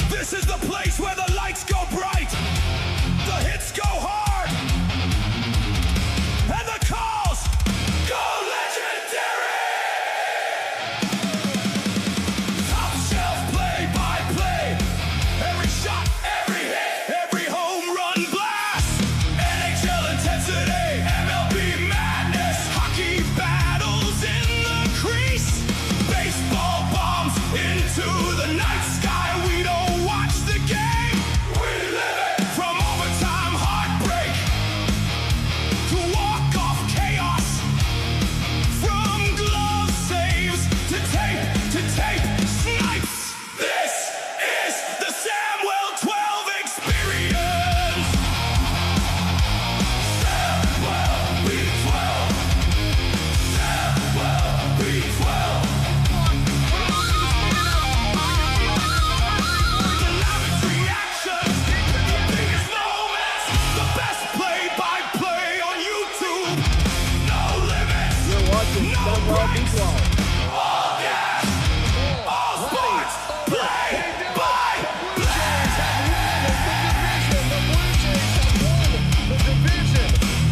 This is the place where the lights go bright, the hits go hard, and the calls go legendary. Top shelf play-by-play, every shot, every hit, every home run blast. NHL intensity, MLB madness, hockey battles in the crease, baseball bombs into the night sky. We don't watch the game, we live it. From overtime heartbreak to walk-off chaos, from glove saves to tape snipes. This is the Samwelb12 Experience. Samwelb12. Samwelb12. The loudest reactions, the biggest moments, the best play-by-play on YouTube. No limits, You're watching no breaks, Samwelb12. all gas, all sports, play-by-play.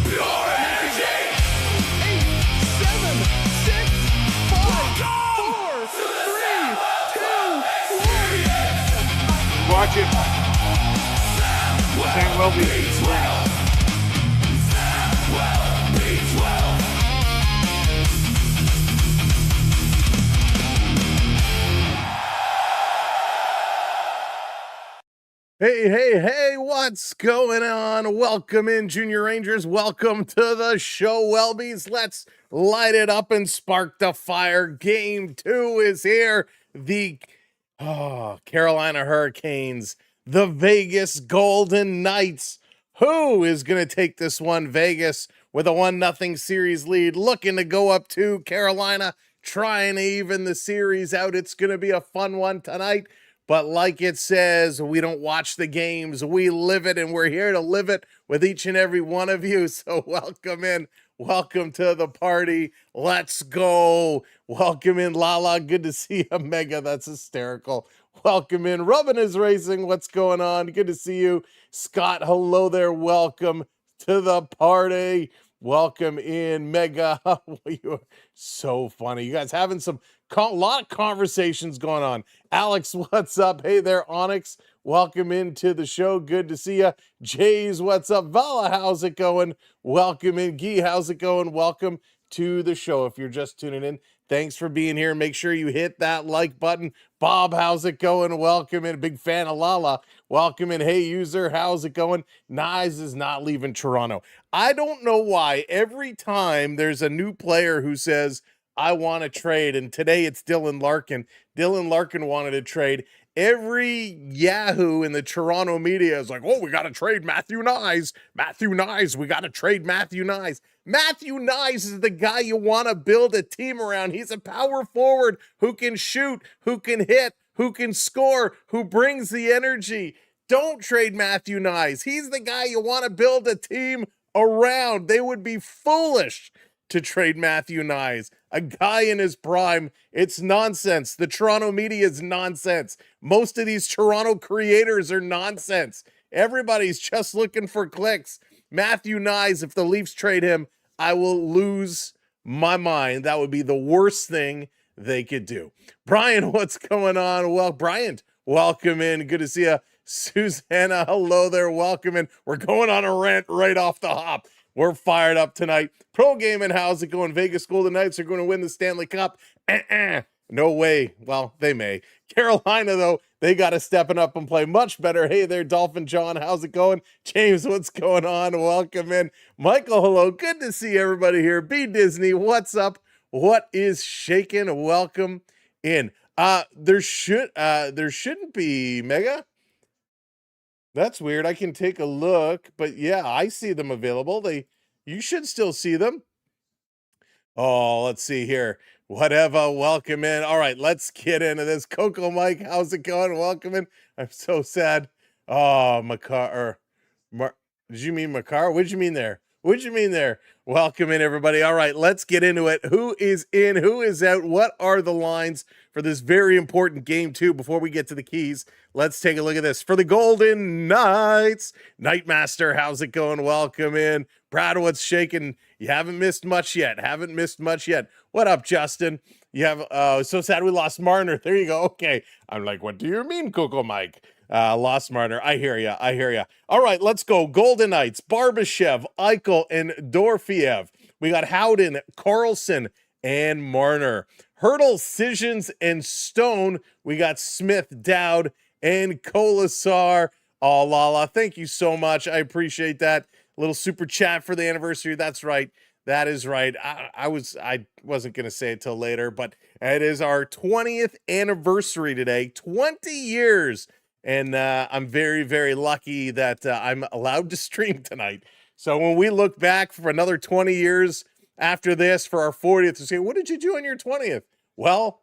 Pure energy. 8, 7, 6, 5, 4, 3, 2, 1. Watch it. Samwelb12. Samwelb12. Hey, what's going on? Welcome in, Junior Rangers. Welcome to the show, Welbies. Let's light it up and spark the fire. Game 2 is here. The Carolina Hurricanes, the Vegas Golden Knights. Who is going to take this one? Vegas with a 1-0 series lead, looking to go up to Carolina, trying to even the series out. It's going to be a fun one tonight. But like it says, we don't watch the games, we live it, and we're here to live it with each and every one of you. So welcome in. Welcome to the party. Let's go. Welcome in, Lala. Good to see you, Mega. That's hysterical. Welcome in. Rubbin is Racing. What's going on? Good to see you. Scott, hello there. Welcome to the party. Welcome in, Mega. You are so funny. You guys having some lot of conversations going on. Alex, what's up? Hey there, Onyx. Welcome into the show. Good to see you. Jays, what's up? Vala, how's it going? Welcome in. Guy, how's it going? Welcome to the show. If you're just tuning in, thanks for being here. Make sure you hit that like button. Bob, how's it going? Welcome in. Big fan of Lala. Welcome in. Hey, user, how's it going? Nyes is not leaving Toronto. I don't know why every time there's a new player who says, I want to trade, and today it's Dylan Larkin. Dylan Larkin wanted to trade. Every Yahoo in the Toronto media is like, oh, we got to trade Matthew Nyes. Matthew Nyes, we got to trade Matthew Nyes. Matthew Nyes is the guy you want to build a team around. He's a power forward who can shoot, who can hit, who can score, who brings the energy. Don't trade Matthew Nyes. He's the guy you want to build a team around. They would be foolish to trade Matthew Nyes, a guy in his prime. It's nonsense. The Toronto media is nonsense. Most of these Toronto creators are nonsense. Everybody's just looking for clicks. Matthew Nyes, if the Leafs trade him, I will lose my mind. That would be the worst thing they could do. Brian, what's going on? Well, Brian, welcome in. Good to see you. Susanna, hello there. Welcome in. We're going on a rant right off the hop. We're fired up tonight. Pro Gaming, how's it going? Vegas Golden Knights are going to win the Stanley Cup. No way. Well, they may. Carolina, though, they got to step up and play much better. Hey there, Dolphin John. How's it going? James, what's going on? Welcome in. Michael, hello. Good to see everybody here. B Disney, what's up? What is shaking? Welcome in. There shouldn't be, Mega. That's weird. I can take a look, but yeah, I see them available. You should still see them. Oh, let's see here. Whatever. Welcome in. All right, let's get into this. Coco Mike, how's it going? Welcome in. I'm so sad. Oh, Makar. Did you mean Makar? What did you mean there? What you mean there? Welcome in, everybody. All right, let's get into it. Who is in? Who is out? What are the lines for this very important game two? Before we get to the keys, let's take a look at this. For the Golden Knights, Nightmaster, how's it going? Welcome in. Brad, what's shaking? You haven't missed much yet. What up, Justin? You have, so sad we lost Marner. There you go. Okay. I'm like, what do you mean, Coco Mike? Lost Marner. I hear ya. All right, let's go. Golden Knights, Barbashev, Eichel, and Dorfiev. We got Howden, Carlson, and Marner. Hurdle, Sissons, and Stone. We got Smith, Dowd, and Kolasar. Oh, Lala, thank you so much. I appreciate that. Little super chat for the anniversary. That's right. That is right. I wasn't going to say it till later, but it is our 20th anniversary today. 20 years. And I'm very, very lucky that I'm allowed to stream tonight. So when we look back for another 20 years after this for our 40th, to say, what did you do on your 20th? Well,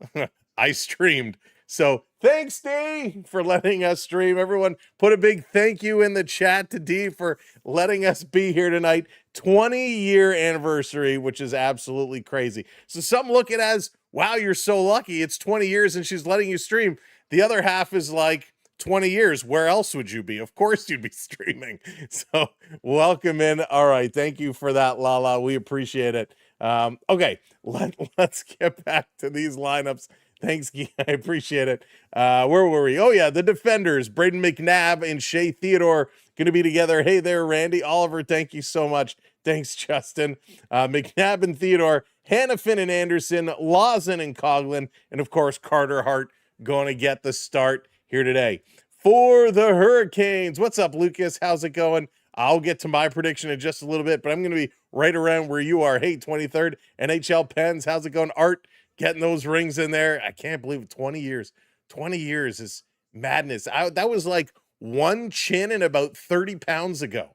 I streamed. So thanks, D, for letting us stream. Everyone, put a big thank you in the chat to D for letting us be here tonight. 20-year anniversary, which is absolutely crazy. So some look at it as, wow, you're so lucky. It's 20 years and she's letting you stream. The other half is like, 20 years, where else would you be? Of course you'd be streaming. So welcome in. All right, thank you for that, Lala. We appreciate it. Okay, let's get back to these lineups. Thanks, Guy. I appreciate it. Where were we? Oh, yeah, the defenders, Braden McNabb and Shea Theodore, going to be together. Hey there, Randy. Oliver, thank you so much. Thanks, Justin. McNabb and Theodore, Hannafin and Anderson, Lawson and Coughlin, and, of course, Carter Hart going to get the start here today. For the Hurricanes, what's up, Lucas? How's it going? I'll get to my prediction in just a little bit, but I'm going to be right around where you are. Hey, 23rd NHL Pens, how's it going? Art, getting those rings in there. I can't believe it. 20 years. 20 years is madness. That was like one chin and about 30 pounds ago.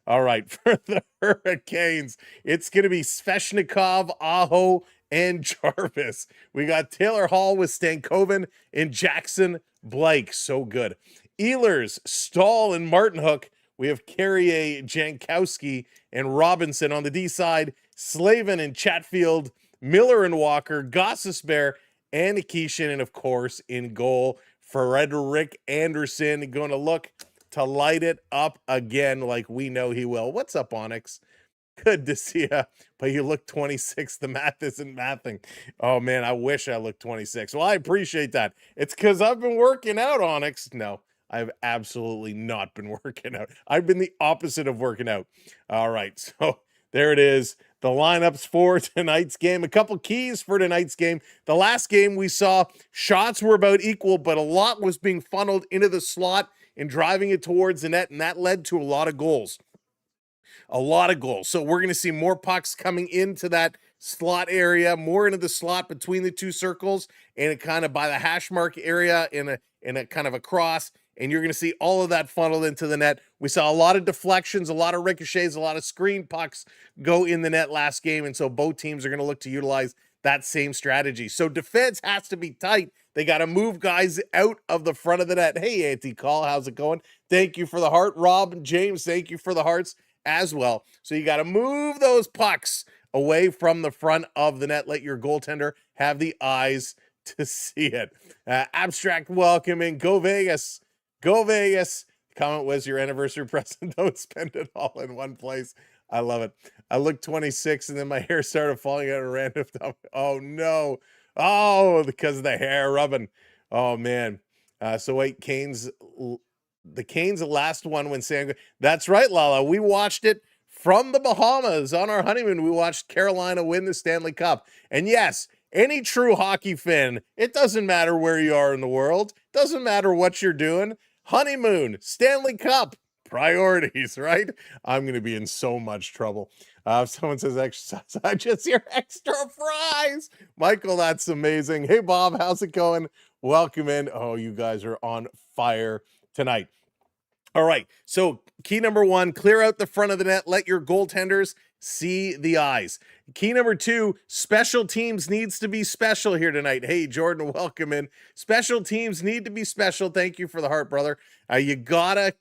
All right, for the Hurricanes, it's going to be Svechnikov, Aho, and Jarvis. We got Taylor Hall with Stankoven and Jackson Blake. So good. Ehlers, Stahl, and Martin Hook. We have Carrier, Jankowski, and Robinson on the D side. Slavin and Chatfield, Miller and Walker, Gossesbear, and Nikishin, and of course, in goal, Frederick Anderson going to look to light it up again like we know he will. What's up, Onyx? Good to see you, but you look 26. The math isn't mathing. Oh, man, I wish I looked 26. Well, I appreciate that. It's because I've been working out, Onyx. No, I've absolutely not been working out. I've been the opposite of working out. All right, so there it is. The lineups for tonight's game. A couple keys for tonight's game. The last game we saw shots were about equal, but a lot was being funneled into the slot and driving it towards the net, and that led to a lot of goals. So we're going to see more pucks coming into that slot area, more into the slot between the two circles, and kind of by the hash mark area in a kind of a cross. And you're going to see all of that funneled into the net. We saw a lot of deflections, a lot of ricochets, a lot of screen pucks go in the net last game. And so both teams are going to look to utilize that same strategy. So defense has to be tight. They got to move guys out of the front of the net. Hey, Auntie Call, how's it going? Thank you for the heart. Rob and James, thank you for the hearts as well. So you got to move those pucks away from the front of the net. Let your goaltender have the eyes to see it. Abstract welcoming. Go Vegas. Go Vegas. Comment was your anniversary present. Don't spend it all in one place. I love it. I looked 26 and then my hair started falling out of random stuff. Oh no. Oh, because of the hair rubbing. Oh man. So wait, the Canes, the last one when Sam. That's right, Lala. We watched it from the Bahamas on our honeymoon. We watched Carolina win the Stanley Cup. And yes, any true hockey fan, it doesn't matter where you are in the world. Doesn't matter what you're doing. Honeymoon, Stanley Cup, priorities, right? I'm going to be in so much trouble. If someone says exercise, I just hear extra fries. Michael, that's amazing. Hey, Bob, how's it going? Welcome in. Oh, you guys are on fire tonight. All right, so key number one, clear out the front of the net. Let your goaltenders see the eyes. Key number two, special teams needs to be special here tonight. Hey, Jordan, welcome in. Special teams need to be special. Thank you for the heart, brother. You gotta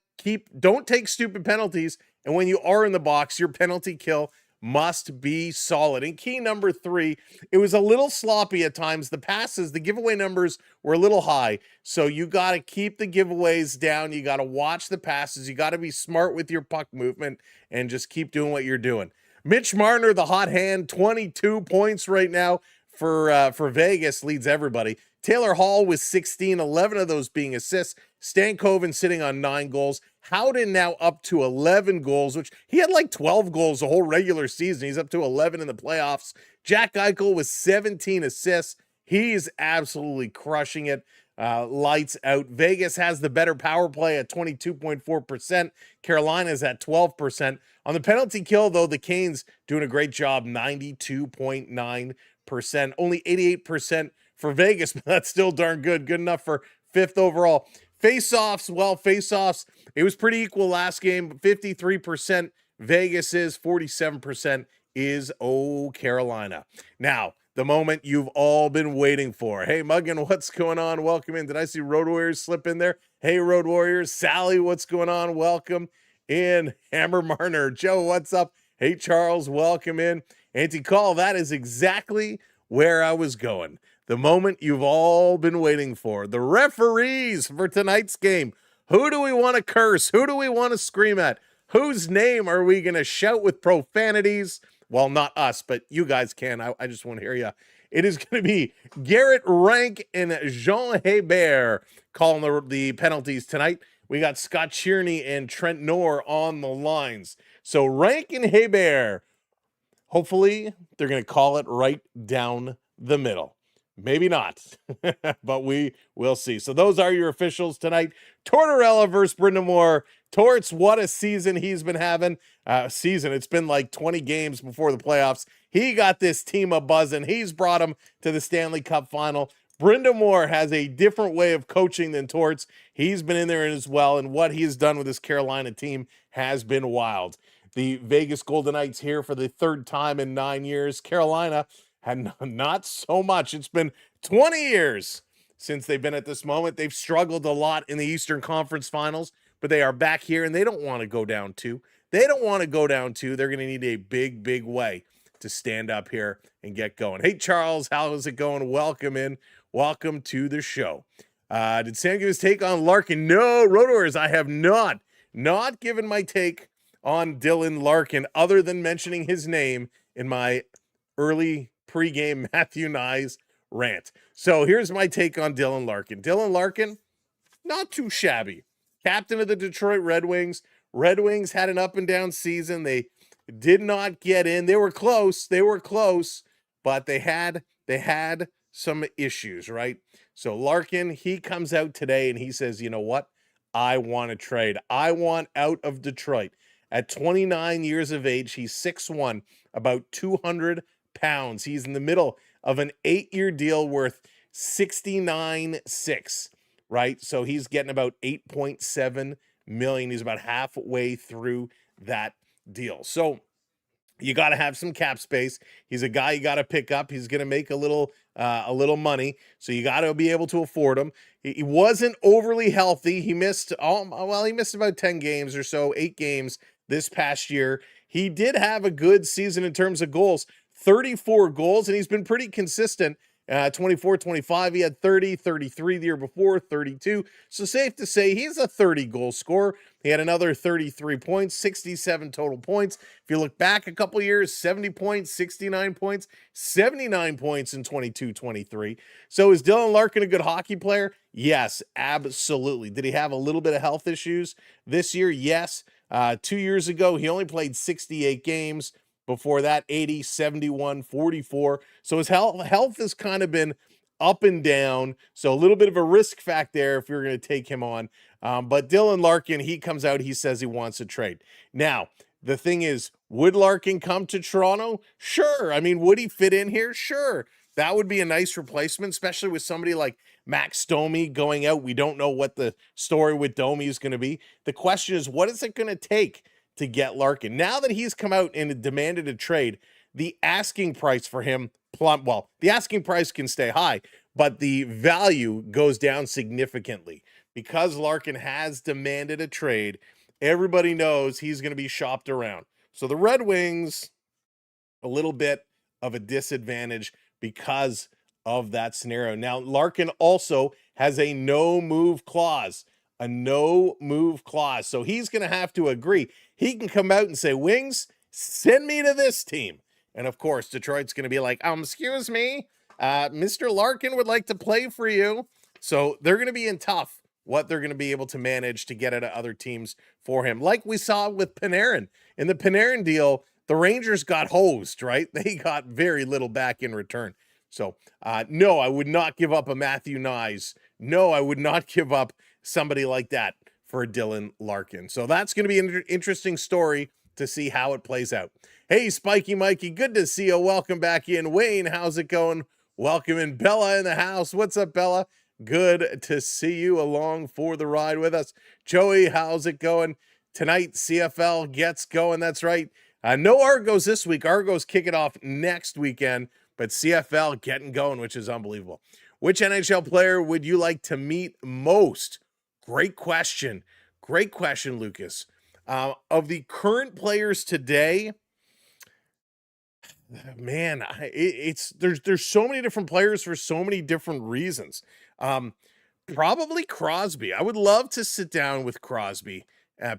don't take stupid penalties And when you are in the box, your penalty kill must be solid. And key number 3, it was a little sloppy at times. The passes, the giveaway numbers were a little high. So you got to keep the giveaways down. You got to watch the passes. You got to be smart with your puck movement and just keep doing what you're doing. Mitch Marner, the hot hand, 22 points right now for Vegas, leads everybody. Taylor Hall with 16, 11 of those being assists. Stankoven sitting on 9 goals. Howden now up to 11 goals, which he had like 12 goals the whole regular season. He's up to 11 in the playoffs. Jack Eichel with 17 assists. He's absolutely crushing it. Lights out. Vegas has the better power play at 22.4%. Carolina's at 12%. On the penalty kill, though, the Canes doing a great job, 92.9%. Only 88% for Vegas, but that's still darn good. Good enough for 5th overall. Face-offs, it was pretty equal last game. 53% Vegas is, 47% is Carolina. Now, the moment you've all been waiting for. Hey, Muggin, what's going on? Welcome in. Did I see Road Warriors slip in there? Hey, Road Warriors. Sally, what's going on? Welcome in. Hammer Marner. Joe, what's up? Hey, Charles, welcome in. Anti-call, that is exactly where I was going. The moment you've all been waiting for. The referees for tonight's game. Who do we want to curse? Who do we want to scream at? Whose name are we going to shout with profanities? Well, not us, but you guys can. I just want to hear you. It is going to be Garrett Rank and Jean Hebert calling the penalties tonight. We got Scott Tierney and Trent Knorr on the lines. So Rank and Hebert, hopefully they're going to call it right down the middle. Maybe not, but we will see. So those are your officials tonight. Tortorella versus Brind'Amour. Torts, what a season he's been having. It's been like 20 games before the playoffs. He got this team a buzzing. He's brought them to the Stanley Cup Final. Brind'Amour has a different way of coaching than Torts. He's been in there as well, and what he's done with this Carolina team has been wild. The Vegas Golden Knights here for the 3rd time in 9 years. Carolina had not so much. It's been 20 years since they've been at this moment. They've struggled a lot in the Eastern Conference Finals, but they are back here, and they don't want to go down 2. They're going to need a big, big way to stand up here and get going. Hey, Charles, how is it going? Welcome in. Welcome to the show. Did Sam give his take on Larkin? No, Rotorers, I have not given my take on Dylan Larkin other than mentioning his name in my early pregame Matthew Nyes rant. So here's my take on Dylan Larkin. Dylan Larkin, not too shabby. Captain of the Detroit Red Wings. Red Wings had an up and down season. They did not get in. They were close, but they had some issues, right? So Larkin, he comes out today and he says, you know what? I want to trade. I want out of Detroit. At 29 years of age, he's 6'1", about 200 pounds. He's in the middle of an 8-year deal worth $69.6, right? So he's getting about $8.7 million. He's about halfway through that deal. So you got to have some cap space. He's a guy you got to pick up. He's going to make a little money, so you got to be able to afford him. He wasn't overly healthy. He missed about 10 games or so, 8 games this past year. He did have a good season in terms of goals, 34 goals, and he's been pretty consistent. 24, 25, he had 30, 33 the year before, 32. So safe to say he's a 30-goal scorer. He had another 33 points, 67 total points. If you look back a couple years, 70 points, 69 points, 79 points in 22, 23. So is Dylan Larkin a good hockey player? Yes, absolutely. Did he have a little bit of health issues this year? Yes. 2 years ago, he only played 68 games. Before that, 80, 71, 44. So his health has kind of been up and down. So a little bit of a risk factor there if you're going to take him on. But Dylan Larkin, he comes out, he says he wants to trade. Now, the thing is, would Larkin come to Toronto? Sure. I mean, would he fit in here? Sure. That would be a nice replacement, especially with somebody like Max Domi going out. We don't know what the story with Domi is going to be. The question is, what is it going to take to get Larkin? Now that he's come out and demanded a trade, the asking price for him the asking price can stay high, but the value goes down significantly because Larkin has demanded a trade. everybody knows he's going to be shopped around. So the Red Wings, a little bit of a disadvantage because of that scenario. Now, Larkin also has a no move clause, So he's going to have to agree. He can come out and say, Wings, send me to this team. And of course, Detroit's going to be like, excuse me, Mr. Larkin would like to play for you. So they're going to be in tough what they're going to be able to manage to get out of other teams for him. Like we saw with Panarin. In the Panarin deal, the Rangers got hosed, right? They got very little back in return. So, no, I would not give up a Matthew Nyes. No, I would not give up somebody like that for Dylan Larkin. So that's going to be an interesting story to see how it plays out. Hey, Spiky Mikey, good to see you. Welcome back in. Wayne, how's it going? Welcome in. Bella in the house. What's up, Bella? Good to see you along for the ride with us. Joey, how's it going? Tonight, CFL gets going. That's right. No Argos this week. Argos kick it off next weekend, but CFL getting going, which is unbelievable. Which NHL player would you like to meet most? Great question. Great question, Lucas. Of the current players today, man, there's so many different players for so many different reasons. Probably Crosby. I would love to sit down with Crosby,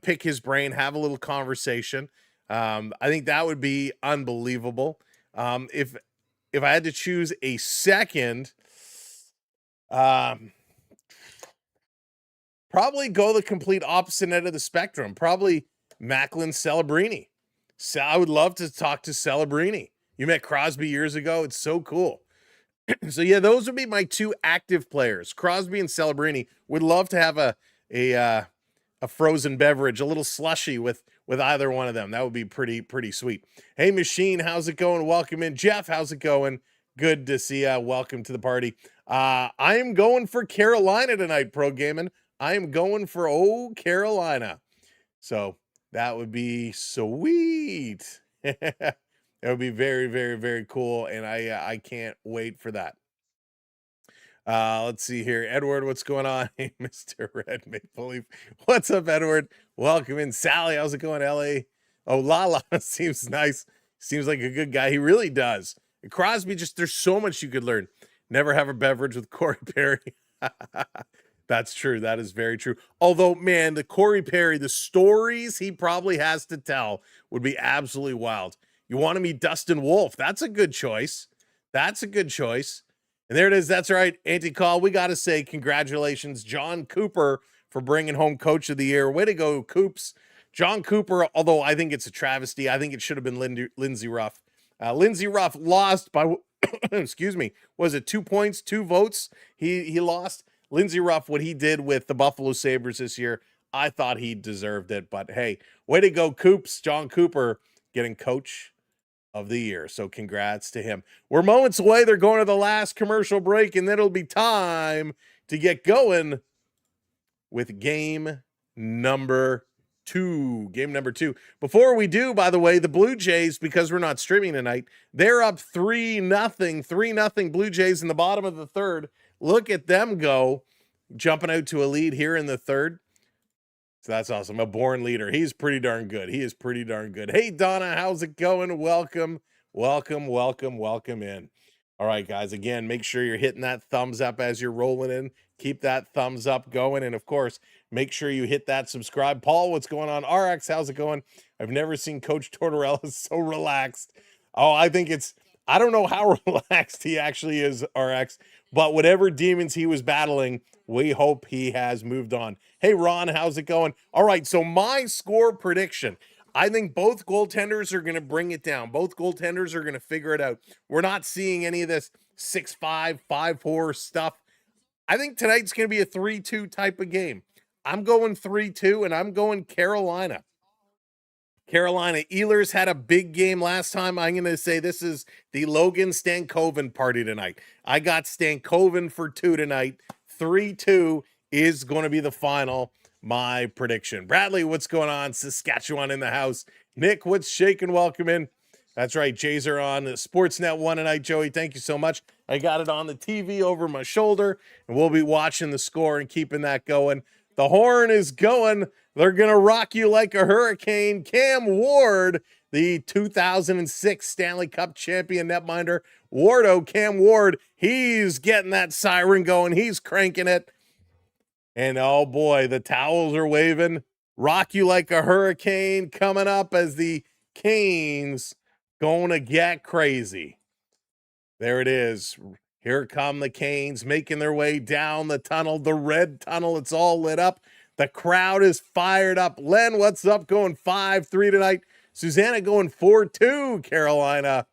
pick his brain, have a little conversation. I think that would be unbelievable. If I had to choose a second, probably go the complete opposite end of the spectrum. Probably Macklin Celebrini. So I would love to talk to Celebrini. You met Crosby years ago. It's so cool. So yeah, those would be my two active players, Crosby and Celebrini. Would love to have a frozen beverage, a little slushy with either one of them. That would be pretty sweet. Hey, Machine, how's it going? Welcome in. Jeff, how's it going? Good to see you. Welcome to the party. I am going for Carolina tonight, Pro Gaming. I am going for Carolina. So that would be sweet. It would be very cool, and I can't wait for that. Let's see here. Edward, what's going on? Hey, Mr. Red Maple Leaf. What's up, Edward? Welcome in. Sally, how's it going, LA? Oh, Lala seems nice. Seems like a good guy. He really does. And Crosby, there's so much you could learn. Never have a beverage with Corey Perry. That's true. That is very true. Although, man, the Corey Perry, the stories he probably has to tell would be absolutely wild. You want to meet Dustin Wolf? That's a good choice. That's a good choice. And there it is. That's right. Anti-call. We got to say congratulations, John Cooper, for bringing home Coach of the Year. Way to go, Coops. John Cooper, although I think it's a travesty. I think it should have been Lindsey Ruff. Lindsey Ruff lost by, excuse me, was it 2 points, 2 votes? He lost. Lindsey Ruff, what he did with the Buffalo Sabres this year, I thought he deserved it. But hey, way to go, Coops. John Cooper getting Coach of the Year. So congrats to him. We're moments away. They're going to the last commercial break, and then it'll be time to get going with game number 2. Game number 2. Before we do, by the way, the Blue Jays, because we're not streaming tonight, they're up 3-0. 3-0 Blue Jays in the bottom of the third. Look at them go, jumping out to a lead here in the third. So that's awesome. A born leader. He's pretty darn good. He is pretty darn good. Hey, Donna, how's it going? Welcome in. All right, guys, again, make sure you're hitting that thumbs up as you're rolling in. Keep that thumbs up going. And, of course, make sure you hit that subscribe. Paul, what's going on? RX, how's it going? I've never seen Coach Tortorella so relaxed. Oh, I don't know how relaxed he actually is, RX, but whatever demons he was battling, we hope he has moved on. Hey, Ron, how's it going? All right, so my score prediction. I think both goaltenders are going to bring it down. Both goaltenders are going to figure it out. We're not seeing any of this 6-5, 5-4 stuff. I think tonight's going to be a 3-2 type of game. I'm going 3-2, and I'm going Carolina. Carolina. Ehlers had a big game last time. I'm going to say this is the Logan Stankoven party tonight. I got Stankoven for 2 tonight. 3-2 is going to be the final, my prediction. Bradley, what's going on? Saskatchewan in the house. Nick, what's shaking? Welcome in. That's right. Jays are on Sportsnet 1 tonight, Joey. Thank you so much. I got it on the TV over my shoulder, and we'll be watching the score and keeping that going. The horn is going. They're going to rock you like a hurricane. Cam Ward, the 2006 Stanley Cup champion netminder. Cam Ward, he's getting that siren going. He's cranking it. And oh boy, the towels are waving. Rock you like a hurricane coming up as the Canes going to get crazy. There it is. Here come the Canes making their way down the tunnel, the red tunnel. It's all lit up. The crowd is fired up. Len, what's up? Going 5-3 tonight. Susanna going 4-2, Carolina.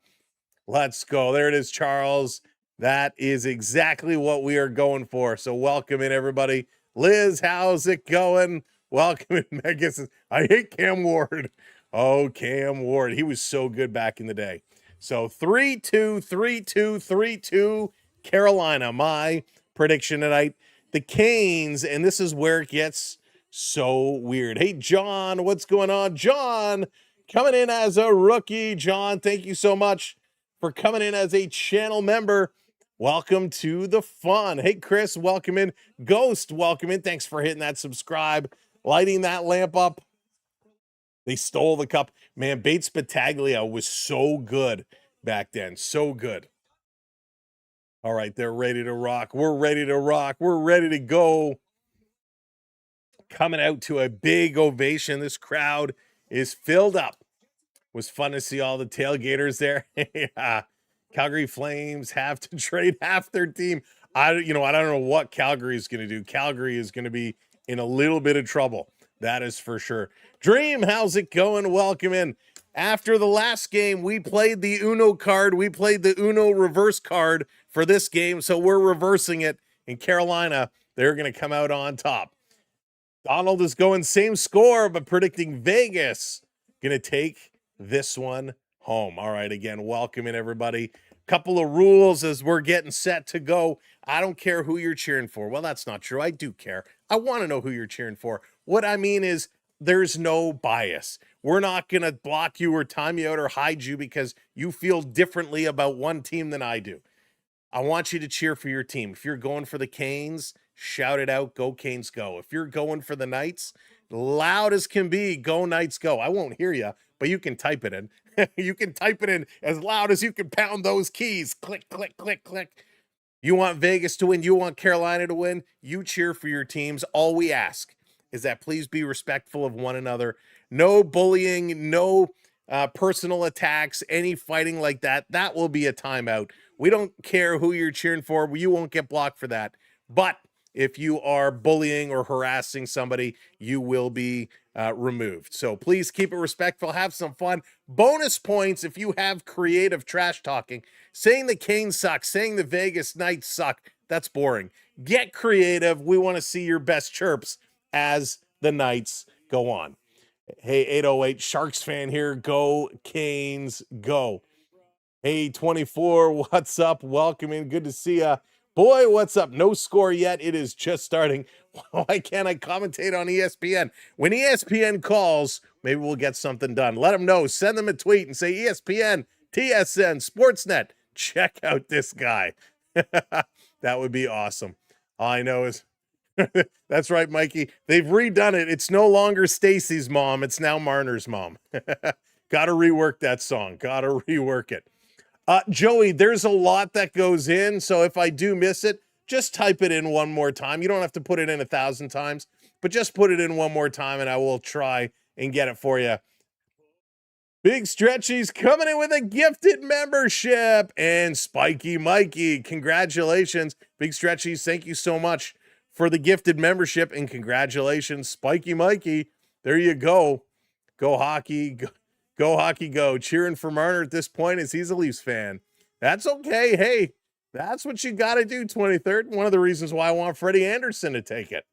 Let's go. There it is, Charles. That is exactly what we are going for. So welcome in, everybody. Liz, how's it going? Welcome in. Megan says, I hate Cam Ward. Oh, Cam Ward. He was so good back in the day. So 3-2, 3-2, 3-2, Carolina. My prediction tonight. The Canes, and this is where it gets so weird. Hey, John, what's going on? John, coming in as a rookie. John, thank you so much for coming in as a channel member. Welcome to the fun. Hey, Chris, welcome in. Ghost, welcome in. Thanks for hitting that subscribe, lighting that lamp up. They stole the cup. Man, Bates Battaglia was so good back then. So good. All right, they're ready to rock. We're ready to rock. We're ready to go. Coming out to a big ovation. This crowd is filled up. It was fun to see all the tailgaters there. Yeah. Calgary Flames have to trade half their team. I don't know what Calgary is going to do. Calgary is going to be in a little bit of trouble. That is for sure. Dream, how's it going? Welcome in. After the last game, we played the Uno card. We played the Uno reverse card for this game, so we're reversing it. In Carolina, they're going to come out on top. Donald is going same score, but predicting Vegas going to take this one home. All right, again, welcome in, everybody. Couple of rules as we're getting set to go. I don't care who you're cheering for. Well, that's not true. I do care. I want to know who you're cheering for. What I mean is there's no bias. We're not going to block you or time you out or hide you because you feel differently about one team than I do. I want you to cheer for your team. If you're going for the Canes, shout it out. Go Canes, go. If you're going for the Knights, loud as can be, go Knights, go. I won't hear you, but you can type it in. You can type it in as loud as you can pound those keys. Click, click, click, click. You want Vegas to win. You want Carolina to win. You cheer for your teams. All we ask is that please be respectful of one another. No bullying, no personal attacks, any fighting like that. That will be a timeout. We don't care who you're cheering for. You won't get blocked for that. But if you are bullying or harassing somebody, you will be removed. So please keep it respectful. Have some fun. Bonus points if you have creative trash talking. Saying the Canes suck, saying the Vegas Knights suck, that's boring. Get creative. We want to see your best chirps as the Knights go on. Hey, 808 Sharks fan here. Go Canes, go. Hey, 24, what's up? Welcome in. Good to see ya. Boy, what's up? No score yet. It is just starting. Why can't I commentate on ESPN? When ESPN calls, maybe we'll get something done. Let them know. Send them a tweet and say ESPN, TSN, Sportsnet. Check out this guy. That would be awesome. All I know is that's right, Mikey. They've redone it. It's no longer Stacy's mom. It's now Marner's mom. Got to rework that song. Got to rework it. Joey, there's a lot that goes in, so if I do miss it, just type it in one more time. You don't have to put it in 1,000 times, but just put it in one more time, and I will try and get it for you. Big Stretchy's coming in with a gifted membership, and Spiky Mikey, congratulations. Big Stretchy's, thank you so much for the gifted membership, and congratulations, Spiky Mikey. There you go. Go hockey, go hockey, go. Cheering for Marner at this point as he's a Leafs fan. That's okay. Hey, that's what you got to do, 23rd. One of the reasons why I want Freddie Anderson to take it.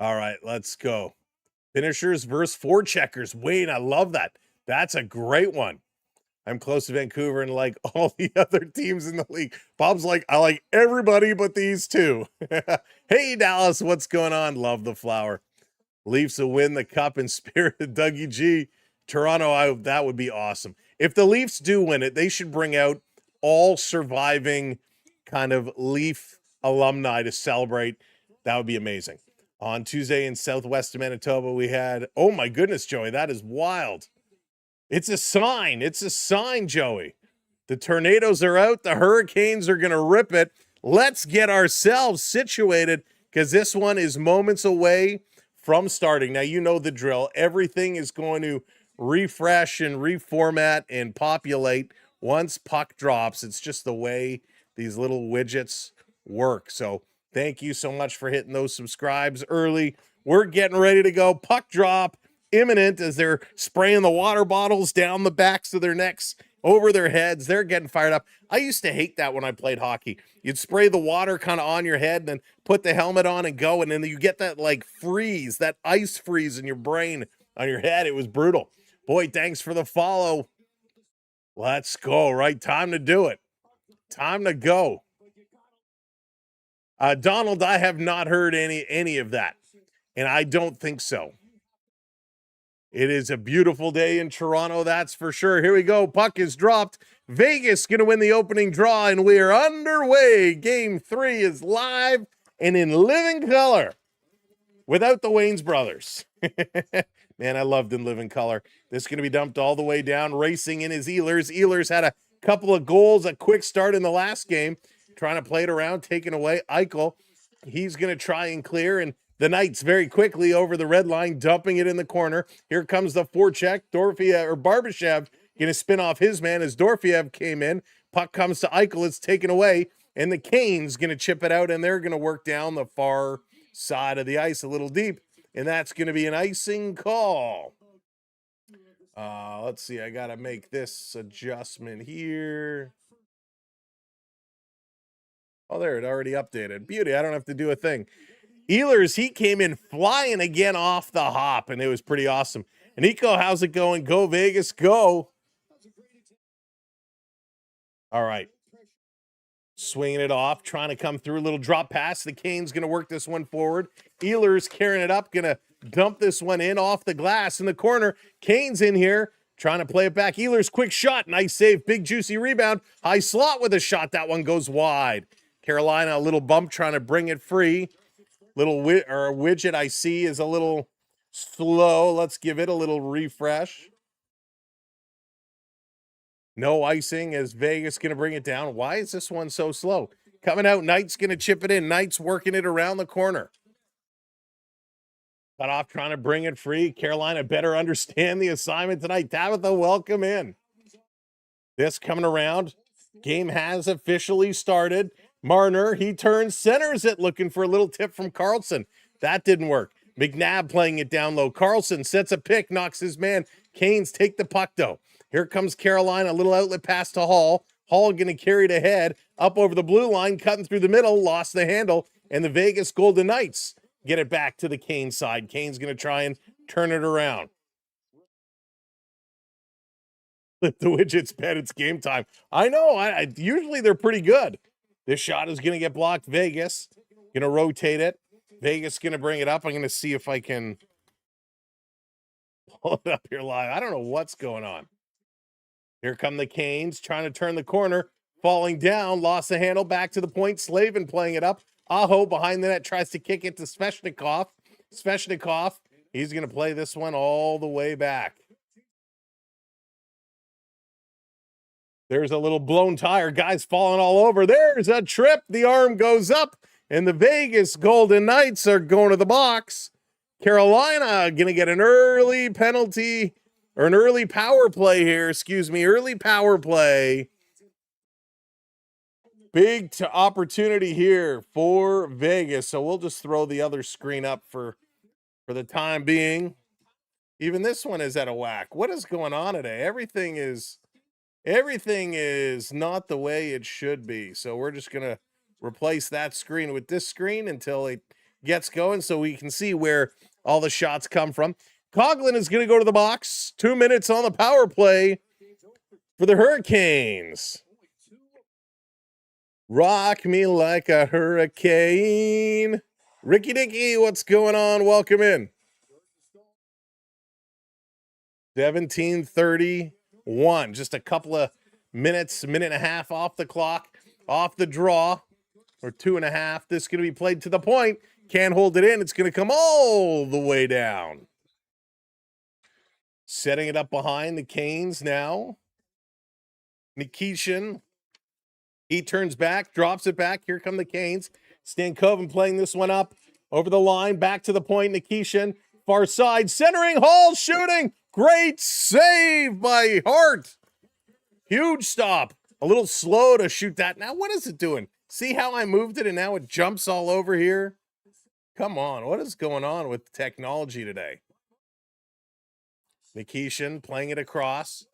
All right, let's go. Finishers versus forecheckers. Wayne, I love that. That's a great one. I'm close to Vancouver and like all the other teams in the league. Bob's like, I like everybody but these two. Hey, Dallas, what's going on? Love the flower. Leafs will win the cup in spirit of Dougie G. Toronto, that would be awesome. If the Leafs do win it, they should bring out all surviving kind of Leaf alumni to celebrate. That would be amazing. On Tuesday in southwest Manitoba, we had, oh my goodness, Joey, that is wild. It's a sign. It's a sign, Joey. The tornadoes are out. The hurricanes are going to rip it. Let's get ourselves situated because this one is moments away from starting. Now, you know the drill. Everything is going to refresh and reformat and populate once puck drops. It's just the way these little widgets work. So thank you so much for hitting those subscribes early. We're getting ready to go. Puck drop imminent as they're spraying the water bottles down the backs of their necks, over their heads. They're getting fired up. I used to hate that when I played hockey. You'd spray the water kind of on your head and then put the helmet on and go, and then you get that like freeze, that ice freeze in your brain on your head. It was brutal. Boy, thanks for the follow. Let's go, right? Time to do it. Time to go. Donald, I have not heard any of that, and I don't think so. It is a beautiful day in Toronto, that's for sure. Here we go. Puck is dropped. Vegas going to win the opening draw, and we are underway. Game 3 is live and in living color without the Waynes brothers. Man, I loved In Living Color. This is going to be dumped all the way down. Racing in his Ehlers. Ehlers had a couple of goals, a quick start in the last game. Trying to play it around, taking away Eichel. He's going to try and clear, and the Knights very quickly over the red line, dumping it in the corner. Here comes the forecheck. Barbashev going to spin off his man as Dorfiev came in. Puck comes to Eichel. It's taken away, and the Canes going to chip it out, and they're going to work down the far side of the ice a little deep, and that's going to be an icing call. Let's see. I got to make this adjustment here. Oh, there, it already updated. Beauty. I don't have to do a thing. Ehlers, he came in flying again off the hop, and it was pretty awesome. And Nico, how's it going? Go, Vegas, go. All right. Swinging it off, trying to come through. A little drop pass. The Canes going to work this one forward. Ehlers carrying it up, going to dump this one in off the glass in the corner. Canes in here, trying to play it back. Ehlers, quick shot. Nice save. Big, juicy rebound. High slot with a shot. That one goes wide. Carolina, a little bump, trying to bring it free. Little widget I see is a little slow. Let's give it a little refresh. No icing as Vegas going to bring it down. Why is this one so slow? Coming out, Knight's going to chip it in. Knight's working it around the corner. Cut off, trying to bring it free. Carolina better understand the assignment tonight. Tabitha, welcome in. This coming around. Game has officially started. Marner, he turns, centers it, looking for a little tip from Carlson. That didn't work. McNabb playing it down low. Carlson sets a pick, knocks his man. Canes take the puck, though. Here comes Carolina, a little outlet pass to Hall. Hall going to carry it ahead, up over the blue line, cutting through the middle, lost the handle, and the Vegas Golden Knights get it back to the Canes side. Canes going to try and turn it around. The widgets bet it's game time. I know, I usually they're pretty good. This shot is going to get blocked. Vegas going to rotate it. Vegas going to bring it up. I'm going to see if I can pull it up here live. I don't know what's going on. Here come the Canes trying to turn the corner. Falling down. Lost the handle. Back to the point. Slavin playing it up. Aho behind the net tries to kick it to Svechnikov. Svechnikov, he's going to play this one all the way back. There's a little blown tire. Guys falling all over. There's a trip. The arm goes up, and the Vegas Golden Knights are going to the box. Carolina going to get an early penalty, or an early power play here. Excuse me, early power play. Big opportunity here for Vegas. So we'll just throw the other screen up for the time being. Even this one is out of whack. What is going on today? Everything is not the way it should be. So we're just going to replace that screen with this screen until it gets going so we can see where all the shots come from. Coughlin is going to go to the box. 2 minutes on the power play for the Hurricanes. Rock me like a hurricane. Ricky Dicky, what's going on? Welcome in. 17:31. Just a couple of minutes, a minute and a half off the clock, off the draw, or 2.5. This is going to be played to the point. Can't hold it in. It's going to come all the way down. Setting it up behind the Canes now. Nikishin. He turns back, drops it back. Here come the Canes. Stankoven playing this one up. Over the line, back to the point. Nikishin, far side, centering. Hall shooting. Great save by Hart. Huge stop. A little slow to shoot that. Now, what is it doing? See how I moved it and now it jumps all over here? Come on. What is going on with technology today? Nikishin playing it across.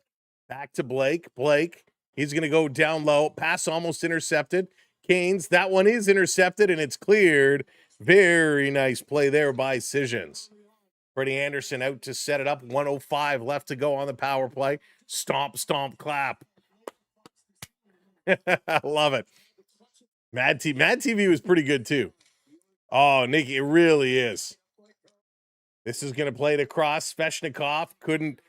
Back to Blake. Blake, he's going to go down low. Pass almost intercepted. Canes, that one is intercepted and it's cleared. Very nice play there by Sijans. Freddie Anderson out to set it up. 1:05 left to go on the power play. Stomp, stomp, clap. I love it. Mad TV was pretty good too. Oh, Nikki, it really is. This is going to play it across. Sveshnikov couldn't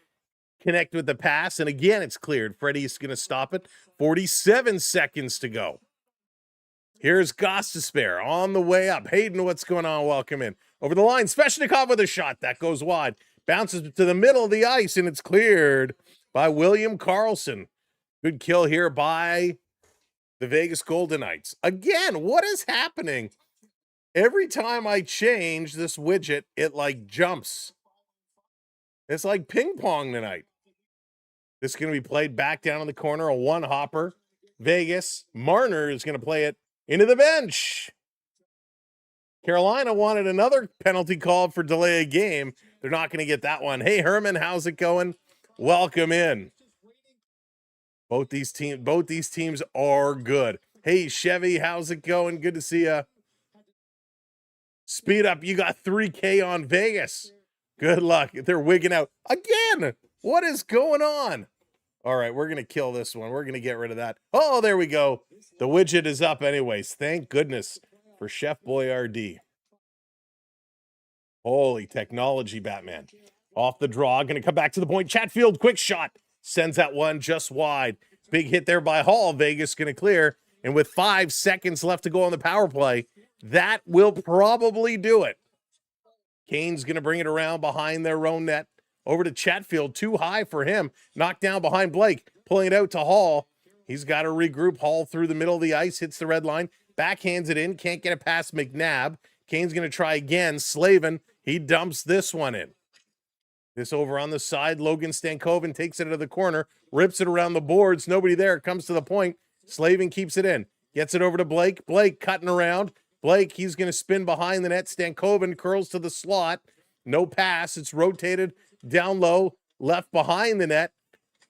connect with the pass. And again, it's cleared. Freddie's going to stop it. 47 seconds to go. Here's Gostisbehere on the way up. Hayden, what's going on? Welcome in. Over the line, Sveshnikov with a shot. That goes wide. Bounces to the middle of the ice, and it's cleared by William Karlsson. Good kill here by the Vegas Golden Knights. Again, what is happening? Every time I change this widget, it like jumps. It's like ping pong tonight. This is going to be played back down in the corner, a one-hopper. Vegas, Marner is going to play it into the bench. Carolina wanted another penalty call for delay of game. They're not going to get that one. Hey, Herman, how's it going? Welcome in. Both these teams are good. Hey, Chevy, how's it going? Good to see you. Speed up. You got 3K on Vegas. Good luck. They're wigging out. Again, what is going on? All right, we're going to kill this one. We're going to get rid of that. Oh, there we go. The widget is up anyways. Thank goodness for Chef Boyardee. Holy technology, Batman. Off the draw. Going to come back to the point. Chatfield, quick shot. Sends that one just wide. Big hit there by Hall. Vegas going to clear. And with 5 seconds left to go on the power play, that will probably do it. Kane's going to bring it around behind their own net. Over to Chatfield, too high for him. Knocked down behind Blake, pulling it out to Hall. He's got to regroup. Hall through the middle of the ice, hits the red line, backhands it in, can't get it past McNabb. Kane's going to try again. Slavin, he dumps this one in. This over on the side, Logan Stankoven takes it into the corner, rips it around the boards. Nobody there, comes to the point. Slavin keeps it in, gets it over to Blake. Blake cutting around. Blake, he's going to spin behind the net. Stankoven curls to the slot. No pass. It's rotated down low, left behind the net,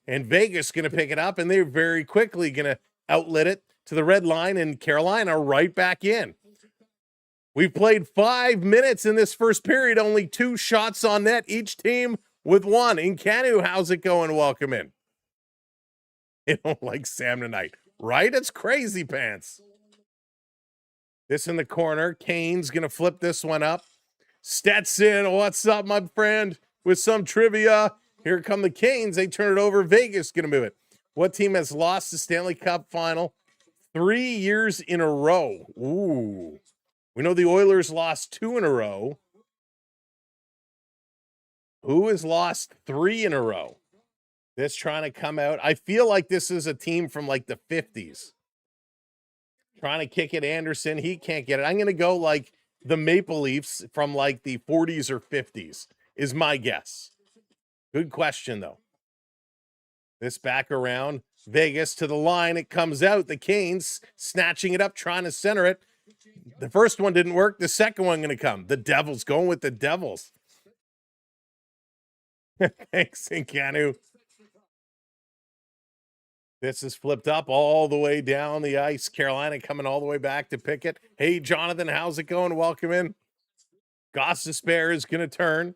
and Vegas going to pick it up, and they're very quickly going to outlet it to the red line, and Carolina right back in. We've played 5 minutes in this first period, only 2 shots on net, each team with 1. In Canu, how's it going? Welcome in. They don't like Sam tonight, right? It's crazy pants. This in the corner. Kane's going to flip this one up. Stetson, what's up, my friend? With some trivia. Here come the Canes. They turn it over. Vegas going to move it. What team has lost the Stanley Cup final 3 years in a row? Ooh. We know the Oilers lost 2 in a row. Who has lost 3 in a row? This trying to come out. I feel like this is a team from like the 50s. Trying to kick it. Anderson. He can't get it. I'm going to go like the Maple Leafs from like the 40s or 50s. Is my guess. Good question, though. This back around. Vegas to the line. It comes out. The Canes snatching it up, trying to center it. The first one didn't work. The second one going to come. The Devils going with the Devils. Thanks, Incanu. This is flipped up all the way down the ice. Carolina coming all the way back to pick it. Hey, Jonathan, how's it going? Welcome in. Gostisbehere is going to turn.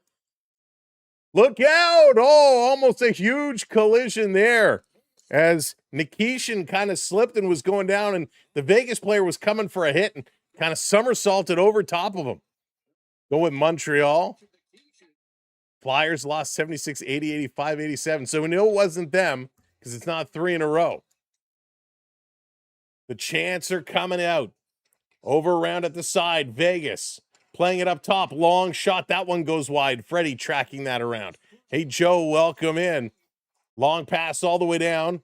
Look out! Oh, almost a huge collision there as Nikishin kind of slipped and was going down, and the Vegas player was coming for a hit and kind of somersaulted over top of him. Go with Montreal. Flyers lost 76, 80, 85, 87. So we know it wasn't them because it's not 3 in a row. The chants are coming out. Over around at the side, Vegas Playing it up top, long shot. That one goes wide. Freddie tracking that around. Hey, Joe, welcome in. Long pass all the way down.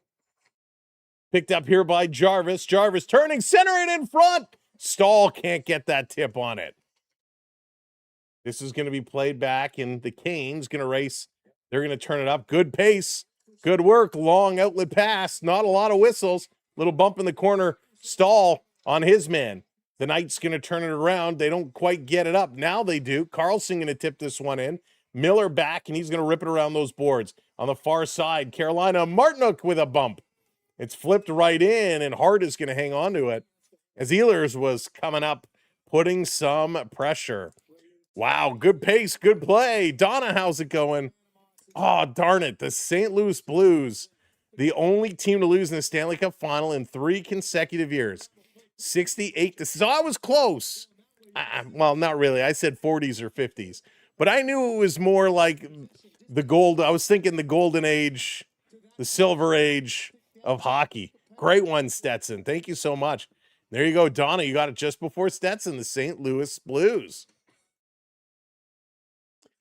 Picked up here by Jarvis. Jarvis turning, centering in front. Stahl can't get that tip on it. This is going to be played back, and the Canes going to race. They're going to turn it up. Good pace. Good work. Long outlet pass. Not a lot of whistles. Little bump in the corner. Stahl on his man. The Knights going to turn it around. They don't quite get it up. Now they do. Carlson going to tip this one in. Miller back, and he's going to rip it around those boards. On the far side, Carolina, Martinook with a bump. It's flipped right in, and Hart is going to hang on to it as Ehlers was coming up, putting some pressure. Wow, good pace, good play. Donna, how's it going? Oh, darn it. The St. Louis Blues, the only team to lose in the Stanley Cup Final in 3 consecutive years. 68 to... So I was close. Well, not really. I said 40s or 50s. But I knew it was more like the gold. I was thinking the golden age, the silver age of hockey. Great one, Stetson. Thank you so much. There you go, Donna. You got it just before Stetson, the St. Louis Blues.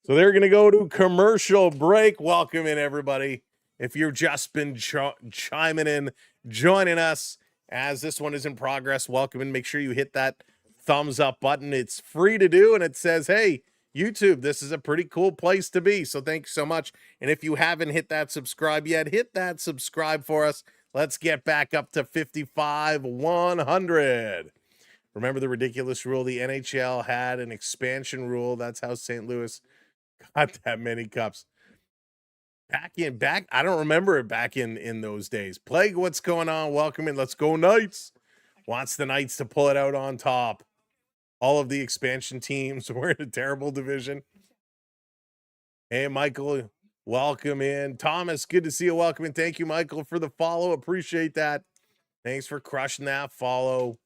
So they're going to go to commercial break. Welcome in, everybody. If you've just been chiming in, joining us as this one is in progress, welcome in. Make sure you hit that thumbs up button. It's free to do, and it says, hey, YouTube, this is a pretty cool place to be. So thank you so much. And if you haven't hit that subscribe yet, hit that subscribe for us. Let's get back up to 55,100. Remember the ridiculous rule? The NHL had an expansion rule. That's how St. Louis got that many cups. Back. I don't remember it back in those days. Plague, what's going on? Welcome in. Let's go Knights. Wants the Knights to pull it out on top. All of the expansion teams were in a terrible division. Hey, Michael, welcome in. Thomas, good to see you. Welcome in. Thank you, Michael, for the follow. Appreciate that. Thanks for crushing that follow.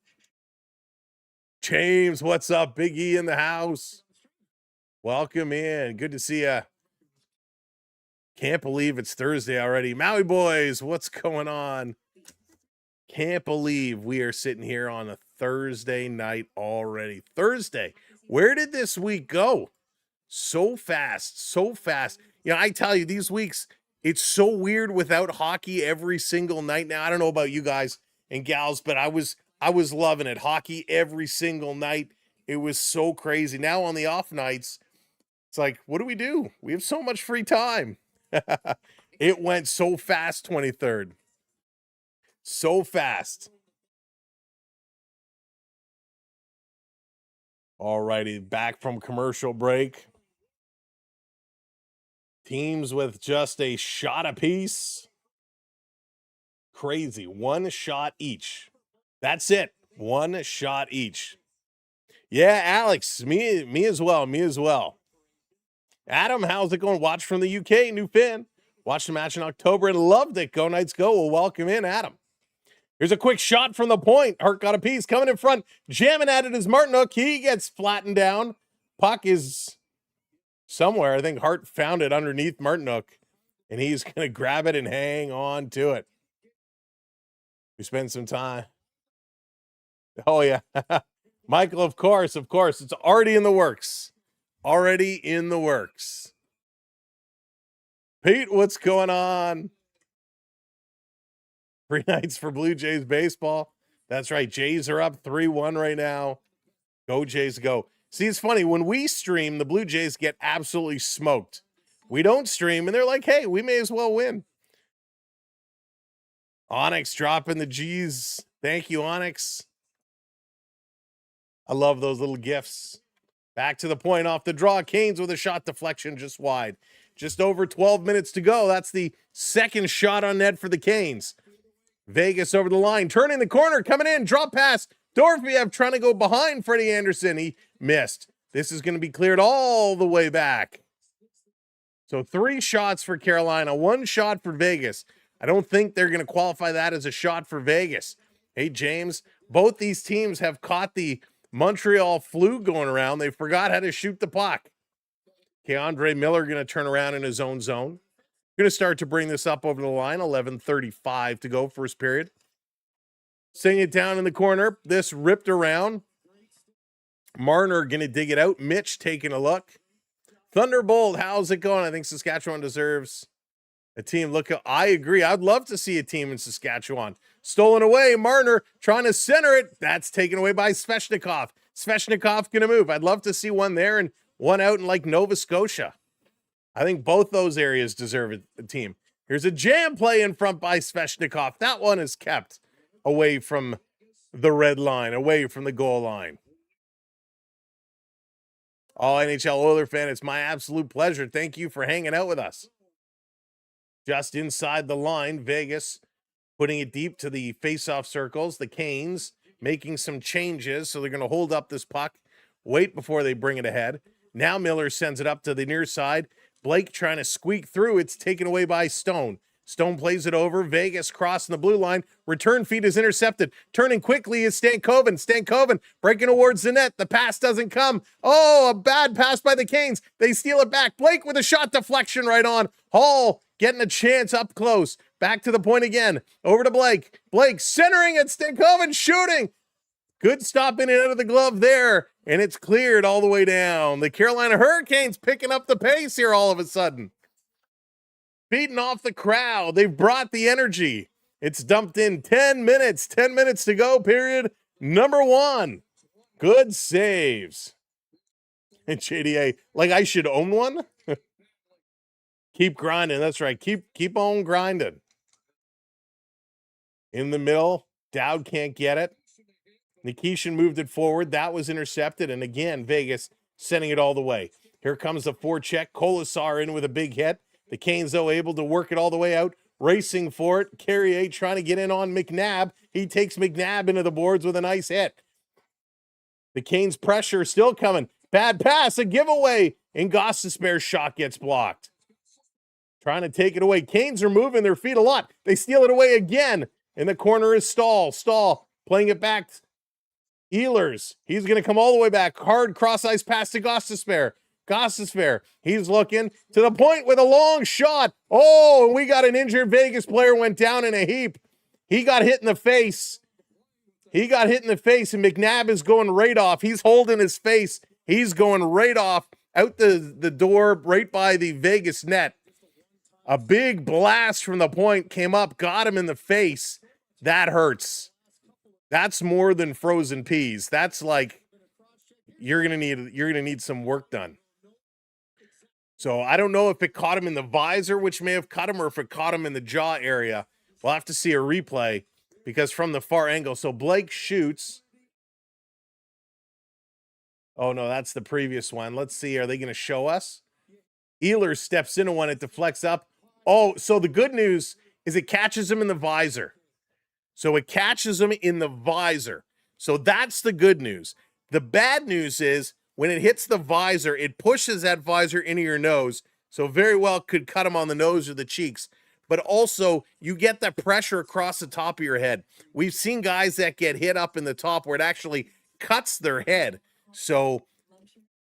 James, what's up? Big E in the house. Welcome in. Good to see you. Can't believe it's Thursday already. Maui boys, what's going on? Can't believe we are sitting here on a Thursday night already. Thursday. Where did this week go? So fast, so fast. You know, I tell you, these weeks, it's so weird without hockey every single night. Now, I don't know about you guys and gals, but I was loving it. Hockey every single night. It was so crazy. Now on the off nights, it's like, what do? We have so much free time. It went so fast, 23rd. So fast. All righty, back from commercial break. Teams with just a shot apiece. Crazy. 1 shot each. That's it. 1 shot each. Yeah, Alex, me as well. Adam, how's it going? Watch from the UK, new fan. Watched the match in October and loved it. Go Knights, go. Well, welcome in, Adam. Here's a quick shot from the point. Hart got a piece. Coming in front. Jamming at it is Martinook. He gets flattened down. Puck is somewhere. I think Hart found it underneath Martinook. And he's going to grab it and hang on to it. We spend some time. Oh, yeah. Michael, of course. It's already in the works. Already in the works. Pete, what's going on? 3 nights for Blue Jays baseball. That's right. Jays are up 3-1 right now. Go Jays, go. See, it's funny. When we stream, the Blue Jays get absolutely smoked. We don't stream, and they're like, hey, we may as well win. Onyx dropping the G's. Thank you, Onyx. I love those little gifts. Back to the point off the draw. Canes with a shot deflection just wide. Just over 12 minutes to go. That's the second shot on net for the Canes. Vegas over the line. Turning the corner. Coming in. Drop pass. Dorfiev trying to go behind Freddie Anderson. He missed. This is going to be cleared all the way back. So 3 shots for Carolina. 1 shot for Vegas. I don't think they're going to qualify that as a shot for Vegas. Hey, James. Both these teams have caught the Montreal flu going around. They forgot how to shoot the puck. Keandre Miller going to turn around in his own zone. Going to start to bring this up over the line. 11:35 to go, first period. Seeing it down in the corner. This ripped around. Marner going to dig it out. Mitch taking a look. Thunderbolt, how's it going? I think Saskatchewan deserves a team. Look, I agree. I'd love to see a team in Saskatchewan. Stolen away. Marner trying to center it. That's taken away by Svechnikov. Svechnikov going to move. I'd love to see one there and one out in like Nova Scotia. I think both those areas deserve a team. Here's a jam play in front by Svechnikov. That one is kept away from the red line, away from the goal line. Oh, NHL Oiler fan, it's my absolute pleasure. Thank you for hanging out with us. Just inside the line, Vegas putting it deep to the face-off circles. The Canes making some changes, so they're going to hold up this puck, wait before they bring it ahead. Now Miller sends it up to the near side. Blake trying to squeak through. It's taken away by Stone. Stone plays it over. Vegas crossing the blue line. Return feed is intercepted. Turning quickly is Stankoven. Stankoven breaking towards the net. The pass doesn't come. Oh, a bad pass by the Canes. They steal it back. Blake with a shot deflection right on. Hall getting a chance up close. Back to the point again. Over to Blake. Blake centering it. Stankoven shooting. Good stop in and out of the glove there. And it's cleared all the way down. The Carolina Hurricanes picking up the pace here all of a sudden. Beating off the crowd. They've brought the energy. It's dumped in 10 minutes. 10 minutes to go, period. Number 1. Good saves. And JDA, like I should own one? Keep grinding. That's right. Keep on grinding. In the middle. Dowd can't get it. Nikishin moved it forward. That was intercepted. And again, Vegas sending it all the way. Here comes the forecheck. Colasar in with a big hit. The Canes, though, able to work it all the way out, racing for it. Carrier trying to get in on McNabb. He takes McNabb into the boards with a nice hit. The Canes' pressure still coming. Bad pass, a giveaway, and Gostisbehere's shot gets blocked. Trying to take it away. Canes are moving their feet a lot. They steal it away again. In the corner is Stahl. Stahl playing it back. Ehlers. He's going to come all the way back. Hard cross-ice pass to Gostisbehere. Gostisbehere, he's looking to the point with a long shot. Oh, and we got an injured Vegas player went down in a heap. He got hit in the face. And McNabb is going right off. He's holding his face. He's going right off out the door right by the Vegas net. A big blast from the point came up, got him in the face. That hurts. That's more than frozen peas. That's like you're gonna need some work done. So I don't know if it caught him in the visor, which may have cut him, or if it caught him in the jaw area. We'll have to see a replay because from the far angle. So Blake shoots. Oh, no, that's the previous one. Let's see. Are they going to show us? Ehlers steps into one. It deflects up. Oh, so the good news is it catches him in the visor. So that's the good news. The bad news is when it hits the visor, it pushes that visor into your nose. So very well could cut him on the nose or the cheeks. But also, you get that pressure across the top of your head. We've seen guys that get hit up in the top where it actually cuts their head. So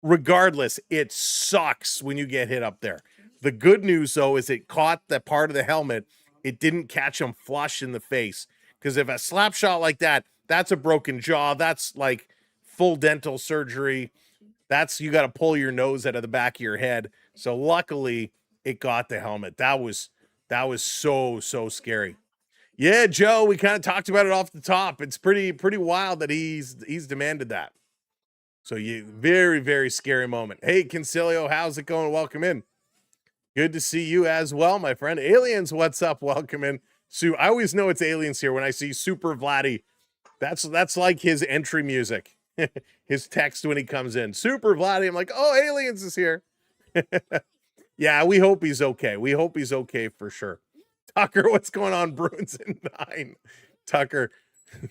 regardless, it sucks when you get hit up there. The good news, though, is it caught that part of the helmet. It didn't catch him flush in the face. Because if a slap shot like that, that's a broken jaw. That's like full dental surgery. You got to pull your nose out of the back of your head. So luckily, it got the helmet. That was so scary. Yeah, Joe, we kind of talked about it off the top. It's pretty wild that he's demanded that. So very, very scary moment. Hey, Concilio, how's it going? Welcome in. Good to see you as well, my friend. Aliens, what's up? Welcome in. I always know it's aliens here when I see Super Vladdy. That's like his entry music. His text when he comes in. Super Vladdy. I'm like, oh, aliens is here. Yeah, we hope he's okay. We hope he's okay for sure. Tucker, what's going on? Bruins in 9. Tucker,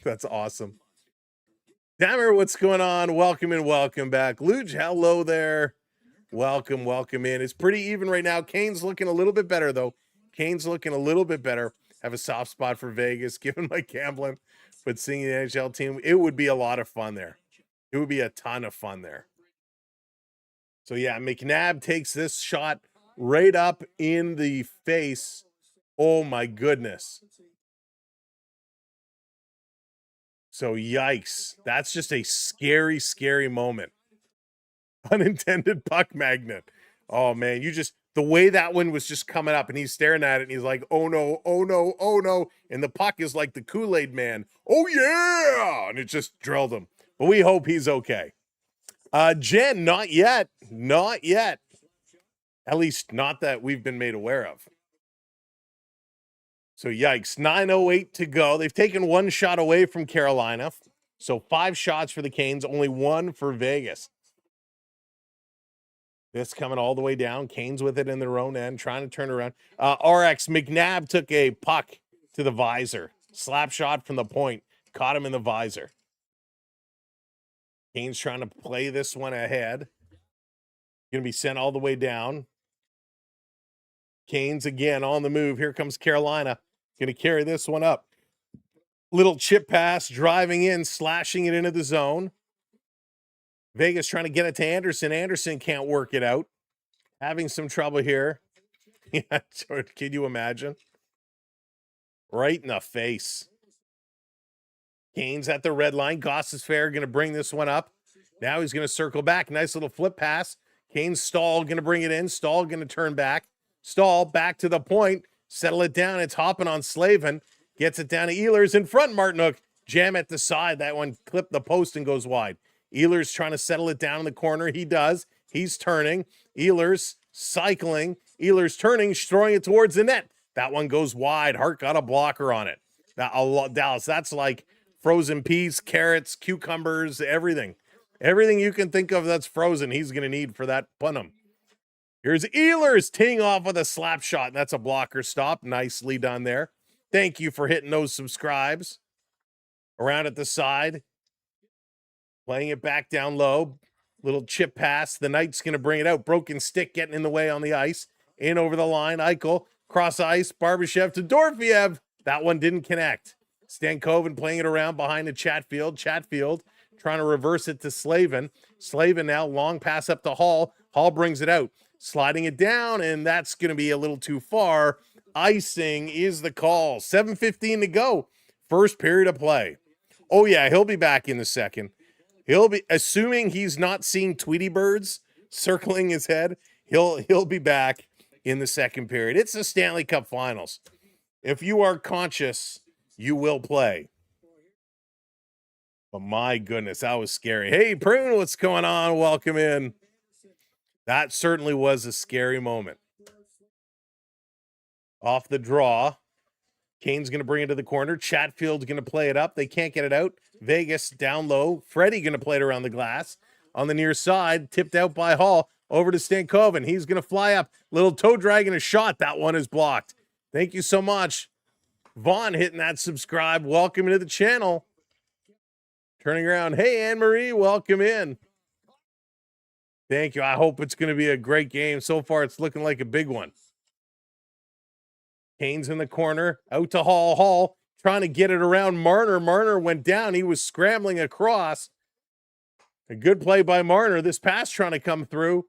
that's awesome. Dammer, what's going on? Welcome in, welcome back. Luge, hello there. Welcome in. It's pretty even right now. Kane's looking a little bit better, though. Have a soft spot for Vegas, given my gambling. But seeing the NHL team, it would be a lot of fun there. It would be a ton of fun there. So, yeah, McNabb takes this shot right up in the face. Oh, my goodness. So yikes. That's just a scary, scary moment. Unintended puck magnet. Oh man, the way that one was just coming up and he's staring at it and he's like, oh no, oh no, oh no. And the puck is like the Kool-Aid man. Oh yeah. And it just drilled him. But we hope he's okay. Jen, not yet. Not yet. At least not that we've been made aware of. So yikes, 9:08 to go. They've taken one shot away from Carolina. So 5 shots for the Canes, only 1 for Vegas. This coming all the way down. Canes with it in their own end, trying to turn around. RX McNabb took a puck to the visor. Slap shot from the point. Caught him in the visor. Canes trying to play this one ahead. Going to be sent all the way down. Canes again on the move. Here comes Carolina. Going to carry this one up. Little chip pass, driving in, slashing it into the zone. Vegas trying to get it to Anderson. Anderson can't work it out. Having some trouble here. Yeah, can you imagine? Right in the face. Canes at the red line. Goss is fair. Going to bring this one up. Now he's going to circle back. Nice little flip pass. Canes Stahl going to bring it in. Stahl going to turn back. Stahl back to the point. Settle it down. It's hopping on Slavin. Gets it down to Ehlers in front. Martinook. Jam at the side. That one clipped the post and goes wide. Ehlers trying to settle it down in the corner. He does. He's turning. Ehlers cycling. Ehlers turning, throwing it towards the net. That one goes wide. Hart got a blocker on it. Dallas, that's like frozen peas, carrots, cucumbers, everything. Everything you can think of that's frozen, he's going to need for that punum. Here's Ehlers teeing off with a slap shot. That's a blocker stop. Nicely done there. Thank you for hitting those subscribes. Around at the side. Playing it back down low. Little chip pass. The Knight's going to bring it out. Broken stick getting in the way on the ice. In over the line. Eichel. Cross ice. Barbashev to Dorfiev. That one didn't connect. Stankoven playing it around behind the Chatfield. Chatfield trying to reverse it to Slavin. Slavin now long pass up to Hall. Hall brings it out. Sliding it down, and that's going to be a little too far. Icing is the call. 7:15 to go. First period of play. Oh, yeah, he'll be back in the second. He'll be, assuming he's not seeing Tweety birds circling his head, he'll be back in the second period. It's the Stanley Cup Finals. If you are conscious, you will play. But my goodness, that was scary. Hey, Prune, what's going on? Welcome in. That certainly was a scary moment. Off the draw. Kane's going to bring it to the corner. Chatfield's going to play it up. They can't get it out. Vegas down low. Freddie going to play it around the glass. On the near side, tipped out by Hall. Over to Stankoven. He's going to fly up. Little toe drag and a shot. That one is blocked. Thank you so much. Vaughn hitting that subscribe. Welcome to the channel. Turning around. Hey, Anne-Marie, welcome in. Thank you. I hope it's going to be a great game. So far, it's looking like a big one. Kane's in the corner. Out to Hall. Hall trying to get it around Marner. Marner went down. He was scrambling across. A good play by Marner. This pass trying to come through.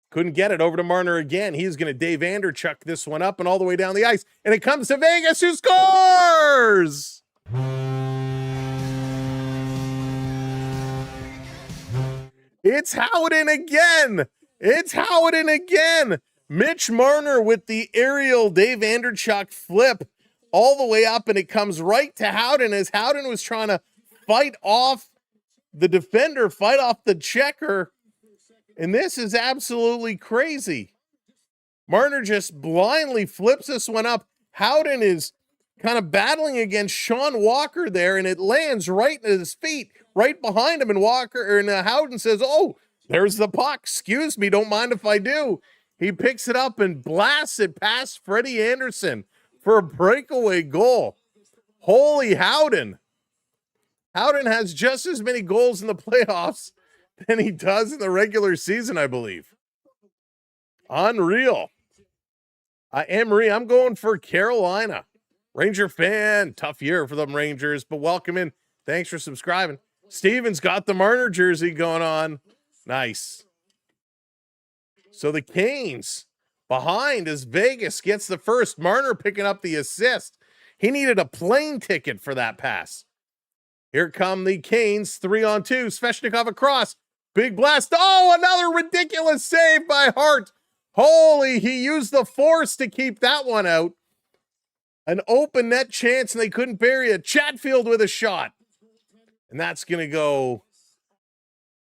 Couldn't get it. Over to Marner again. He's going to Dave Anderchuk this one up and all the way down the ice. And it comes to Vegas, who scores! It's Howden again. It's Howden again. Mitch Marner with the aerial Dave Anderchuk flip all the way up, and it comes right to Howden as Howden was trying to fight off the defender, fight off the checker. And this is absolutely crazy. Marner just blindly flips this one up. Howden is kind of battling against Sean Walker there, and it lands right at his feet, right behind him. And Howden says, "Oh, there's the puck. Excuse me, don't mind if I do." He picks it up and blasts it past Freddie Anderson for a breakaway goal. Holy Howden. Howden has just as many goals in the playoffs than he does in the regular season, I believe. Unreal. Anne-Marie, I'm going for Carolina. Ranger fan. Tough year for them Rangers, but welcome in. Thanks for subscribing. Steven's got the Marner jersey going on. Nice. So the Canes behind as Vegas gets the first. Marner picking up the assist. He needed a plane ticket for that pass. Here come the Canes, 3-on-2. Svechnikov across. Big blast. Oh, another ridiculous save by Hart. Holy, he used the force to keep that one out. An open net chance, and they couldn't bury it. Chatfield with a shot. And that's going to go.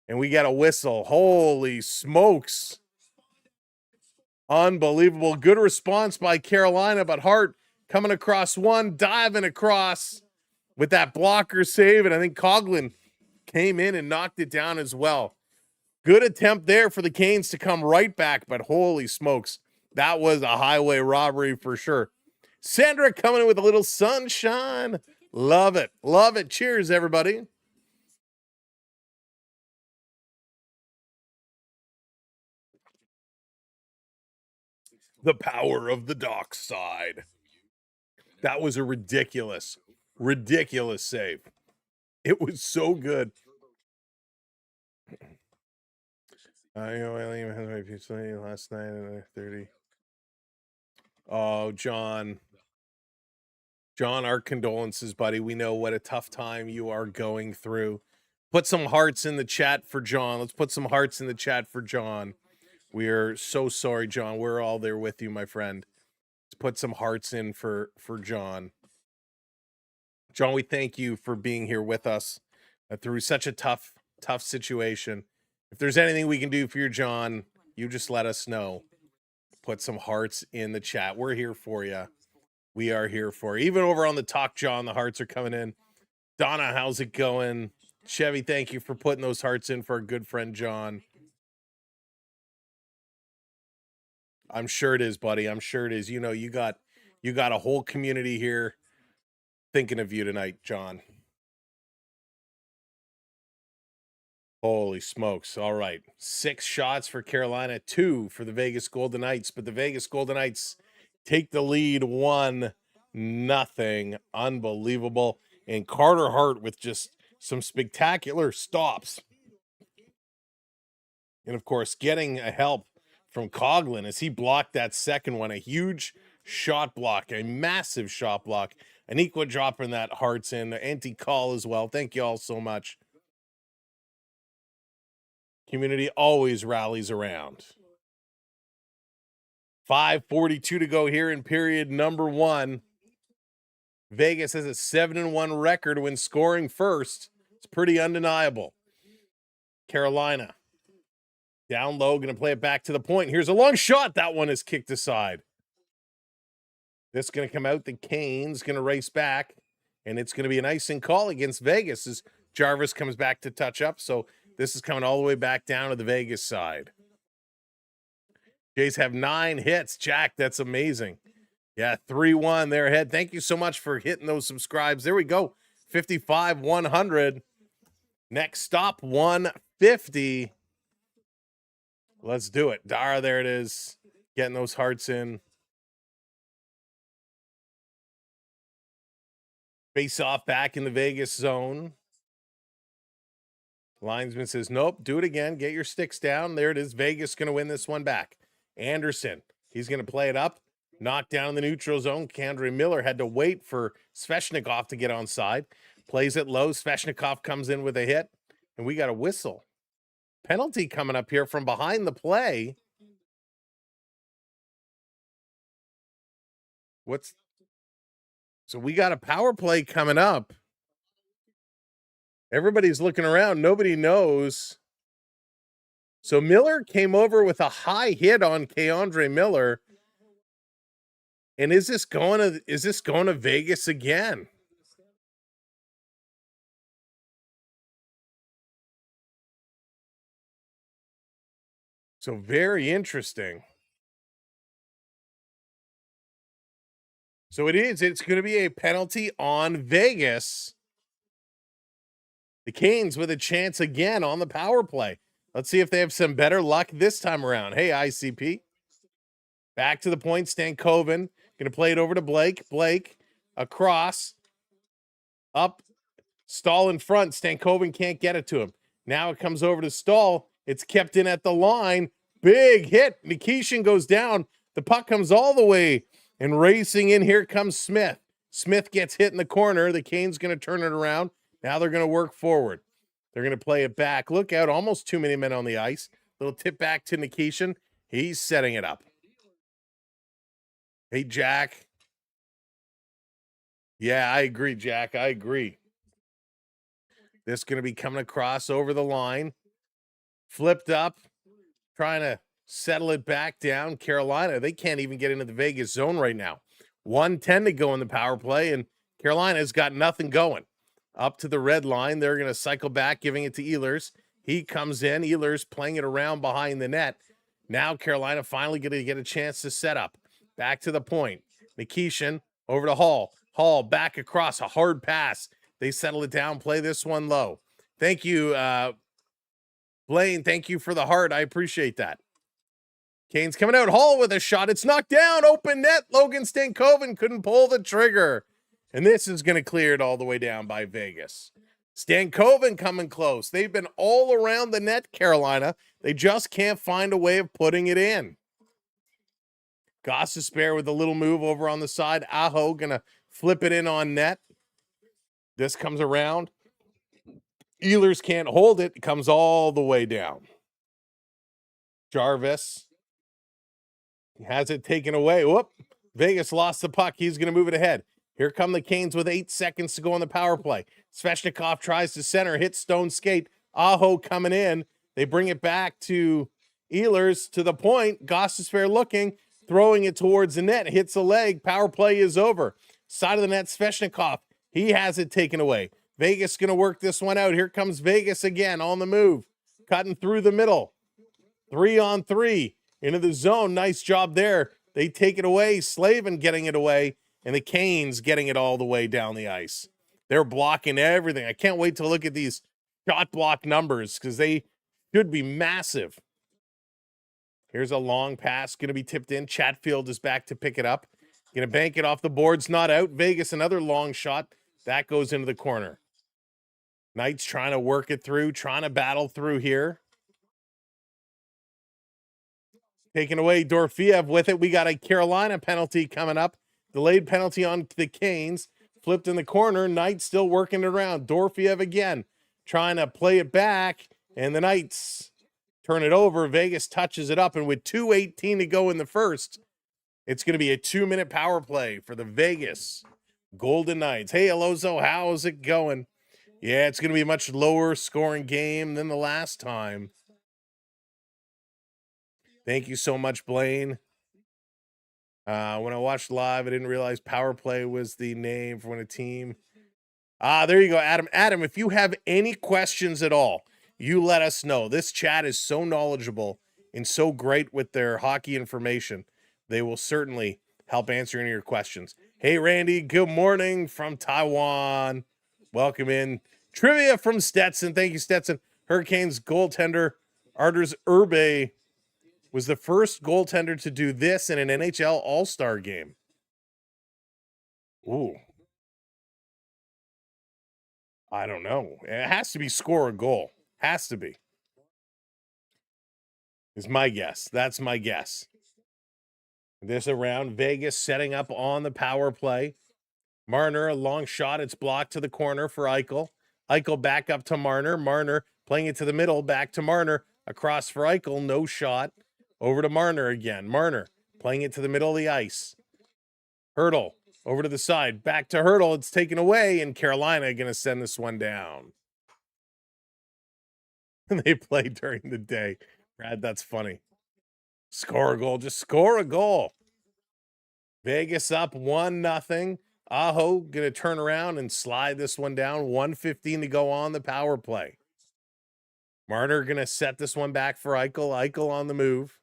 And we got a whistle. Holy smokes. Unbelievable. Good response by Carolina, but Hart coming across one, diving across with that blocker save. And I think Coughlin came in and knocked it down as well. Good attempt there for the Canes to come right back, but holy smokes. That was a highway robbery for sure. Sandra coming in with a little sunshine. Love it. Love it. Cheers, everybody. The power of the dock side. That was a ridiculous save. It was so good. Last night at 30. Oh, John. John, our condolences, buddy. We know what a tough time you are going through. Put some hearts in the chat for John. Let's put some hearts in the chat for John. We are so sorry, John. We're all there with you, my friend. Let's put some hearts in for John. John, we thank you for being here with us through such a tough situation. If there's anything we can do for you, John, you just let us know. Put some hearts in the chat. We're here for you. We are here for you. Even over on the Talk John, the hearts are coming in. Donna, how's it going? Chevy, thank you for putting those hearts in for our good friend John. I'm sure it is, buddy. I'm sure it is. You know, you got a whole community here thinking of you tonight, John. Holy smokes. All right. 6 shots for Carolina, 2 for the Vegas Golden Knights, but the Vegas Golden Knights take the lead 1-0. Unbelievable. And Carter Hart with just some spectacular stops. And of course, getting a help from Coughlin as he blocked that second one. A huge shot block, a massive shot block. Aniqua dropping that Hart's in. Anti-call as well. Thank you all so much. Community always rallies around. 5:42 to go here in period number 1. Vegas has a 7-1 record when scoring first. It's pretty undeniable. Carolina down low, going to play it back to the point. Here's a long shot. That one is kicked aside. This is going to come out. The Canes going to race back, and it's going to be an icing call against Vegas as Jarvis comes back to touch up. So this is coming all the way back down to the Vegas side. Jays have 9 hits. Jack, that's amazing. Yeah, 3-1 they're ahead. Thank you so much for hitting those subscribes. There we go. 55, 100. Next stop, 150. Let's do it. Dara, there it is. Getting those hearts in. Face off back in the Vegas zone. Linesman says, nope, do it again. Get your sticks down. There it is. Vegas going to win this one back. Anderson, he's going to play it up. Knocked down in the neutral zone. K'Andre Miller had to wait for Svechnikov to get onside. Plays it low. Svechnikov comes in with a hit. And we got a whistle. Penalty coming up here from behind the play. So we got a power play coming up. Everybody's looking around. Nobody knows. So Miller came over with a high hit on K'Andre Miller. And is this going to Vegas again? So very interesting. So it's going to be a penalty on Vegas. The Canes with a chance again on the power play. Let's see if they have some better luck this time around. Hey, ICP. Back to the point, Stankoven. Going to play it over to Blake. Blake, across. Up. Stahl in front. Stankoven can't get it to him. Now it comes over to Stahl. It's kept in at the line. Big hit. Nikishin goes down. The puck comes all the way. And racing in, here comes Smith. Smith gets hit in the corner. The Canes going to turn it around. Now they're going to work forward. They're going to play it back. Look out, almost too many men on the ice. Little tip back to Nikishin. He's setting it up. Hey, Jack. Yeah, I agree, Jack. I agree. This is going to be coming across over the line. Flipped up. Trying to settle it back down. Carolina, they can't even get into the Vegas zone right now. 1:10 to go in the power play, and Carolina's got nothing going. Up to the red line, they're going to cycle back, giving it to Ehlers. He comes in. Ehlers playing it around behind the net. Now Carolina finally going to get a chance to set up. Back to the point. Nikishin over to Hall. Hall back across, a hard pass. They settle it down, play this one low. Thank you, Blaine. Thank you for the heart. I appreciate that. Canes coming out. Hall with a shot. It's knocked down. Open net. Logan Stankoven couldn't pull the trigger. And this is going to clear it all the way down by Vegas. Stankoven coming close. They've been all around the net, Carolina. They just can't find a way of putting it in. Gostisbehere with a little move over on the side. Aho going to flip it in on net. This comes around. Ehlers can't hold it. It comes all the way down. Jarvis has it taken away. Whoop. Vegas lost the puck. He's going to move it ahead. Here come the Canes with 8 seconds to go on the power play. Svechnikov tries to center, hits stone skate. Aho coming in. They bring it back to Ehlers to the point. Gostisbehere looking, throwing it towards the net. Hits a leg. Power play is over. Side of the net, Svechnikov. He has it taken away. Vegas going to work this one out. Here comes Vegas again on the move. Cutting through the middle. 3-on-3 into the zone. Nice job there. They take it away. Slavin getting it away. And the Canes getting it all the way down the ice. They're blocking everything. I can't wait to look at these shot block numbers because they should be massive. Here's a long pass going to be tipped in. Chatfield is back to pick it up. Going to bank it off the boards. Not out. Vegas, another long shot. That goes into the corner. Knights trying to work it through, trying to battle through here. Taking away Dorofeev with it. We got a Carolina penalty coming up. Delayed penalty on the Canes. Flipped in the corner. Knights still working it around. Dorofeev again. Trying to play it back. And the Knights turn it over. Vegas touches it up. And with 2:18 to go in the first, it's going to be a 2-minute power play for the Vegas Golden Knights. Hey, Alonzo, how's it going? Yeah, it's going to be a much lower scoring game than the last time. Thank you so much, Blaine. When I watched live, I didn't realize power play was the name for when a team. There you go, Adam. Adam, if you have any questions at all, you let us know. This chat is so knowledgeable and so great with their hockey information. They will certainly help answer any of your questions. Hey, Randy, good morning from Taiwan. Welcome in. Trivia from Stetson. Thank you, Stetson. Hurricanes goaltender Arturs Urbe was the first goaltender to do this in an NHL All-Star game. Ooh. I don't know. It has to be score a goal. Has to be. Is my guess. That's my guess. This around Vegas setting up on the power play. Marner, a long shot. It's blocked to the corner for Eichel. Eichel back up to Marner. Marner playing it to the middle. Back to Marner. Across for Eichel. No shot. Over to Marner again. Marner playing it to the middle of the ice. Hurdle over to the side. Back to Hurdle. It's taken away, and Carolina going to send this one down. They play during the day. Brad, that's funny. Score a goal. Just score a goal. Vegas up 1-0. Aho going to turn around and slide this one down. 1:15 to go on the power play. Marner going to set this one back for Eichel. Eichel on the move.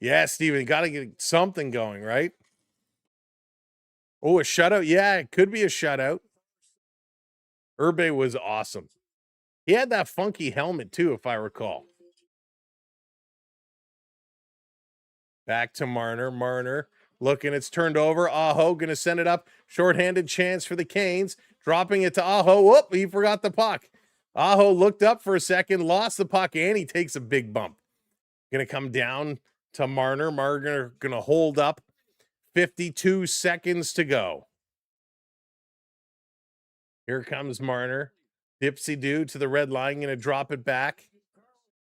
Yeah, Steven, got to get something going, right? Oh, a shutout? Yeah, it could be a shutout. Urbe was awesome. He had that funky helmet, too, if I recall. Back to Marner. Marner looking, it's turned over. Aho going to send it up. Shorthanded chance for the Canes. Dropping it to Aho. Whoop, he forgot the puck. Aho looked up for a second, lost the puck, and he takes a big bump. Going to come down to Marner. Marner going to hold up. 52 seconds to go. Here comes Marner. Dipsy-doo to the red line, going to drop it back.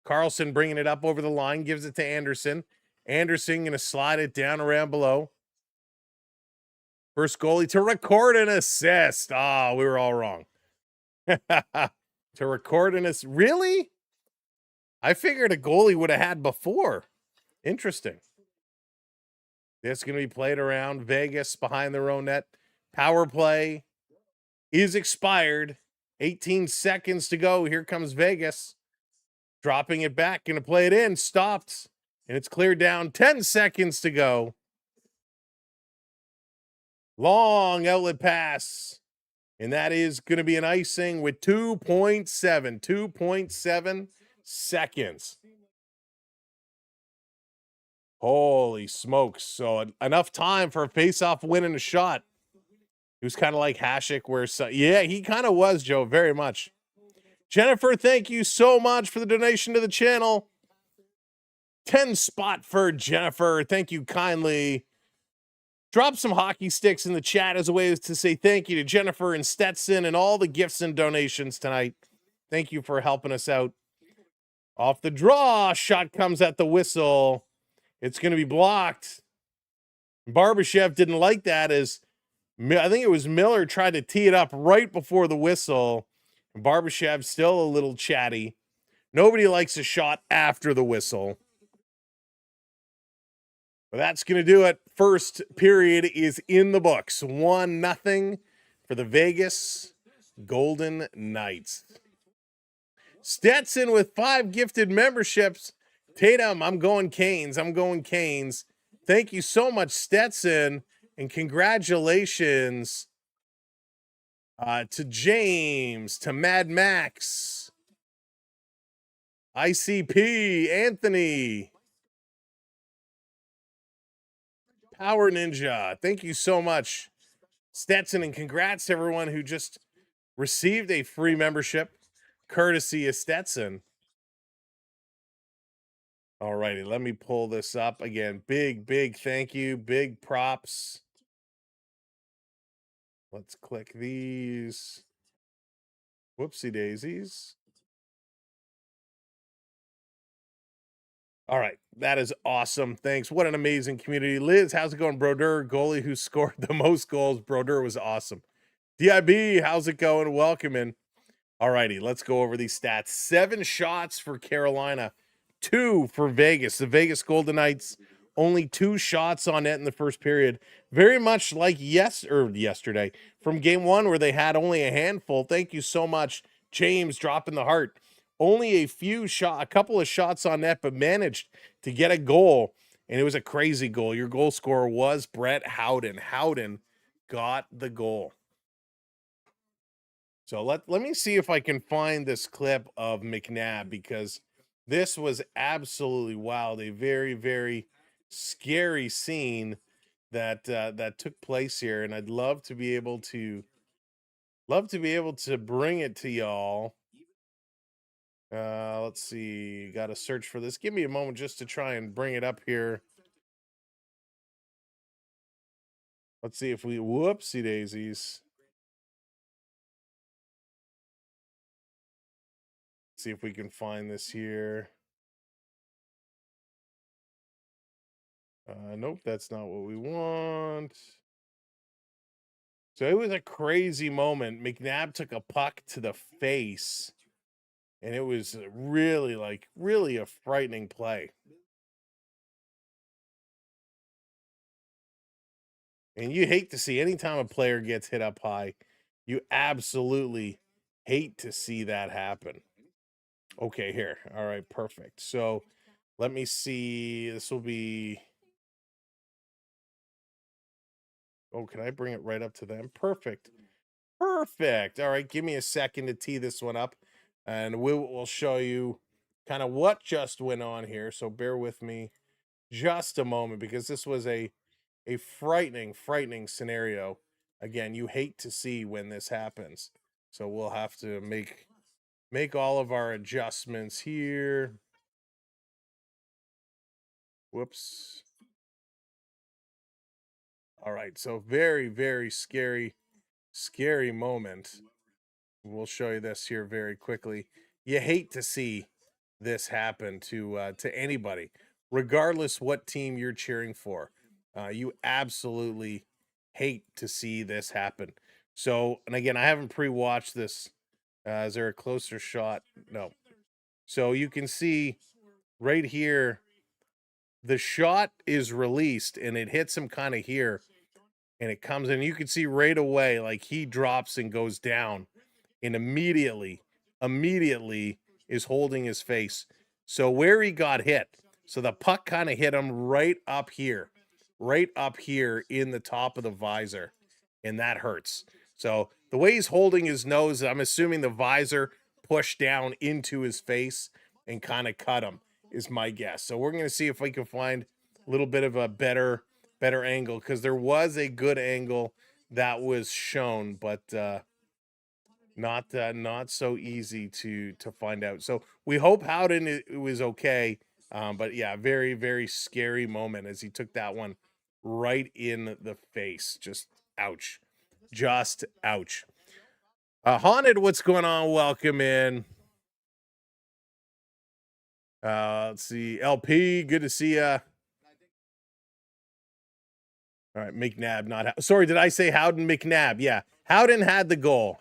Carlson bringing it up over the line, gives it to Anderson. Anderson going to slide it down around below. First goalie to record an assist. Ah, we were all wrong. To record an assist. Really? I figured a goalie would have had before. Interesting. This is going to be played around Vegas behind their own net. Power play is expired. 18 seconds to go. Here comes Vegas. Dropping it back. Going to play it in. Stopped. And it's cleared down. 10 seconds to go. Long outlet pass. And that is going to be an icing with 2.7 seconds. Holy smokes. So enough time for a face-off win and a shot. He was kind of like Hasek where, yeah, he kind of was, Joe, very much. Jennifer, thank you so much for the donation to the channel. 10 spot for Jennifer. Thank you kindly. Drop some hockey sticks in the chat as a way to say thank you to Jennifer and Stetson and all the gifts and donations tonight. Thank you for helping us out. Off the draw, shot comes at the whistle. It's going to be blocked. Barbashev didn't like that, as I think it was Miller tried to tee it up right before the whistle. Barbashev still a little chatty. Nobody likes a shot after the whistle. But that's going to do it. First period is in the books. 1-0 for the Vegas Golden Knights. Stetson with 5 gifted memberships. Tatum, I'm going Canes. I'm going Canes. Thank you so much, Stetson. And congratulations to James, to Mad Max, ICP, Anthony, Power Ninja. Thank you so much, Stetson, and congrats to everyone who just received a free membership courtesy of Stetson. All righty, let me pull this up again. Big thank you, big props. Let's click these. Whoopsie daisies. All right, that is awesome. Thanks. What an amazing community. Liz, how's it going? Brodeur, goalie who scored the most goals. Brodeur was awesome. DIB, how's it going? Welcome in. All righty, let's go over these stats. 7 shots for Carolina, 2 for Vegas. The Vegas Golden Knights, only 2 shots on net in the first period. Very much like yesterday from game 1 where they had only a handful. Thank you so much, James, dropping the heart. Only a couple of shots on net, but managed to get a goal, and it was a crazy goal. Your goal scorer was Brett Howden. Howden got the goal. So let me see if I can find this clip of McNabb, because this was absolutely wild. A very, very scary scene that that took place here, and I'd love to be able to bring it to y'all. Let's see. Got to search for this. Give me a moment just to try and bring it up here. Let's see if we whoopsie daisies. See if we can find this here. Nope, that's not what we want. So it was a crazy moment. McNabb took a puck to the face, and it was really a frightening play. And you hate to see anytime a player gets hit up high, you absolutely hate to see that happen. Okay, here. All right, perfect. So let me see. This will be. Oh, can I bring it right up to them? Perfect. Perfect. All right, give me a second to tee this one up, and we'll show you kind of what just went on here. So bear with me just a moment, because this was a frightening scenario. Again, you hate to see when this happens. So we'll have to make all of our adjustments here. Whoops. All right, so very scary moment. We'll show you this here very quickly. You hate to see this happen to anybody, regardless what team you're cheering for. You absolutely hate to see this happen. So, and again, I haven't pre-watched this. Is there a closer shot? No. So you can see right here, the shot is released and it hits him kind of here, and it comes in. You can see right away, like he drops and goes down, and immediately is holding his face. So where he got hit, so the puck kind of hit him right up here in the top of the visor, and that hurts. So the way he's holding his nose, I'm assuming the visor pushed down into his face and kind of cut him, is my guess. So we're going to see if we can find a little bit of a better angle, because there was a good angle that was shown, but not so easy to find out. So we hope Howden it was okay. But yeah, very, very scary moment as he took that one right in the face. Just ouch. Just ouch. Haunted, what's going on? Welcome in. Let's see. LP, good to see ya. All right, McNabb, not sorry. Did I say Howden? McNabb? Yeah, Howden had the goal.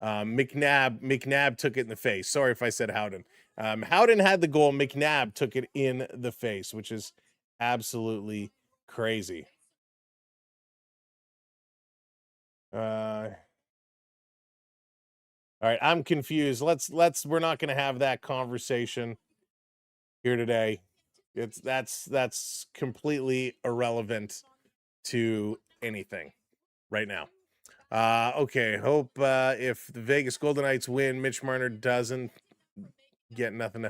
McNabb took it in the face. Sorry if I said Howden. Howden had the goal. McNabb took it in the face, which is absolutely crazy. All right, I'm confused. We're not going to have that conversation here today. That's completely irrelevant to anything right now. Okay, hope if the Vegas Golden Knights win, Mitch Marner doesn't get nothing.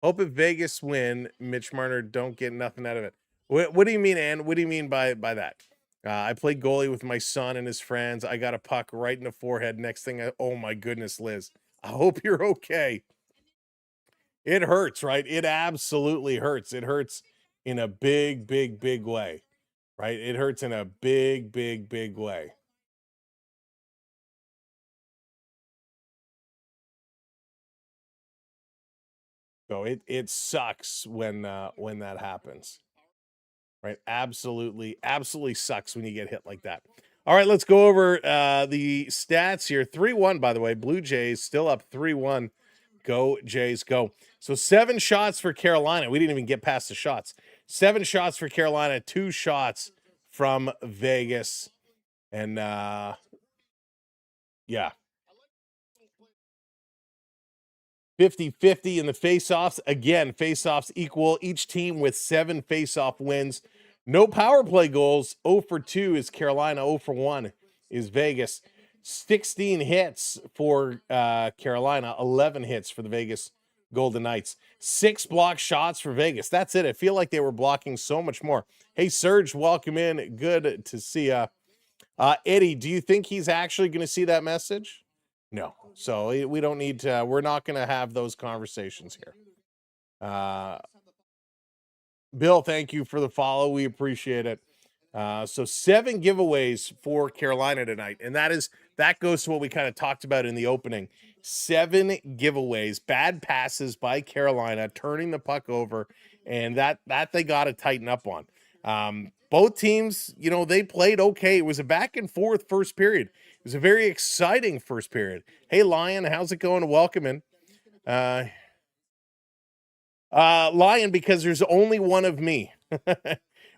Hope if Vegas win, Mitch Marner don't get nothing out of it. What do you mean, Ann? What do you mean by that? I played goalie with my son and his friends. I got a puck right in the forehead. Next thing, oh my goodness, Liz. I hope you're okay. It hurts, right? It absolutely hurts. It hurts in a big, big, big way, right? It hurts in a big, big, big way. So it sucks when that happens, right? Absolutely sucks when you get hit like that. All right, let's go over the stats here. 3-1, by the way. Blue Jays still up 3-1. Go Jays, go. So 7 shots for Carolina. We didn't even get past the shots. 7 shots for Carolina, 2 shots from Vegas. And yeah. 50-50 in the faceoffs. Again, faceoffs equal. Each team with 7 faceoff wins. No power play goals. 0 for 2 is Carolina. 0 for 1 is Vegas. 16 hits for Carolina. 11 hits for the Vegas Golden Knights. 6 block shots for Vegas. That's it. I feel like they were blocking so much more. Hey, Serge, welcome in. Good to see ya. Eddie, do you think he's actually going to see that message? No. So we don't need to, we're not going to have those conversations here. Bill, thank you for the follow. We appreciate it. So 7 giveaways for Carolina tonight. And that goes to what we kind of talked about in the opening. 7 giveaways, bad passes by Carolina, turning the puck over, and that they got to tighten up on. Both teams, they played okay. It was a back and forth first period. It was a very exciting first period. Hey, Lion, how's it going? Welcome in. Lion, because there's only one of me.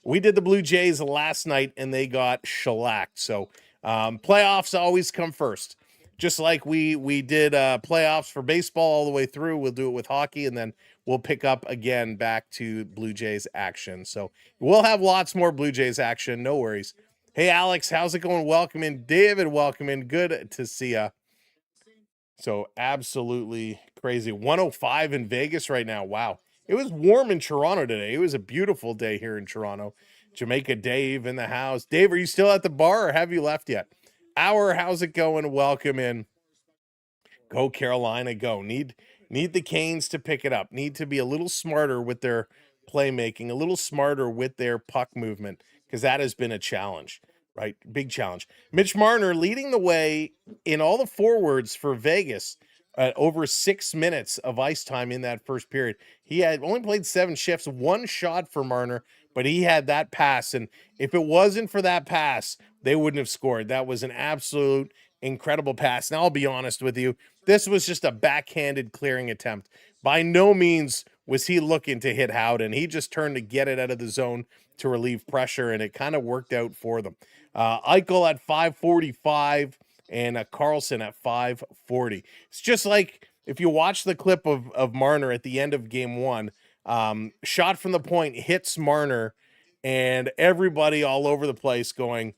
We did the Blue Jays last night, and they got shellacked. So playoffs always come first. Just like we did playoffs for baseball all the way through, we'll do it with hockey, and then we'll pick up again back to Blue Jays action. So we'll have lots more Blue Jays action. No worries. Hey, Alex, how's it going? Welcome in. David, welcome in. Good to see ya. So absolutely crazy. 105 in Vegas right now. Wow. It was warm in Toronto today. It was a beautiful day here in Toronto. Jamaica Dave in the house. Dave, are you still at the bar or have you left yet? Hour, how's it going? Welcome in. Go Carolina, go. Need the Canes to pick it up. Need to be a little smarter with their playmaking, a little smarter with their puck movement, because that has been a challenge, right? Big challenge. Mitch Marner leading the way in all the forwards for Vegas, over 6 minutes of ice time in that first period. He had only played 7 shifts, 1 shot for Marner, but he had that pass, and if it wasn't for that pass, they wouldn't have scored. That was an absolute incredible pass. Now, I'll be honest with you, this was just a backhanded clearing attempt. By no means was he looking to hit Howden. He just turned to get it out of the zone to relieve pressure, and it kind of worked out for them. Eichel at 5:45 and Carlson at 5:40. It's just like if you watch the clip of Marner at the end of game 1, shot from the point hits Marner, and everybody all over the place going,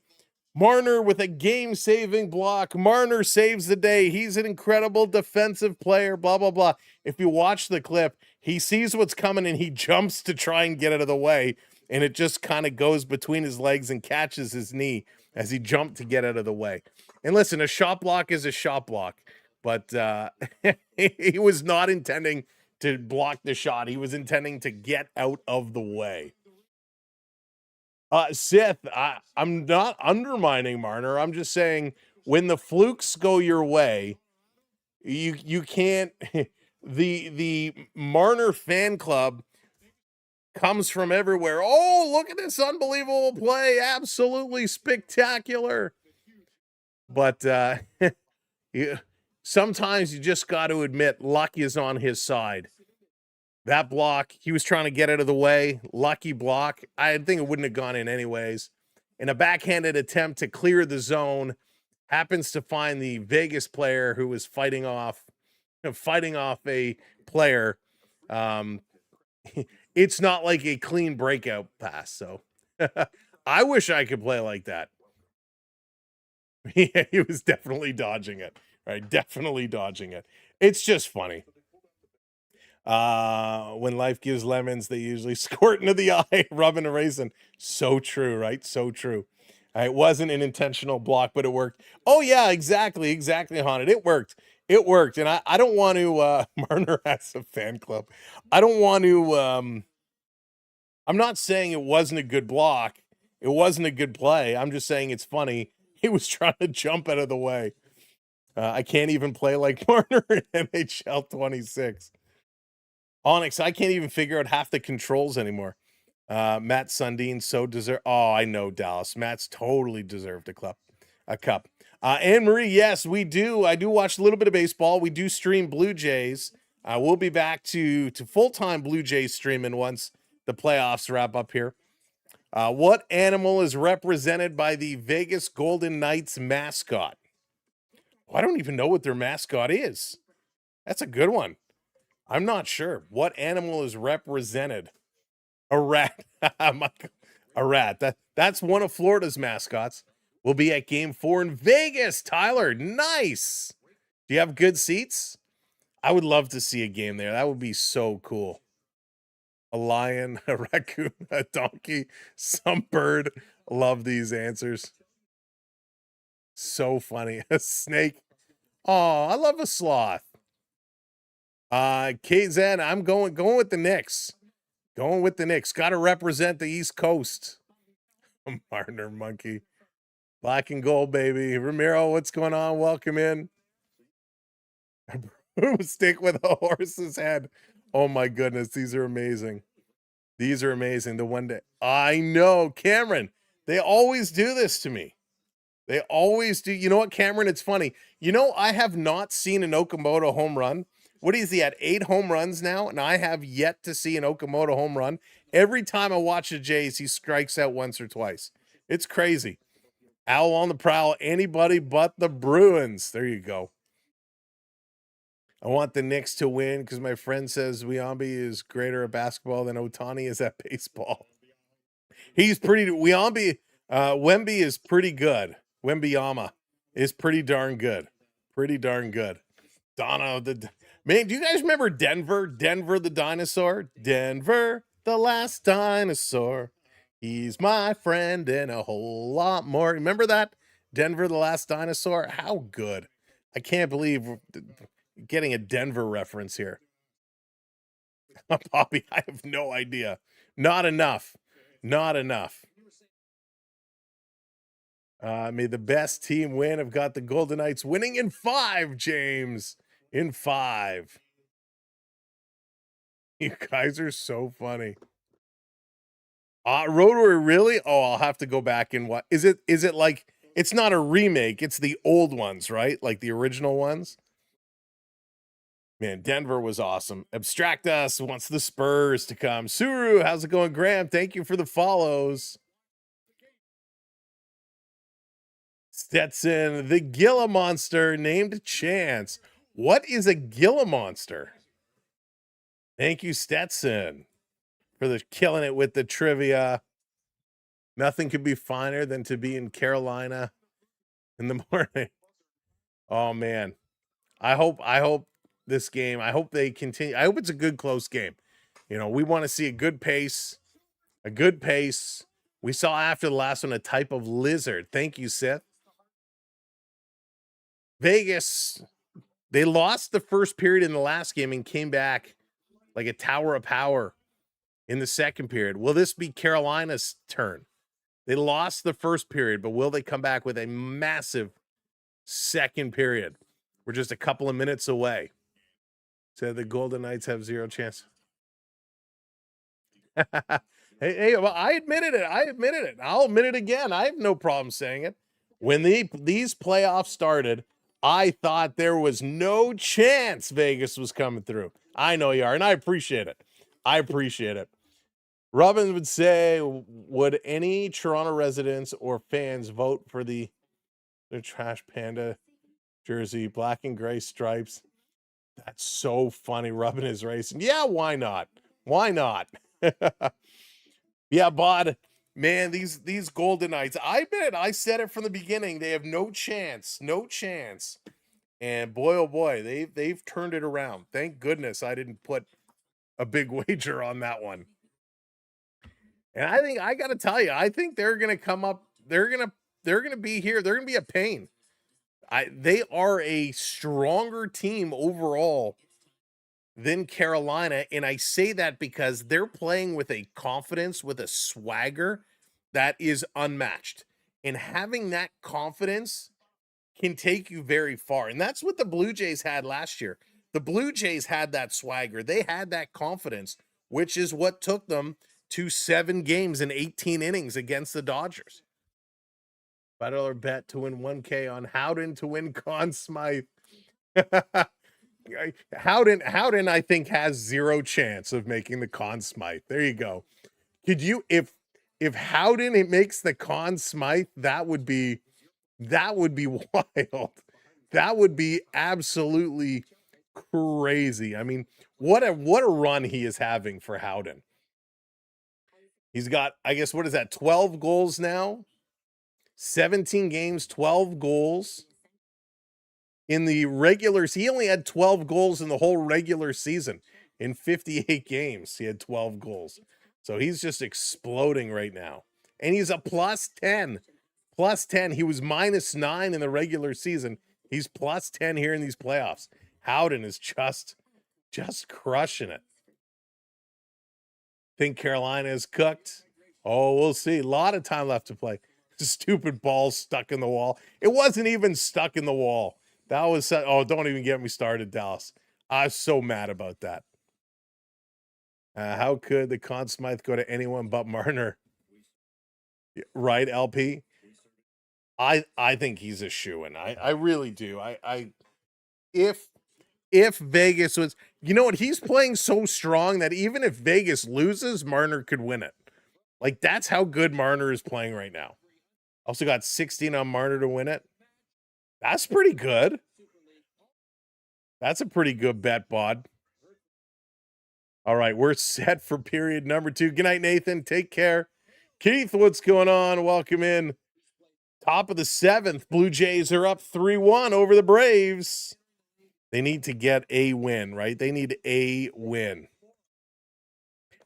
Marner with a game-saving block. Marner saves the day. He's an incredible defensive player, blah, blah, blah. If you watch the clip, he sees what's coming and he jumps to try and get out of the way, and it just kind of goes between his legs and catches his knee as he jumped to get out of the way. And listen, a shot block is a shot block, but he was not intending to block the shot. He was intending to get out of the way. Sith, I'm not undermining Marner. I'm just saying when the flukes go your way, you can't. The Marner fan club comes from everywhere. Oh, look at this unbelievable play! Absolutely spectacular. But sometimes you just got to admit luck is on his side. That block, he was trying to get out of the way. Lucky block. I think it wouldn't have gone in anyways. And a backhanded attempt to clear the zone happens to find the Vegas player who was fighting off a player. It's not like a clean breakout pass. So I wish I could play like that. Yeah, he was definitely dodging it. Right? Definitely dodging it. It's just funny. When life gives lemons, they usually squirt into the eye, rubbing a raisin. So true, right? So true. It wasn't an intentional block, but it worked. Oh yeah, exactly, Haunted. It worked. And I don't want to Marner has a fan club. I don't want to I'm not saying it wasn't a good block. It wasn't a good play. I'm just saying it's funny. He was trying to jump out of the way. I can't even play like Marner in NHL 26. Onyx, I can't even figure out half the controls anymore. Matt Sundin so deserve. Oh, I know Dallas. Matt's totally deserved a cup. Anne Marie, yes, we do. I do watch a little bit of baseball. We do stream Blue Jays. We'll be back to full-time Blue Jays streaming once the playoffs wrap up here. What animal is represented by the Vegas Golden Knights mascot? Well, I don't even know what their mascot is. That's a good one. I'm not sure. What animal is represented? A rat. A rat. That's one of Florida's mascots. We'll be at game 4 in Vegas. Tyler, nice. Do you have good seats? I would love to see a game there. That would be so cool. A lion, a raccoon, a donkey, some bird. Love these answers. So funny. A snake. Oh, I love a sloth. KZN, I'm going with the Knicks. Going with the Knicks. Got to represent the East Coast. Marner Monkey. Black and gold, baby. Ramiro, what's going on? Welcome in. Stick with a horse's head. Oh my goodness, these are amazing. These are amazing. The one day I know, Cameron. They always do this to me. They always do. You know what, Cameron? It's funny. You know, I have not seen an Okamoto home run. What is he at? 8 home runs now, and I have yet to see an Okamoto home run. Every time I watch the Jays, he strikes out once or twice. It's crazy. Owl on the prowl. Anybody but the Bruins. There you go. I want the Knicks to win because my friend says Wemby is greater at basketball than Ohtani is at baseball. He's pretty. Wemby is pretty good. Wembyama is pretty darn good. Pretty darn good. Donna, man, do you guys remember Denver? Denver the dinosaur? Denver, the last dinosaur. He's my friend and a whole lot more. Remember that? Denver, the last dinosaur? How good. I can't believe we're getting a Denver reference here. Bobby, I have no idea. Not enough. Not enough. May the best team win. I've got the Golden Knights winning in 5, James. In 5. You guys are so funny. Rotary, really? Oh, I'll have to go back and what is it? Is it like it's not a remake, it's the old ones, right? Like the original ones? Man, Denver was awesome. Abstract Us wants the Spurs to come. Suru, how's it going? Graham, thank you for the follows. Stetson, the Gila Monster named Chance. What is a Gila Monster? Thank you, Stetson, for the killing it with the trivia. Nothing could be finer than to be in Carolina in the morning. Oh man. I hope this game, I hope they continue. I hope it's a good close game. You know, we want to see a good pace. A good pace. We saw after the last one a type of lizard. Thank you, Seth. Vegas, they lost the first period in the last game and came back like a tower of power in the second period. Will this be Carolina's turn? They lost the first period, but will they come back with a massive second period? We're just a couple of minutes away. Said the Golden Knights have 0 chance. Hey, well, I admitted it. I'll admit it again. I have no problem saying it. When these playoffs started, I thought there was no chance Vegas was coming through. I know you are, and I appreciate it. Robin would say, would any Toronto residents or fans vote for the Trash Panda jersey, black and gray stripes? That's so funny. Robin is racing. Yeah, why not? Yeah, Bod, man, these Golden Knights, I said it from the beginning. They have no chance. And boy, oh boy, they've turned it around. Thank goodness I didn't put a big wager on that one. And I think I got to tell you, I think they're going to come up. They're going to be here. They're going to be a pain. They are a stronger team overall than Carolina, and I say that because they're playing with a confidence, with a swagger that is unmatched. And having that confidence can take you very far. And that's what the Blue Jays had last year. The Blue Jays had that swagger. They had that confidence, which is what took them to 7 games and 18 innings against the Dodgers. $5 bet to win 1K on Howden to win Conn Smythe. Howden, I think, has 0 chance of making the Conn Smythe. There you go. Could you, if Howden it makes the Conn Smythe, that would be wild. That would be absolutely crazy. I mean, what a run he is having for Howden. He's got, I guess, what is that? 12 goals now. 17 games, 12 goals. In the regulars, he only had 12 goals in the whole regular season. In 58 games, he had 12 goals. So he's just exploding right now. And he's a plus 10. Plus 10. He was minus 9 in the regular season. He's plus 10 here in these playoffs. Howden is just crushing it. Think Carolina is cooked? Oh, we'll see. A lot of time left to play. Stupid ball stuck in the wall. It wasn't even stuck in the wall. That was, oh, don't even get me started, Dallas. I was so mad about that. How could the Conn Smythe go to anyone but Marner? Right, LP? I think he's a shoo-in. I really do. If Vegas was, you know what? He's playing so strong that even if Vegas loses, Marner could win it. Like, that's how good Marner is playing right now. Also got 16 on Marner to win it. That's pretty good. That's a pretty good bet, Bod. All right, we're set for period number 2. Good night, Nathan. Take care. Keith, what's going on? Welcome in. Top of the 7th. Blue Jays are up 3-1 over the Braves. They need to get a win, right? They need a win.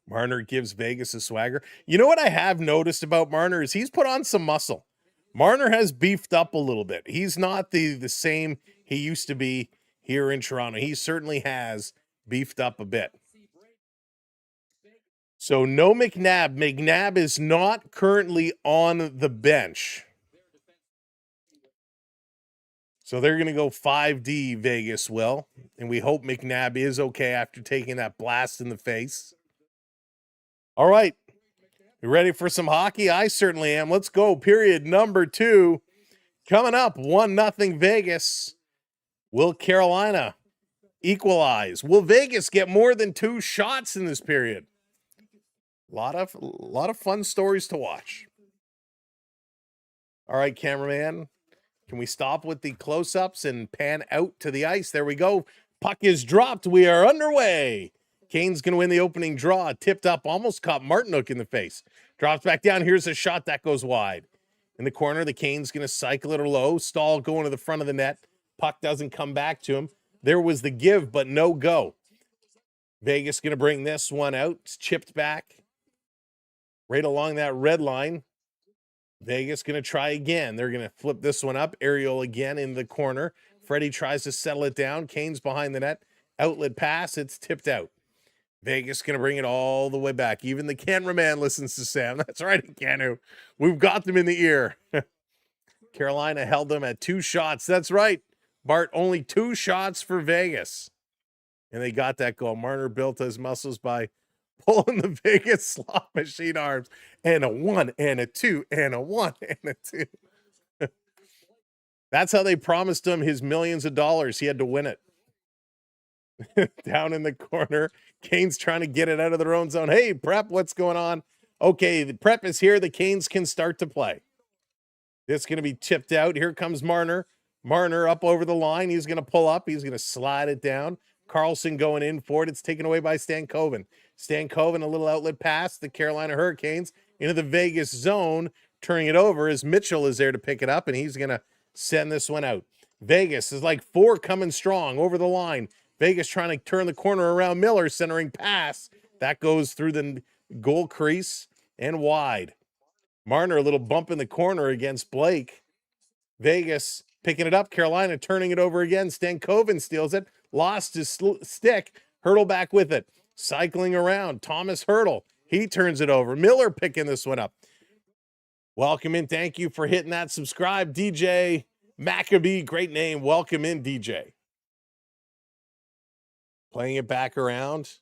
Marner gives Vegas a swagger. You know what I have noticed about Marner is he's put on some muscle. Marner has beefed up a little bit. He's not the same he used to be here in Toronto. He certainly has beefed up a bit. So no McNabb. McNabb is not currently on the bench. So they're going to go 5D, Vegas will. And we hope McNabb is okay after taking that blast in the face. All right. You ready for some hockey? I certainly am. Let's go. Period number 2. Coming up, 1-0 Vegas. Will Carolina equalize? Will Vegas get more than 2 shots in this period? A lot of fun stories to watch. All right, cameraman. Can we stop with the close-ups and pan out to the ice? There we go. Puck is dropped. We are underway. Kane's going to win the opening draw. Tipped up, almost caught Martinook in the face. Drops back down. Here's a shot that goes wide. In the corner, the Kane's going to cycle it low. Stahl going to the front of the net. Puck doesn't come back to him. There was the give, but no go. Vegas going to bring this one out. It's chipped back right along that red line. Vegas going to try again. They're going to flip this one up. Ariel again in the corner. Freddie tries to settle it down. Kane's behind the net. Outlet pass. It's tipped out. Vegas going to bring it all the way back. Even the cameraman listens to Sam. That's right, Canu. We've got them in the ear. Carolina held them at 2 shots. That's right, Bart. Only 2 shots for Vegas. And they got that goal. Marner built his muscles by pulling the Vegas slot machine arms. And a 1 and a 2 and a 1 and a 2. That's how they promised him his millions of dollars. He had to win it. Down in the corner, Canes trying to get it out of their own zone. Hey, Prep, what's going on? Okay, the Prep is here. The Canes can start to play. This is going to be tipped out. Here comes Marner. Marner up over the line. He's going to pull up. He's going to slide it down. Carlson going in for it. It's taken away by Stankoven. Stankoven, a little outlet pass. The Carolina Hurricanes into the Vegas zone, turning it over as Mitchell is there to pick it up, and he's going to send this one out. Vegas is like 4 coming strong over the line. Vegas trying to turn the corner around Miller, centering pass. That goes through the goal crease and wide. Marner, a little bump in the corner against Blake. Vegas picking it up. Carolina turning it over again. Stankoven steals it. Lost his stick. Hurdle back with it. Cycling around. Thomas Hurdle. He turns it over. Miller picking this one up. Welcome in. Thank you for hitting that subscribe. DJ Maccabee. Great name. Welcome in, DJ. Playing it back around.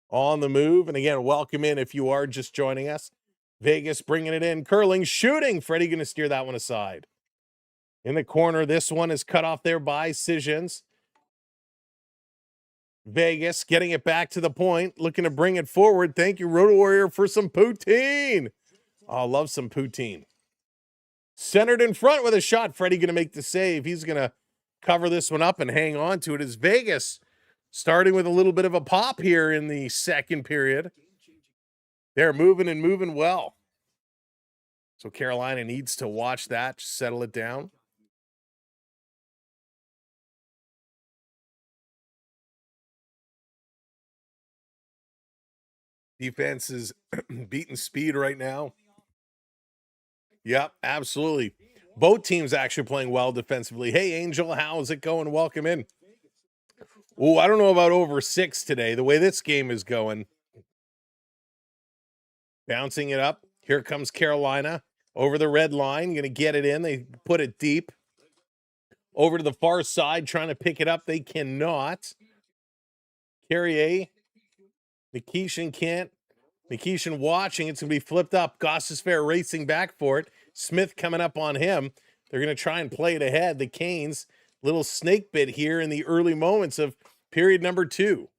On the move. And again, welcome in if you are just joining us. Vegas bringing it in. Curling. Shooting. Freddie going to steer that one aside. In the corner, this one is cut off there by Sijens. Vegas getting it back to the point, looking to bring it forward. Thank you, Roto Warrior, for some poutine. Oh, love some poutine. Centered in front with a shot. Freddie going to make the save. He's going to cover this one up and hang on to it as Vegas starting with a little bit of a pop here in the second period. They're moving and moving well. So Carolina needs to watch that, settle it down. Defense is beating speed right now. Yep, absolutely. Both teams actually playing well defensively. Hey, Angel, how's it going? Welcome in. Oh, I don't know about over 6 today. The way this game is going. Bouncing it up. Here comes Carolina over the red line. Going to get it in. They put it deep. Over to the far side, trying to pick it up. They cannot. Carrier. Nikishin can't. Nikishin watching. It's going to be flipped up. Gostisbehere racing back for it. Smith coming up on him. They're going to try and play it ahead. The Canes, little snake bit here in the early moments of period number 2.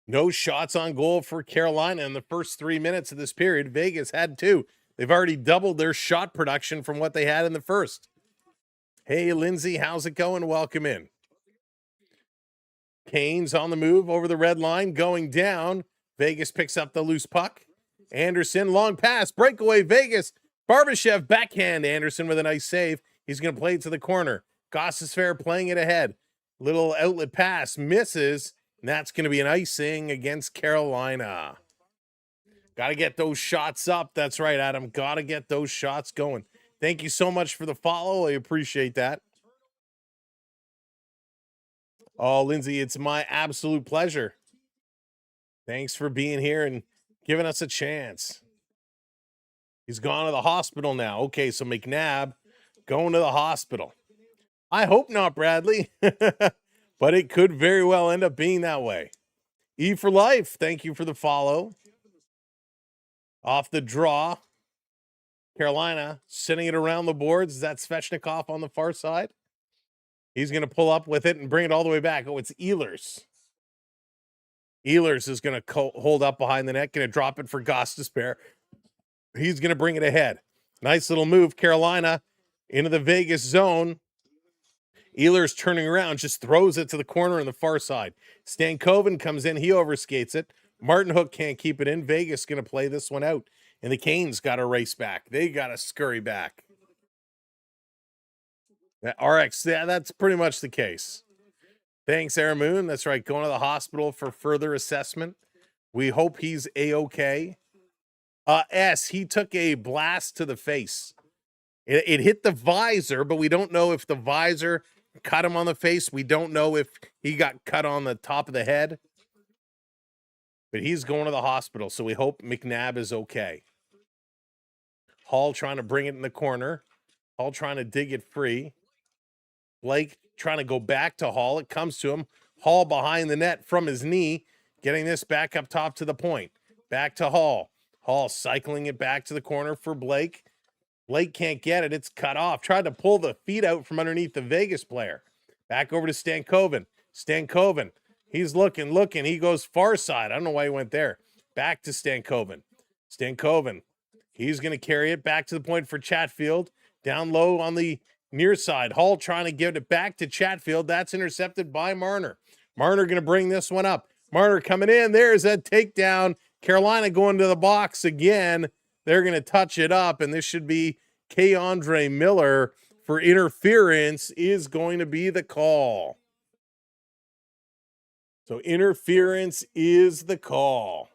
No shots on goal for Carolina in the first 3 minutes of this period. Vegas had 2. They've already doubled their shot production from what they had in the first. Hey, Lindsay, how's it going? Welcome in. Canes on the move over the red line, going down. Vegas picks up the loose puck. Anderson, long pass, breakaway, Vegas. Barbashev, backhand. Anderson with a nice save. He's going to play it to the corner. Gostisbehere playing it ahead. Little outlet pass, misses. And that's going to be an icing against Carolina. Got to get those shots up. That's right, Adam. Got to get those shots going. Thank you so much for the follow. I appreciate that. Oh, Lindsay, it's my absolute pleasure. Thanks for being here and giving us a chance. He's gone to the hospital now. Okay, so McNabb going to the hospital. I hope not, Bradley, but it could very well end up being that way. E for Life, thank you for the follow. Off the draw, Carolina sending it around the boards. That's Svechnikov on the far side. He's going to pull up with it and bring it all the way back. Oh, it's Ehlers. Ehlers is going to hold up behind the net, going to drop it for Gostisbehere. He's going to bring it ahead. Nice little move, Carolina into the Vegas zone. Ehlers turning around, just throws it to the corner on the far side. Stankoven comes in, he overskates it. Martin Hook can't keep it in. Vegas going to play this one out. And the Canes got to race back. They got to scurry back. RX, yeah, that's pretty much the case. Thanks, Aramoon. That's right, going to the hospital for further assessment. We hope he's A-okay. S, he took a blast to the face. It hit the visor, but we don't know if the visor cut him on the face. We don't know if he got cut on the top of the head. But he's going to the hospital, so we hope McNabb is okay. Hall trying to bring it in the corner. Hall trying to dig it free. Blake trying to go back to Hall. It comes to him. Hall behind the net from his knee, getting this back up top to the point. Back to Hall. Hall cycling it back to the corner for Blake. Blake can't get it. It's cut off. Tried to pull the feet out from underneath the Vegas player. Back over to Stankoven. Stankoven. He's looking. He goes far side. I don't know why he went there. Back to Stankoven. Stankoven. He's going to carry it back to the point for Chatfield. Down low on the near side. Hall trying to give it back to Chatfield. That's intercepted by Marner. Marner going to bring this one up. Marner coming in. There's a takedown. Carolina going to the box again. They're going to touch it up, and this should be K-Andre Miller for interference is going to be the call. So interference is the call.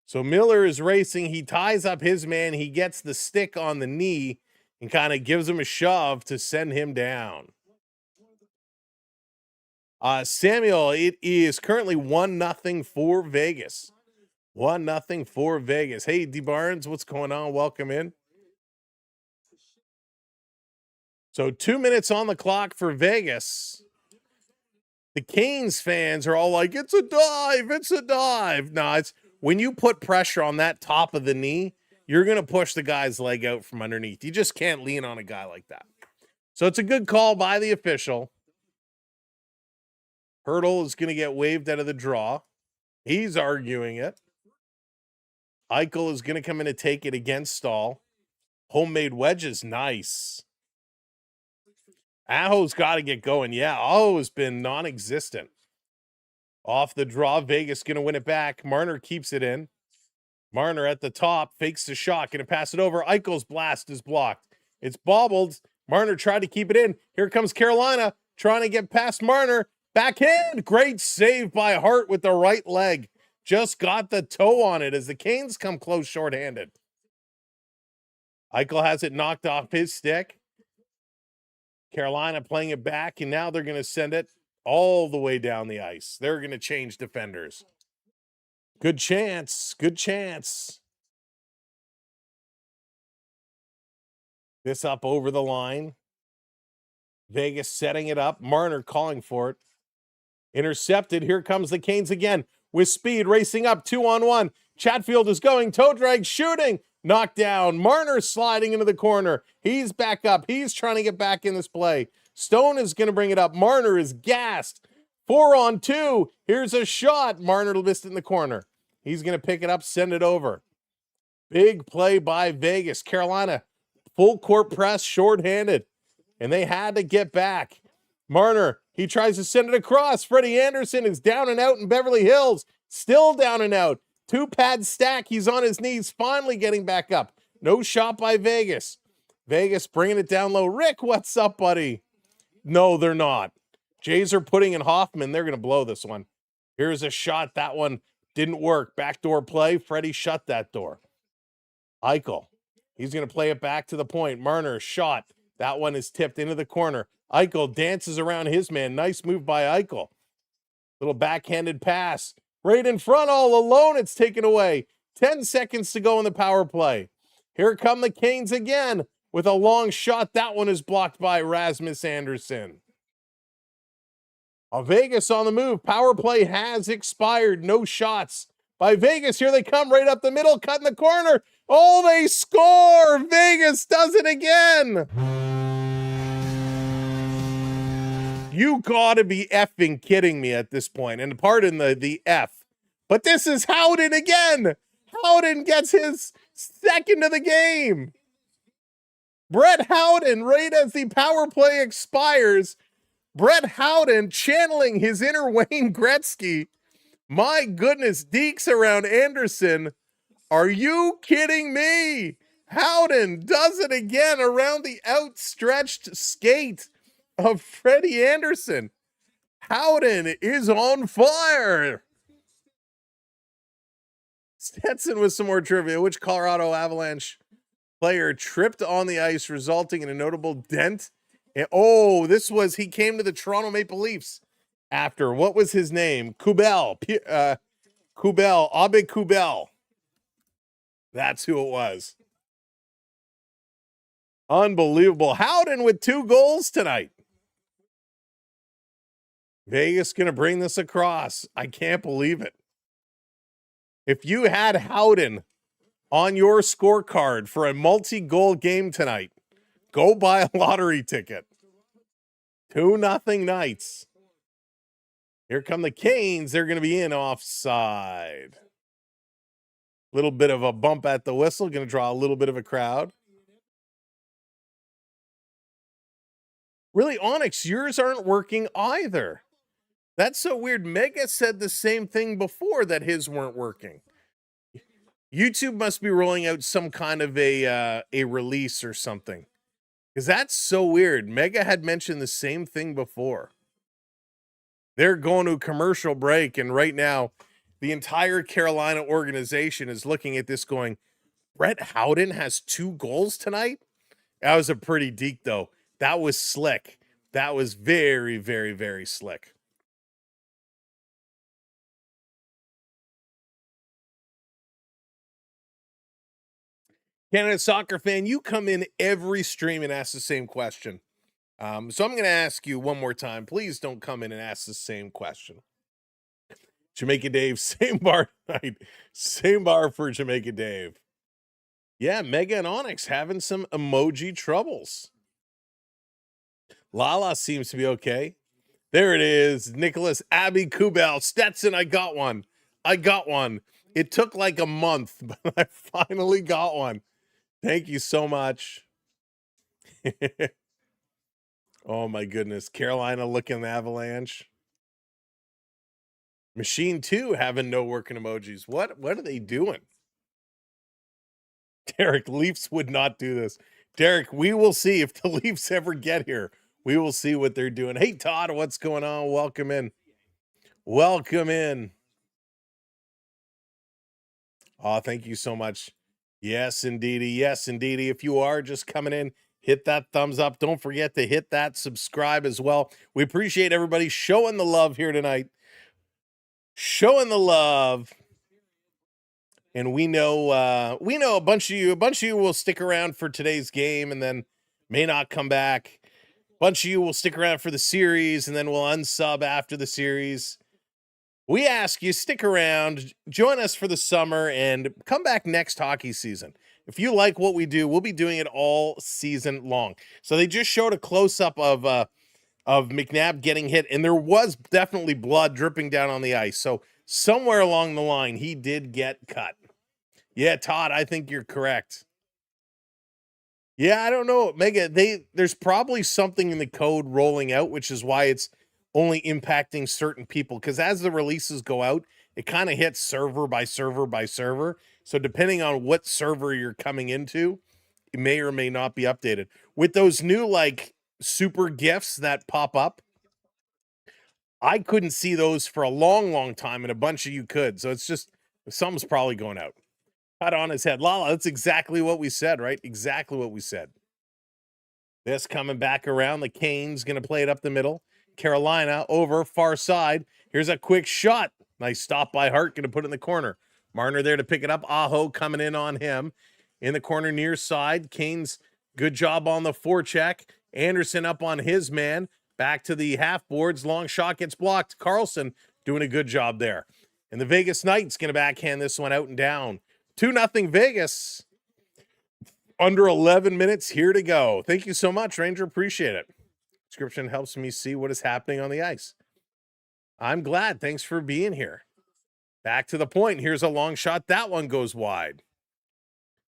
So Miller is racing. He ties up his man. He gets the stick on the knee and kind of gives him a shove to send him down. Samuel, it is currently 1-0 for Vegas. 1-0 for Vegas. Hey, D. Barnes, what's going on? Welcome in. So 2 minutes on the clock for Vegas. The Canes fans are all like, it's a dive, it's a dive. No, it's when you put pressure on that top of the knee, you're going to push the guy's leg out from underneath. You just can't lean on a guy like that. So it's a good call by the official. Hurdle is going to get waved out of the draw. He's arguing it. Eichel is going to come in to take it against Stahl. Homemade wedges, nice. Aho's got to get going. Yeah, Aho has been non-existent. Off the draw, Vegas going to win it back. Marner keeps it in. Marner at the top, fakes the shot, going to pass it over. Eichel's blast is blocked. It's bobbled. Marner tried to keep it in. Here comes Carolina, trying to get past Marner. Backhand, great save by Hart with the right leg. Just got the toe on it as the Canes come close shorthanded. Eichel has it knocked off his stick. Carolina playing it back, and now they're going to send it all the way down the ice. They're going to change defenders. Good chance. Good chance. This up over the line. Vegas setting it up. Marner calling for it. Intercepted. Here comes the Canes again with speed, racing up 2-on-1. Chatfield is going. Toe drag, shooting. Knocked down. Marner sliding into the corner. He's back up. He's trying to get back in this play. Stone is going to bring it up. Marner is gassed. 4-on-2. Here's a shot. Marner missed it in the corner. He's going to pick it up, send it over. Big play by Vegas. Carolina, full court press, shorthanded. And they had to get back. Marner, he tries to send it across. Freddie Anderson is down and out in Beverly Hills. Still down and out. 2-pad stack. He's on his knees, finally getting back up. No shot by Vegas. Vegas bringing it down low. Rick, what's up, buddy? No, they're not. Jays are putting in Hoffman. They're going to blow this one. Here's a shot. That one didn't work. Backdoor play. Freddie shut that door. Eichel. He's going to play it back to the point. Marner, shot. That one is tipped into the corner. Eichel dances around his man. Nice move by Eichel. Little backhanded pass. Right in front, all alone. It's taken away. 10 seconds to go in the power play. Here come the Canes again with a long shot. That one is blocked by Rasmus Anderson. Vegas on the move. Power play has expired. No shots by Vegas. Here they come right up the middle, cut in the corner. Oh, they score. Vegas does it again. You gotta be effing kidding me at this point. And pardon the F. But this is Howden again. Howden gets his second of the game. Brett Howden, right as the power play expires. Brett Howden channeling his inner Wayne Gretzky. My goodness, deeks around Anderson. Are you kidding me? Howden does it again around the outstretched skate of Freddie Anderson. Howden is on fire. Stetson with some more trivia. Which Colorado Avalanche player tripped on the ice, resulting in a notable dent? Oh, he came to the Toronto Maple Leafs after, what was his name? Kubel. Abe Kubel. That's who it was. Unbelievable. Howden with 2 goals tonight. Vegas going to bring this across. I can't believe it. If you had Howden on your scorecard for a multi-goal game tonight, go buy a lottery ticket. 2-0 Knights. Here come the Canes. They're going to be in offside. Little bit of a bump at the whistle. Going to draw a little bit of a crowd. Really, Onyx, yours aren't working either. That's so weird. Mega said the same thing before, that his weren't working. YouTube must be rolling out some kind of a release or something. Because that's so weird. Mega had mentioned the same thing before. They're going to a commercial break, and right now, the entire Carolina organization is looking at this going, Brett Howden has 2 goals tonight? That was a pretty deke, though. That was slick. That was very, very, very slick. Canada soccer fan, you come in every stream and ask the same question. So I'm going to ask you one more time. Please don't come in and ask the same question. Jamaica Dave, same bar tonight. Same bar for Jamaica Dave. Yeah, Mega and Onyx having some emoji troubles. Lala seems to be okay. There it is. Nicholas Abby Kubel. Stetson, I got one. It took like a month, but I finally got one. Thank you so much. Oh my goodness. Carolina looking Avalanche. Machine 2 having no working emojis. What are they doing? Derek, Leafs would not do this. Derek, we will see if the Leafs ever get here. We will see what they're doing. Hey, Todd, what's going on? Welcome in. Welcome in. Oh, thank you so much. Yes, indeedy. Yes, indeedy. If you are just coming in, hit that thumbs up. Don't forget to hit that subscribe as well. We appreciate everybody showing the love here tonight. Showing the love. And we know a bunch of you will stick around for today's game and then may not come back. A bunch of you will stick around for the series and then we'll unsub after the series. We ask you, stick around, join us for the summer, and come back next hockey season. If you like what we do, we'll be doing it all season long. So they just showed a close-up of McNabb getting hit, and there was definitely blood dripping down on the ice. So somewhere along the line, he did get cut. Yeah, Todd, I think you're correct. Yeah, I don't know, Mega. There's probably something in the code rolling out, which is why it's only impacting certain people, because as the releases go out, it kind of hits server by server by server. So depending on what server you're coming into, it may or may not be updated. With those new like super gifts that pop up, I couldn't see those for a long, long time, and a bunch of you could. So it's just, something's probably going out. Cut on his head. Lala, that's exactly what we said, right? Exactly what we said. This coming back around. The Canes going to play it up the middle. Carolina over far side. Here's a quick shot. Nice stop by Hart. Going to put it in the corner. Marner there to pick it up. Aho coming in on him. in the corner near side. Kane's good job on the forecheck. Anderson up on his man. Back to the half boards. Long shot gets blocked. Carlson doing a good job there. And the Vegas Knights going to backhand this one out and down. 2-0 Vegas. Under 11 minutes here to go. Thank you so much, Ranger. Appreciate it. Description helps me see what is happening on the ice. I'm glad. Thanks for being here. Back to the point. Here's a long shot. That one goes wide.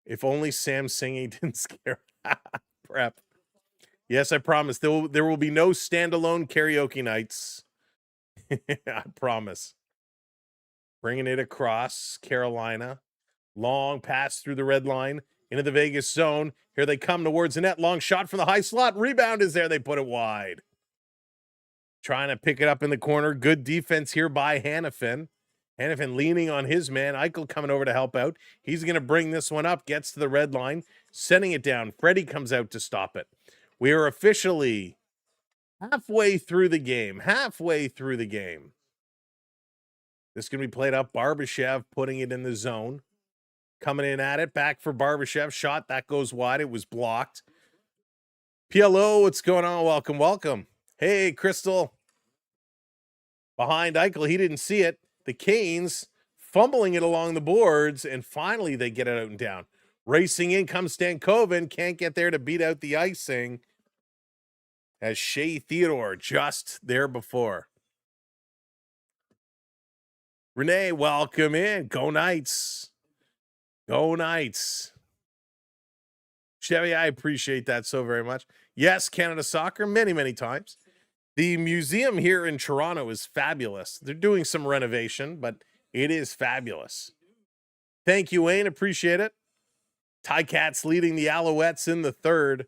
If only Sam singing didn't scare. Prep. Yes, I promise. There will be no standalone karaoke nights. I promise. Bringing it across Carolina. Long pass through the red line into the Vegas zone. Here they come towards the net. Long shot from the high slot. Rebound is there. They put it wide. Trying to pick it up in the corner. Good defense here by Hannafin. Hannafin leaning on his man. Eichel coming over to help out. He's going to bring this one up. Gets to the red line. Sending it down. Freddie comes out to stop it. We are officially halfway through the game. Halfway through the game. This is going to be played up. Barbashev putting it in the zone. Coming in at it. Back for Barbashev. Shot. That goes wide. It was blocked. PLO, what's going on? Welcome, welcome. Hey, Crystal. Behind Eichel. He didn't see it. The Canes fumbling it along the boards. And finally, they get it out and down. Racing in comes Stankoven. Can't get there to beat out the icing. As Shea Theodore just there before. Renee, welcome in. Go Knights. Go Knights. Chevy, I appreciate that so very much. Yes, Canada Soccer, many, many times. The museum here in Toronto is fabulous. They're doing some renovation, but it is fabulous. Thank you, Wayne. Appreciate it. Ticats leading the Alouettes in the third.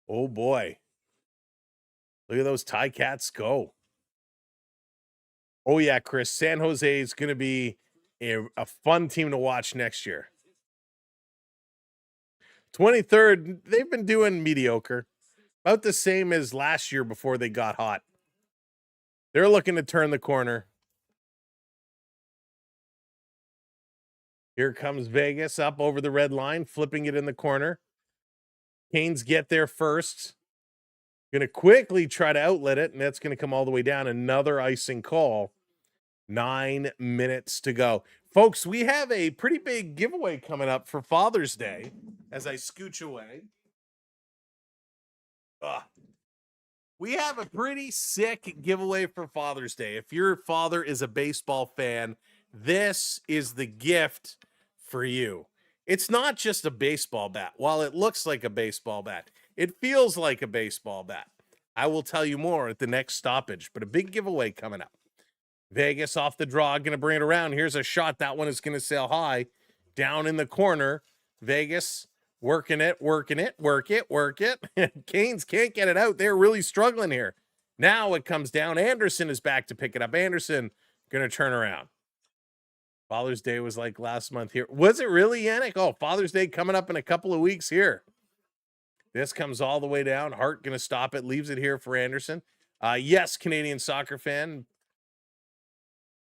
Oh, boy. Look at those Ticats go. Oh, yeah, Chris. San Jose is going to be a fun team to watch next year. 23rd, they've been doing mediocre. About the same as last year before they got hot. They're looking to turn the corner. Here comes Vegas up over the red line, flipping it in the corner. Canes get there first. Going to quickly try to outlet it, and that's going to come all the way down. Another icing call. 9 minutes to go. Folks, we have a pretty big giveaway coming up for Father's Day as I scooch away. We have a pretty sick giveaway for Father's Day. If your father is a baseball fan, this is the gift for you. It's not just a baseball bat. While it looks like a baseball bat, it feels like a baseball bat. I will tell you more at the next stoppage, but a big giveaway coming up. Vegas off the draw, going to bring it around. Here's a shot. That one is going to sail high. Down in the corner. Vegas working it, work it. Canes can't get it out. They're really struggling here. Now it comes down. Anderson is back to pick it up. Anderson going to turn around. Father's Day was like last month here. Was it really, Yannick? Oh, Father's Day coming up in a couple of weeks here. This comes all the way down. Hart going to stop it. Leaves it here for Anderson. Yes, Canadian soccer fan.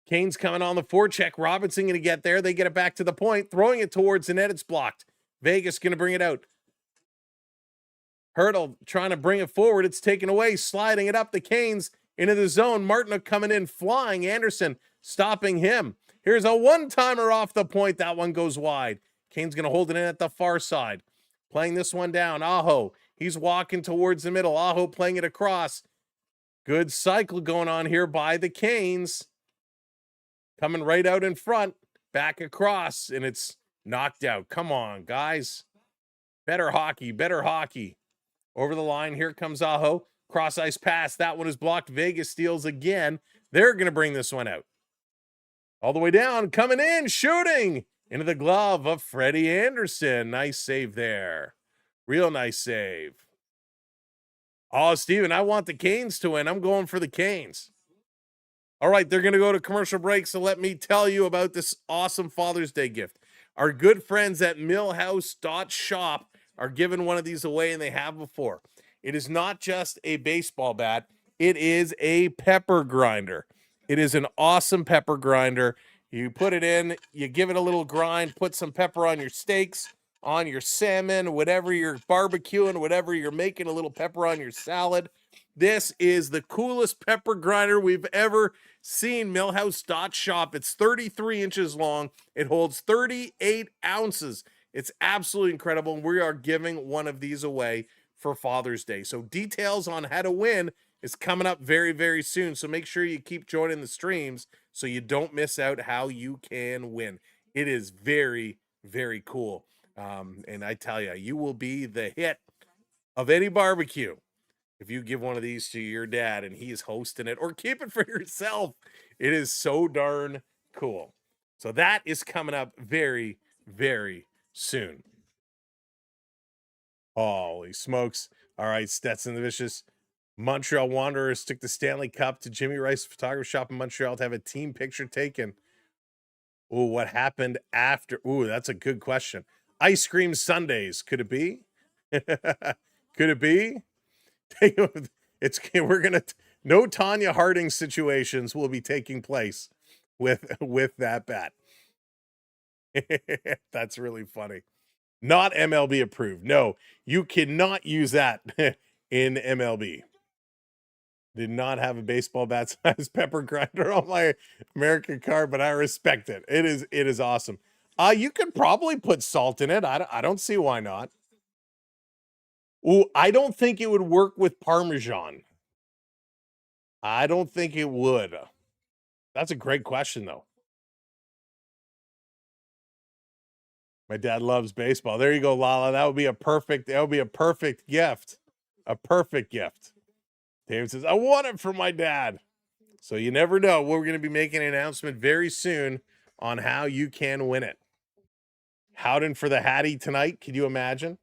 Kane's coming on the forecheck. Robinson going to get there. They get it back to the point. Throwing it towards the net. It's blocked. Vegas going to bring it out. Hurdle trying to bring it forward. It's taken away. Sliding it up the Canes into the zone. Martin coming in flying. Anderson stopping him. Here's a one-timer off the point. That one goes wide. Cane's going to hold it in at the far side. Playing this one down. Aho. He's walking towards the middle. Aho playing it across. Good cycle going on here by the Canes. Coming right out in front, back across, and it's knocked out. Come on, guys. Better hockey, better hockey. Over the line, here comes Aho. Cross ice pass. That one is blocked. Vegas steals again. They're going to bring this one out. All the way down, coming in, shooting into the glove of Freddie Anderson. Nice save there. Real nice save. Oh, Steven, I want the Canes to win. I'm going for the Canes. All right, they're going to go to commercial break, so let me tell you about this awesome Father's Day gift. Our good friends at millhouse.shop are giving one of these away, and they have before. It is not just a baseball bat. It is a pepper grinder. It is an awesome pepper grinder. You put it in, you give it a little grind, put some pepper on your steaks, on your salmon, whatever you're barbecuing, whatever you're making, a little pepper on your salad. This is the coolest pepper grinder we've ever seen. Millhouse.shop. It's 33 inches long. It holds 38 ounces. It's absolutely incredible. And we are giving one of these away for Father's Day. So details on how to win is coming up very, very soon. So make sure you keep joining the streams so you don't miss out how you can win. It is very, very cool. And I tell you, you will be the hit of any barbecue if you give one of these to your dad and he's hosting it, or keep it for yourself. It is so darn cool. So that is coming up very, very soon. Holy smokes. All right, Stetson the Vicious. Montreal Wanderers took the Stanley Cup to Jimmy Rice Photography Shop in Montreal to have a team picture taken. Oh, what happened after? Ooh, that's a good question. Ice cream sundaes. Could it be? Could it be? We're gonna no Tanya Harding situations will be taking place with that bet. That's really funny. Not MLB approved. No, you cannot use that in MLB. Did not have a baseball bat size pepper grinder on my American card, but I respect it. It is awesome. You could probably put salt in it. I don't see why not. Ooh, I don't think it would work with Parmesan. I don't think it would. That's a great question, though. My dad loves baseball. There you go, Lala. That would be a perfect gift. A perfect gift. David says, I want it for my dad. So you never know. We're going to be making an announcement very soon on how you can win it. Howden for the Hattie tonight. Can you imagine?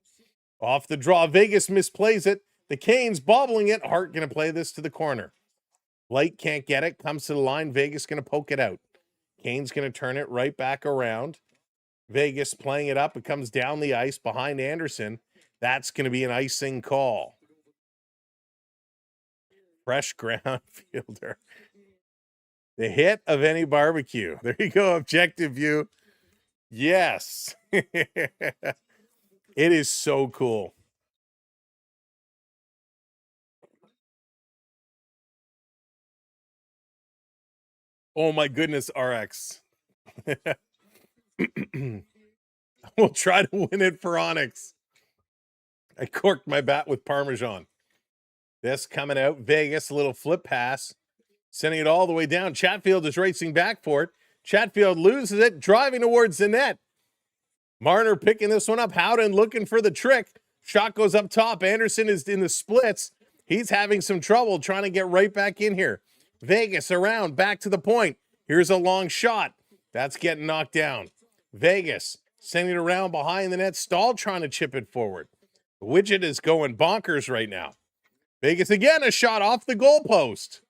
Off the draw. Vegas misplays it. The Canes bobbling it. Hart going to play this to the corner. Light can't get it. Comes to the line. Vegas going to poke it out. Canes going to turn it right back around. Vegas playing it up. It comes down the ice behind Anderson. That's going to be an icing call. Fresh ground fielder. The hit of any barbecue. There you go. Objective view. Yes. It is so cool. Oh my goodness, RX. We'll try to win it for Onyx. I corked my bat with Parmesan. This coming out. Vegas, a little flip pass. Sending it all the way down. Chatfield is racing back for it. Chatfield loses it, driving towards the net. Marner picking this one up. Howden looking for the trick. Shot goes up top. Anderson is in the splits. He's having some trouble trying to get right back in here. Vegas around, back to the point. Here's a long shot. That's getting knocked down. Vegas sending it around behind the net. Stahl trying to chip it forward. The Widget is going bonkers right now. Vegas again, a shot off the goalpost.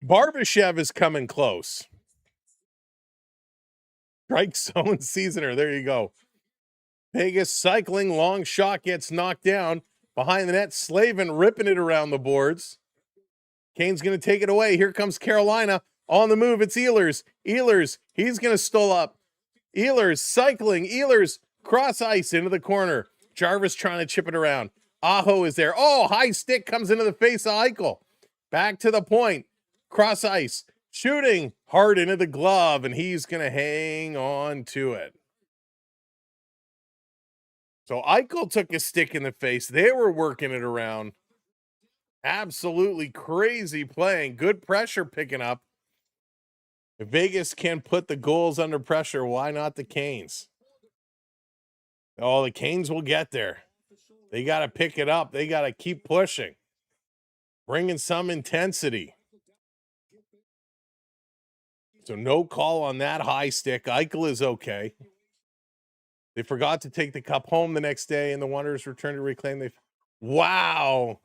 Barbashev is coming close. Strike zone seasoner. There you go. Vegas cycling. Long shot gets knocked down. Behind the net, Slavin ripping it around the boards. Kane's going to take it away. Here comes Carolina. On the move, it's Ehlers. Ehlers, he's going to stall up. Ehlers cycling. Ehlers cross ice into the corner. Jarvis trying to chip it around. Aho is there. Oh, high stick comes into the face of Eichel. Back to the point. Cross ice. Shooting hard into the glove, and he's going to hang on to it. So Eichel took a stick in the face. They were working it around. Absolutely crazy playing. Good pressure picking up. If Vegas can put the goals under pressure, why not the Canes? Oh, the Canes will get there. They got to pick it up. They got to keep pushing. Bringing some intensity. So no call on that high stick. Eichel is okay. They forgot to take the cup home the next day, and the Wanderers returned to reclaim. Wow.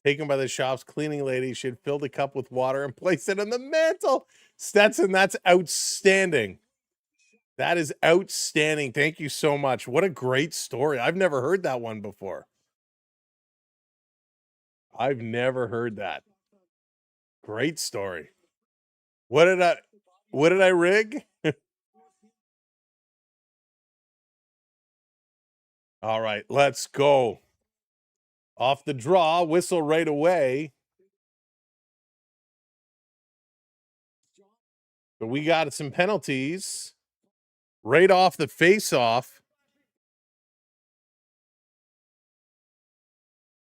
Taken by the shop's cleaning lady. She had filled the cup with water and placed it on the mantle. Stetson, that's outstanding. That is outstanding. Thank you so much. What a great story. I've never heard that one before. I've never heard that. Great story. What did I rig? All right, let's go. Off the draw, whistle right away. But we got some penalties right off the face-off.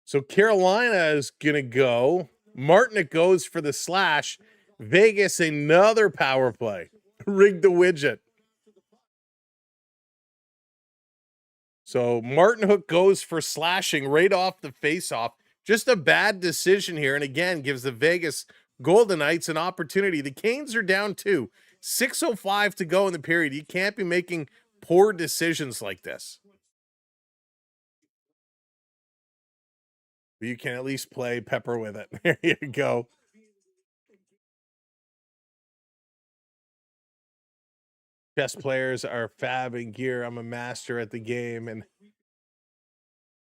So Carolina is going to go. Martinic goes for the slash. Vegas, another power play. Rig the widget. So Martin Hook goes for slashing right off the face-off. Just a bad decision here. And again, gives the Vegas Golden Knights an opportunity. The Canes are down 2. 6:05 to go in the period. You can't be making poor decisions like this. But you can at least play Pepper with it. There you go. Chess players are fab in gear. I'm a master at the game and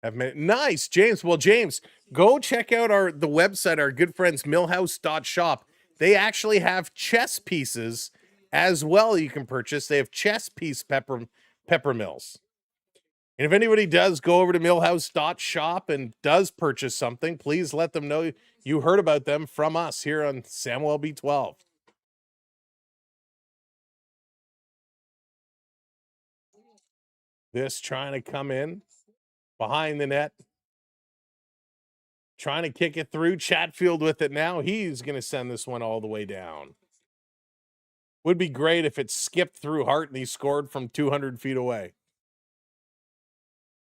have made nice, James. Well, James, go check out the website, our good friends millhouse.shop. They actually have chess pieces as well you can purchase. They have chess piece pepper mills. And if anybody does go over to millhouse.shop and does purchase something, please let them know you heard about them from us here on Samwelb12. This trying to come in behind the net, trying to kick it through. Chatfield with it now. He's going to send this one all the way down. Would be great if it skipped through Hart and he scored from 200 feet away.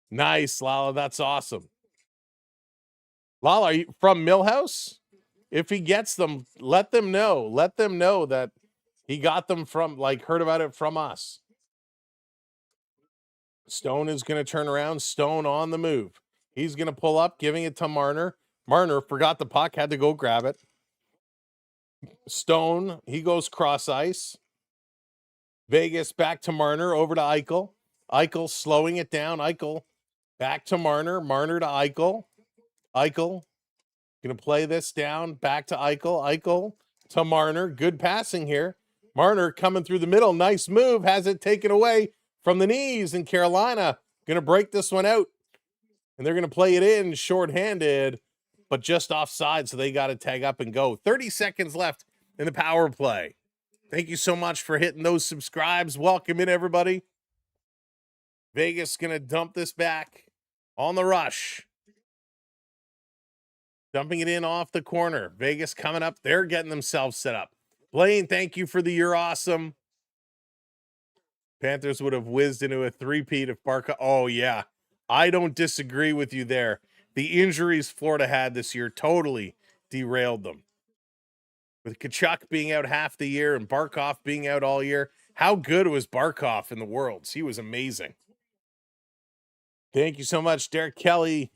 Nice, Lala. That's awesome. Lala, are you from Millhouse? If he gets them, let them know. Let them know that he got them from, heard about it from us. Stone is going to turn around. Stone on the move. He's going to pull up, giving it to Marner. Marner forgot the puck, had to go grab it. Stone, he goes cross ice. Vegas back to Marner, over to Eichel. Eichel slowing it down. Eichel back to Marner. Marner to Eichel. Eichel going to play this down. Back to Eichel. Eichel to Marner. Good passing here. Marner coming through the middle. Nice move. Has it taken away from the knees. And Carolina going to break this one out. And they're going to play it in shorthanded, but just offside. So they got to tag up and go. 30 seconds left in the power play. Thank you so much for hitting those subscribes. Welcome in, everybody. Vegas going to dump this back on the rush. Dumping it in off the corner. Vegas coming up. They're getting themselves set up. Blaine, thank you for the "You're awesome." Panthers would have whizzed into a three-peat if Barca. Oh, yeah. I don't disagree with you there. The injuries Florida had this year totally derailed them. With Kachuk being out half the year and Barkov being out all year, how good was Barkov in the Worlds? He was amazing. Thank you so much, Derek Kelly.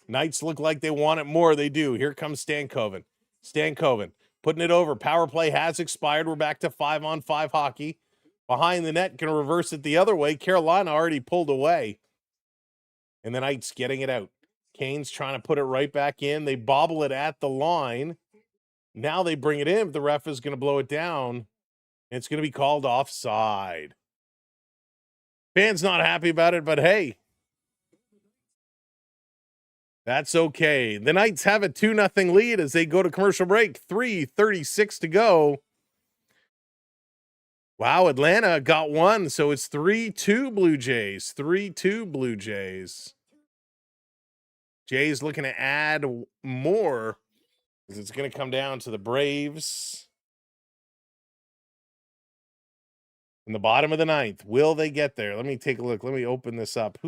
Knights look like they want it more. They do. Here comes Stankoven. Stankoven putting it over. Power play has expired. We're back to 5-on-5 hockey. Behind the net, going to reverse it the other way. Carolina already pulled away. And the Knights getting it out. Canes trying to put it right back in. They bobble it at the line. Now they bring it in, but the ref is going to blow it down. It's going to be called offside. Fans not happy about it, but hey, that's okay. The Knights have a 2-0 lead as they go to commercial break. 3:36 to go. Wow, Atlanta got one, so it's 3-2 Blue Jays. 3-2 Blue Jays. Jays looking to add more. It's going to come down to the Braves. In the bottom of the ninth, will they get there? Let me take a look. Let me open this up.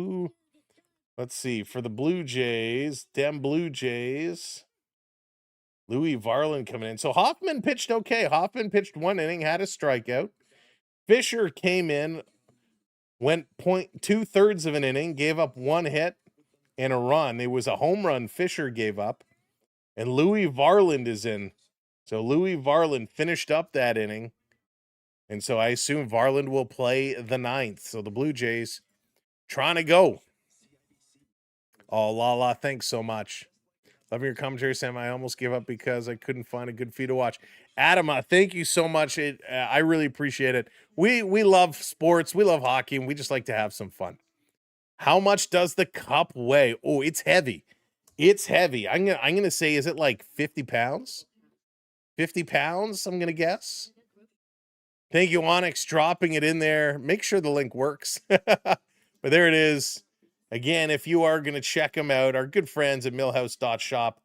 Let's see. For the Blue Jays, Blue Jays, Louis Varland coming in. So Hoffman pitched okay. Hoffman pitched 1 inning, had a strikeout. Fisher came in, went 2/3 of an inning, gave up 1 hit and a run. It was a home run Fisher gave up. And Louis Varland is in. So Louis Varland finished up that inning. And so I assume Varland will play the 9th. So the Blue Jays trying to go. Oh, Lala, thanks so much. Loving your commentary, Sam. I almost gave up because I couldn't find a good feed to watch. Adam, thank you so much. I really appreciate it. We love sports. We love hockey, and we just like to have some fun. How much does the cup weigh? Oh, it's heavy. It's heavy. I'm gonna say, is it like 50 pounds? 50 pounds, I'm gonna guess. Thank you, Onyx, dropping it in there. Make sure the link works. But there it is. Again, if you are going to check them out, our good friends at millhouse.shop,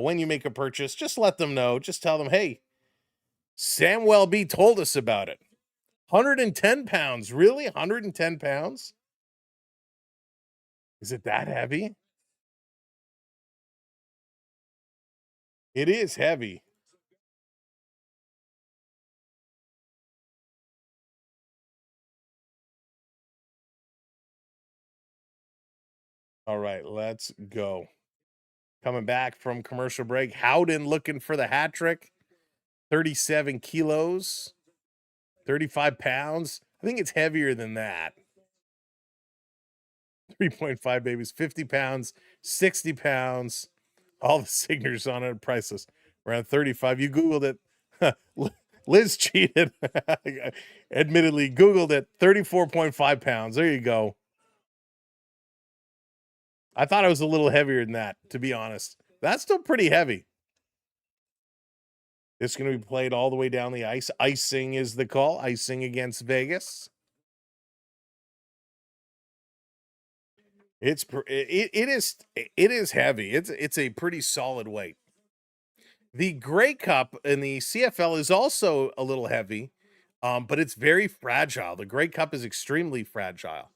when you make a purchase, just let them know. Just tell them, hey, Samwelb told us about it. 110 pounds. Really? 110 pounds? Is it that heavy? It is heavy. All right, let's go. Coming back from commercial break. Howden looking for the hat trick. 37 kilos, 35 pounds. I think it's heavier than that. 3.5 babies, 50 pounds, 60 pounds. All the signatures on it, priceless. Around 35. You Googled it. Liz cheated. Admittedly, Googled it. 34.5 pounds. There you go. I thought it was a little heavier than that, to be honest. That's still pretty heavy. It's going to be played all the way down the ice. Icing is the call. Icing against Vegas. It is heavy. It's a pretty solid weight. The Grey Cup in the CFL is also a little heavy, but it's very fragile. The Grey Cup is extremely fragile.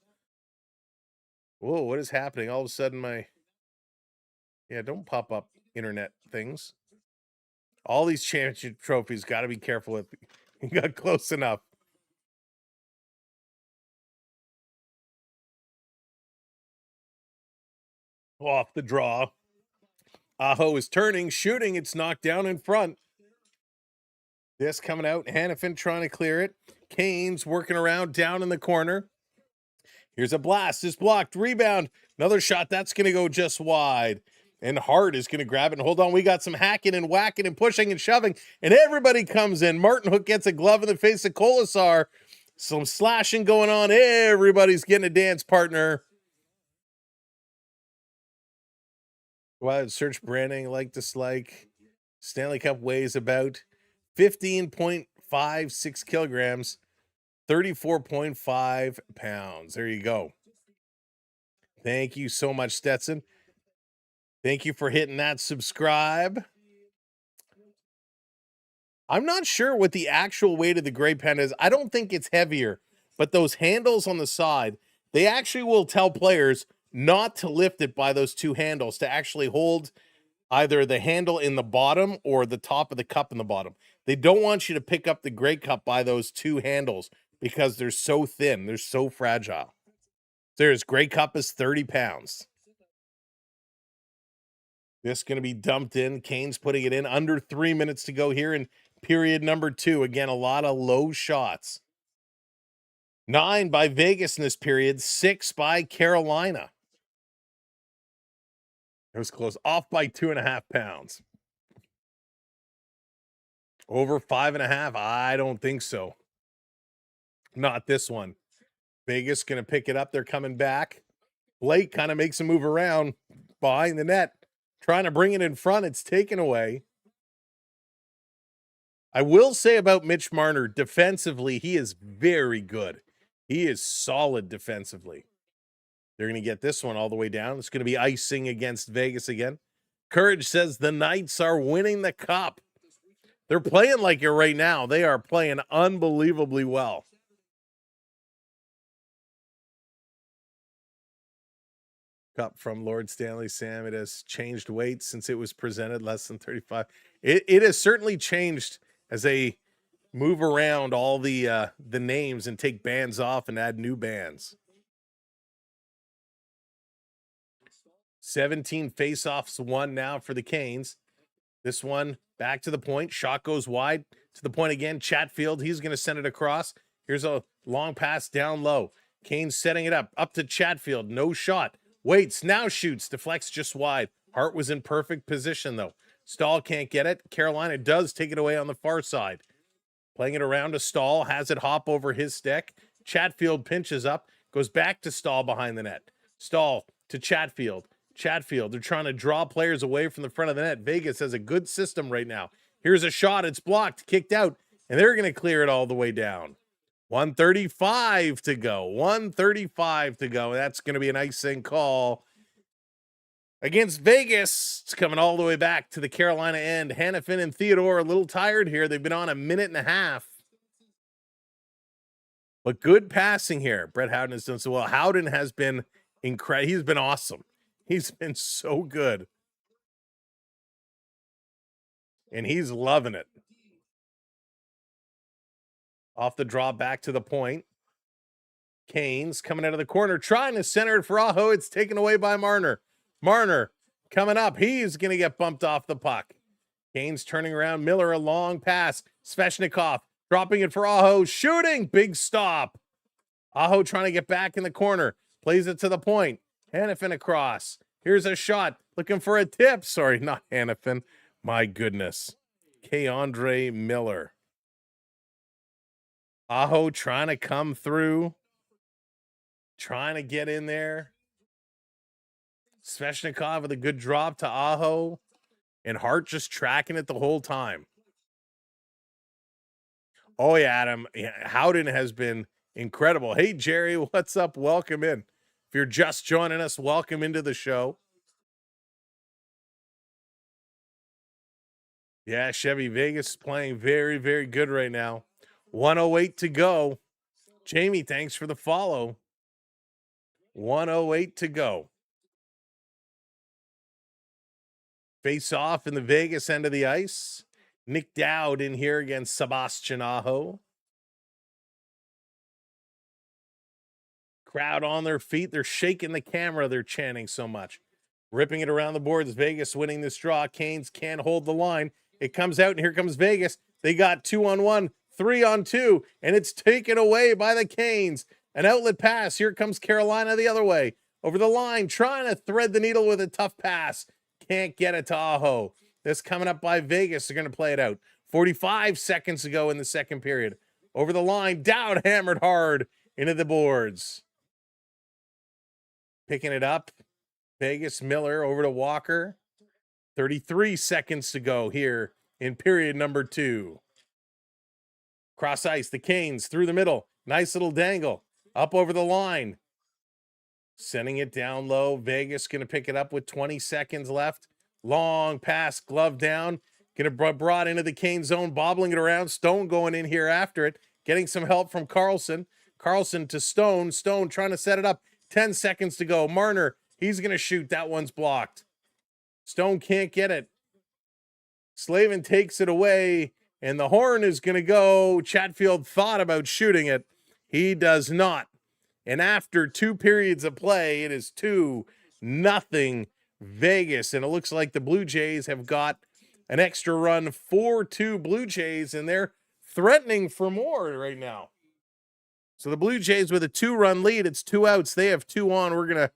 Whoa, what is happening? All of a sudden don't pop up internet things. All these championship trophies, got to be careful with. You got close enough. Off the draw. Aho is turning, shooting. It's knocked down in front. This coming out. Hannafin trying to clear it. Canes working around down in the corner. Here's a blast. It's blocked. Rebound. Another shot. That's going to go just wide. And Hart is going to grab it. And hold on. We got some hacking and whacking and pushing and shoving. And everybody comes in. Martin Hook gets a glove in the face of Colasar. Some slashing going on. Everybody's getting a dance partner. Go out and search branding, like, dislike. Stanley Cup weighs about 15.56 kilograms, 34.5 pounds. There you go. Thank you so much, Stetson. Thank you for hitting that subscribe. I'm not sure what the actual weight of the Grey Pen is. I don't think it's heavier, but those handles on the side, they actually will tell players not to lift it by those two handles, to actually hold either the handle in the bottom or the top of the cup in the bottom. They don't want you to pick up the Grey Cup by those two handles because they're so thin. They're so fragile. There's Grey Cup is 30 pounds. This is going to be dumped in. Canes putting it in. Under 3 minutes to go here in period number 2. Again, a lot of low shots. 9 by Vegas in this period. 6 by Carolina. It was close. Off by 2.5 pounds. Over 5.5? I don't think so. Not this one. Vegas going to pick it up. They're coming back. Blake kind of makes a move around behind the net. Trying to bring it in front. It's taken away. I will say about Mitch Marner, defensively, he is very good. He is solid defensively. They're going to get this one all the way down. It's going to be icing against Vegas again. Courage says the Knights are winning the cup. They're playing like it right now. They are playing unbelievably well. Cup from Lord Stanley. Sam, it has changed weight since it was presented, less than 35. It has certainly changed as they move around all the names and take bands off and add new bands. 17 faceoffs won now for the Canes. This one back to the point. Shot goes wide to the point again. Chatfield, he's going to send it across. Here's a long pass down low. Canes setting it up to Chatfield. No shot. Waits, now shoots. Deflects just wide. Hart was in perfect position, though. Stahl can't get it. Carolina does take it away on the far side. Playing it around to Stahl. Has it hop over his stick. Chatfield pinches up. Goes back to Stahl behind the net. Stahl to Chatfield. Chatfield, they're trying to draw players away from the front of the net. Vegas has a good system right now. Here's a shot. It's blocked, kicked out, and they're going to clear it all the way down. 1:35 to go. 1:35 to go. That's going to be an icing call against Vegas. It's coming all the way back to the Carolina end. Hannafin and Theodore a little tired here. They've been on a minute and a half. But good passing here. Brett Howden has done so well. Howden has been incredible. He's been awesome. He's been so good. And he's loving it. Off the draw, back to the point. Canes coming out of the corner, trying to center it for Aho. It's taken away by Marner. Marner coming up. He's going to get bumped off the puck. Canes turning around. Miller, a long pass. Svechnikov dropping it for Aho. Shooting. Big stop. Aho trying to get back in the corner. Plays it to the point. Hannafin across. Here's a shot. Looking for a tip. Sorry, not Hannafin. My goodness. K-Andre Miller. Aho trying to come through. Trying to get in there. Svechnikov with a good drop to Aho. And Hart just tracking it the whole time. Oh, yeah, Adam. Howden has been incredible. Hey, Jerry, what's up? Welcome in. If you're just joining us, welcome into the show. Yeah, Chevy Vegas is playing very, very good right now. 1:08 to go. Jamie, thanks for the follow. 1:08 to go. Face off in the Vegas end of the ice. Nick Dowd in here against Sebastian Aho. Crowd on their feet. They're shaking the camera. They're chanting so much. Ripping it around the boards. Vegas winning this draw. Canes can't hold the line. It comes out, and here comes Vegas. They got 2-on-1, 3-on-2, and it's taken away by the Canes. An outlet pass. Here comes Carolina the other way. Over the line, trying to thread the needle with a tough pass. Can't get it to Aho. This coming up by Vegas. They're going to play it out. 45 seconds ago in the second period. Over the line, Dowd hammered hard into the boards. Picking it up. Vegas, Miller over to Walker. 33 seconds to go here in period number 2. Cross ice, the Canes through the middle. Nice little dangle. Up over the line. Sending it down low. Vegas going to pick it up with 20 seconds left. Long pass, glove down. Going to be brought into the Cane zone, bobbling it around. Stone going in here after it. Getting some help from Carlson. Carlson to Stone. Stone trying to set it up. 10 seconds to go. Marner, he's going to shoot. That one's blocked. Stone can't get it. Slavin takes it away, and the horn is going to go. Chatfield thought about shooting it. He does not. And after 2 periods of play, it is 2-0 Vegas. And it looks like the Blue Jays have got an extra run, 4-2 Blue Jays, and they're threatening for more right now. So the Blue Jays with a 2-run lead, it's 2 outs. They have 2 on. We're going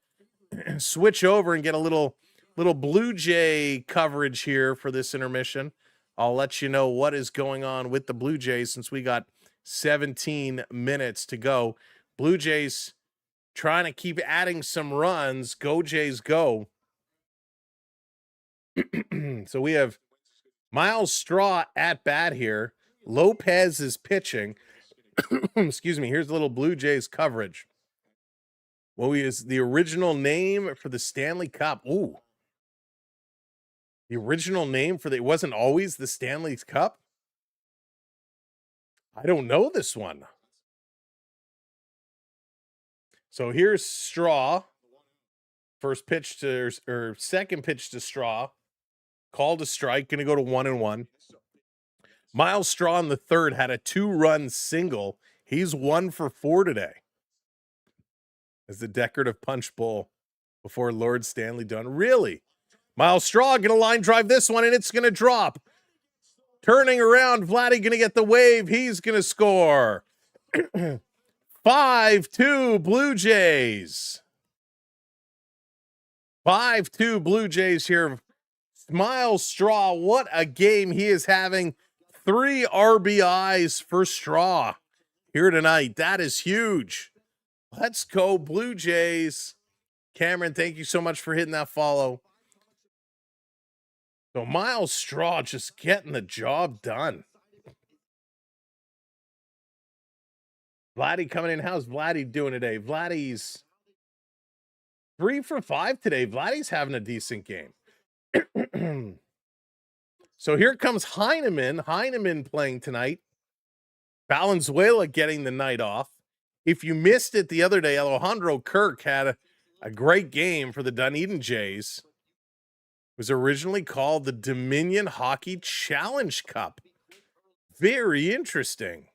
to switch over and get a little Blue Jay coverage here for this intermission. I'll let you know what is going on with the Blue Jays since we got 17 minutes to go. Blue Jays trying to keep adding some runs. Go Jays, go. So we have Miles Straw at bat here. Lopez is pitching. Excuse me. Here's a little Blue Jays coverage. What is the original name for the Stanley Cup? Ooh. The original name for it wasn't always the Stanley Cup? I don't know this one. So here's Straw. First pitch to, or second pitch to Straw. Called a strike, going to go to 1-1. Miles Straw in the third had a 2-run single. He's 1 for 4 today. As the decorative punch bowl before Lord Stanley done. Really? Miles Straw going to line drive this one, and it's going to drop. Turning around, Vladdy going to get the wave. He's going to score. 5-2 Blue Jays. 5-2 Blue Jays here. Miles Straw, what a game he is having. 3 RBIs for Straw here tonight. That is huge. Let's go, Blue Jays. Cameron, thank you so much for hitting that follow. So Miles Straw just getting the job done. Vladdy coming in. How's Vladdy doing today? Vladdy's 3 for 5 today. Vladdy's having a decent game. So here comes Heineman. Heineman playing tonight. Valenzuela getting the night off. If you missed it the other day, Alejandro Kirk had a great game for the Dunedin Jays. It was originally called the Dominion Hockey Challenge Cup. Very interesting.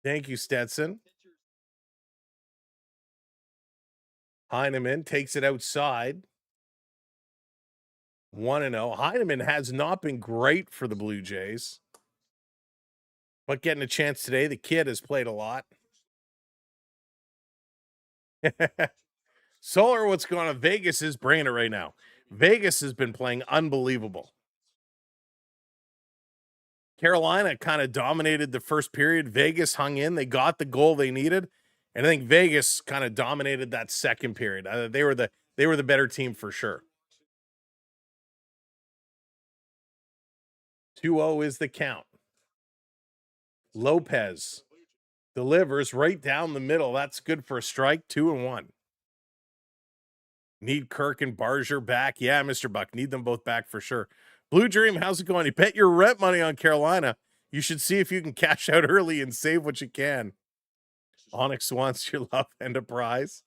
Thank you, Stetson. Heineman takes it outside. 1-0. Heineman has not been great for the Blue Jays, but getting a chance today. The kid has played a lot. Solar, what's going on? Vegas is bringing it right now. Vegas has been playing unbelievable. Carolina kind of dominated the first period. Vegas hung in. They got the goal they needed. And I think Vegas kind of dominated that second period. They were the better team for sure. 2-0 is the count. Lopez delivers right down the middle. That's good for a strike. 2-1. Need Kirk and Barger back. Yeah, Mr. Buck. Need them both back for sure. Blue Dream, how's it going? You bet your rent money on Carolina. You should see if you can cash out early and save what you can. Onyx wants your love and a prize.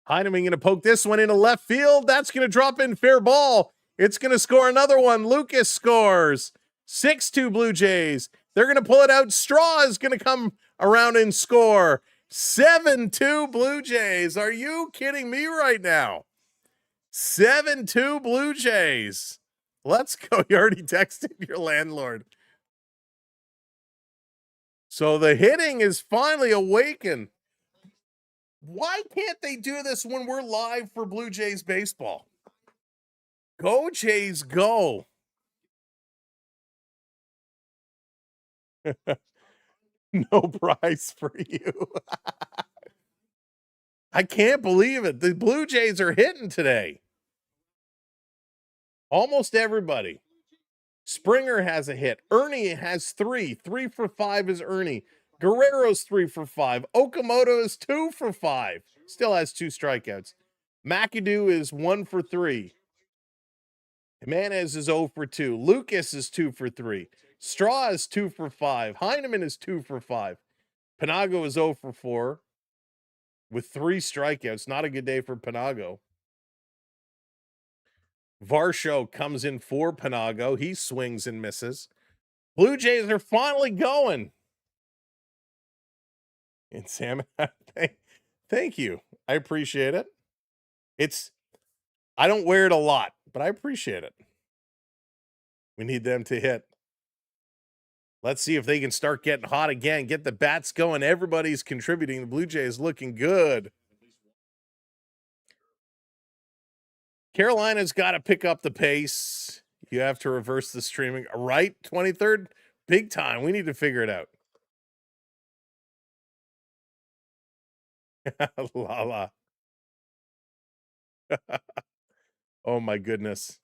Heineman going to poke this one into left field. That's going to drop in fair ball. It's going to score another one. Lucas scores. 6-2 Blue Jays. They're going to pull it out. Straw is going to come around and score. 7-2 Blue Jays. Are you kidding me right now? 7-2 Blue Jays. Let's go. You already texted your landlord. So the hitting is finally awakened. Why can't they do this when we're live for Blue Jays baseball? Go Jays, go. No prize for you. I can't believe it. The Blue Jays are hitting today. Almost everybody. Springer has a hit. Ernie has 3. 3 for 5 is Ernie. Guerrero's 3 for 5. Okamoto is 2 for 5. Still has 2 strikeouts. McAdoo is 1 for 3. Jimenez is 0 for 2. Lucas is 2 for 3. Straw is 2 for 5. Heineman is 2 for 5. Panago is 0 for 4 with 3 strikeouts. Not a good day for Panago. Varsho comes in for Panago. He swings and misses. Blue Jays are finally going. And Sam, thank you. I appreciate it. I don't wear it a lot, but I appreciate it. We need them to hit. Let's see if they can start getting hot again. Get the bats going. Everybody's contributing. The Blue Jays looking good. Carolina's got to pick up the pace. You have to reverse the streaming. Right? 23rd? Big time. We need to figure it out. Lala. Oh my goodness.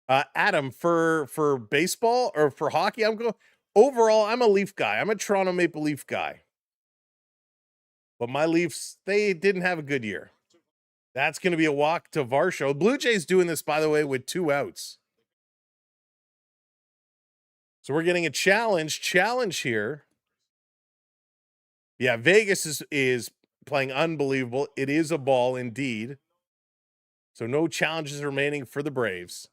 Adam, for baseball or for hockey, overall, I'm a Leaf guy. I'm a Toronto Maple Leaf guy. But my Leafs, they didn't have a good year. That's going to be a walk to Varsho. Blue Jays doing this, by the way, with 2 outs. So we're getting a challenge here. Yeah, Vegas is playing unbelievable. It is a ball indeed. So no challenges remaining for the Braves.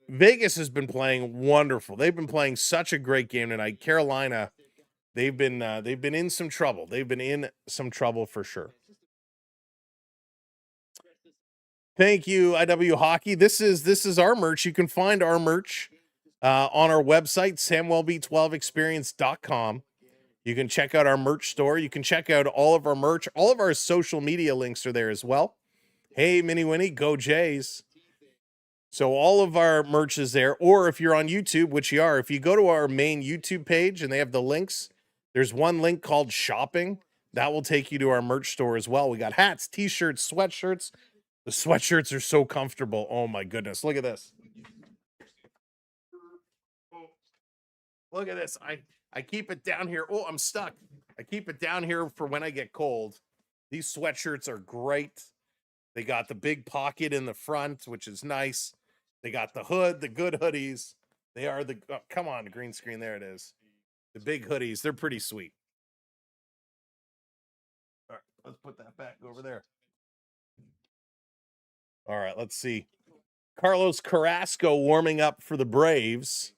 Vegas has been playing wonderful. They've been playing such a great game tonight. Carolina, they've been in some trouble. They've been in some trouble for sure. Thank you, IW Hockey. This is our merch. You can find our merch on our website, Samwelb12Experience.com. You can check out our merch store. You can check out all of our merch. All of our social media links are there as well. Hey, Mini Winnie, go Jays. So all of our merch is there. Or if you're on YouTube, which you are, if you go to our main YouTube page and they have the links, There's one link called shopping that will take you to our merch store as well. We got hats, t-shirts, sweatshirts. The sweatshirts are so comfortable. Oh my goodness. Look at this. Look at this. I keep it down here. Oh, I'm stuck. I keep it down here for when I get cold. These sweatshirts are great. They got the big pocket in the front, which is nice. They got the hood, the good hoodies. They are the, oh, come on, the green screen. There it is. The big hoodies. They're pretty sweet. All right, let's put that back over there. All right, let's see. Carlos Carrasco warming up for the Braves.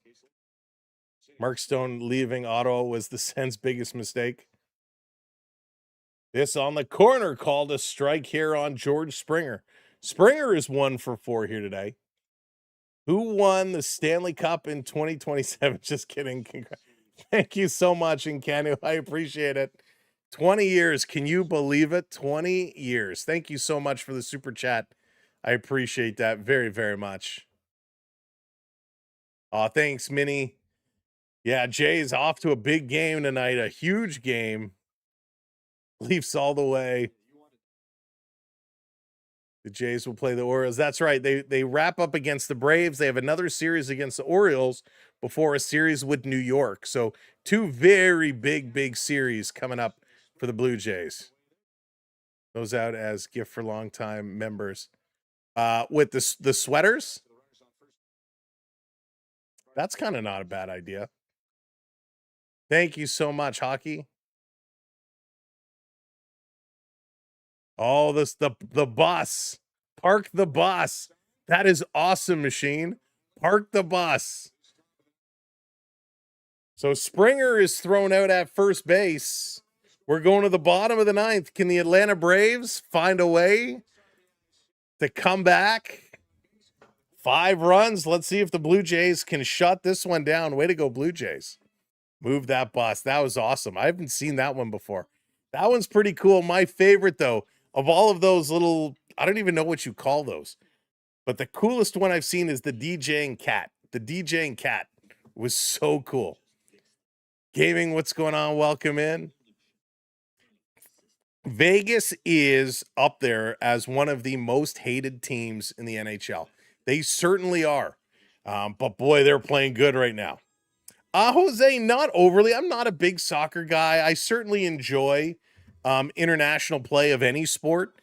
Mark Stone leaving Ottawa was the Sens' biggest mistake. This on the corner called a strike here on George Springer. Springer is 1 for 4 here today. Who won the Stanley Cup in 2027? Just kidding. Thank you so much, Nkanu. I appreciate it. 20 years. Can you believe it? 20 years. Thank you so much for the super chat. I appreciate that very, very much. Oh, thanks, Minnie. Yeah, Jay's off to a big game tonight, a huge game. Leafs all the way. The Jays will play the Orioles. That's right. They wrap up against the Braves. They have another series against the Orioles before a series with New York. So 2 very big series coming up for the Blue Jays. Those out as gift for longtime members. With the sweaters, that's kind of not a bad idea. Thank you so much, Hockey. Oh, the bus. Park the bus. That is awesome, Machine. Park the bus. So Springer is thrown out at first base. We're going to the bottom of the 9th. Can the Atlanta Braves find a way to come back? 5 runs. Let's see if the Blue Jays can shut this one down. Way to go, Blue Jays. Move that bus. That was awesome. I haven't seen that one before. That one's pretty cool. My favorite, though, of all of those little, I don't even know what you call those, but the coolest one I've seen is the DJing cat. The DJing cat was so cool. Gaming, what's going on? Welcome in. Vegas is up there as one of the most hated teams in the NHL. They certainly are. But boy, they're playing good right now. Jose, not overly. I'm not a big soccer guy. I certainly enjoy international play of any sport.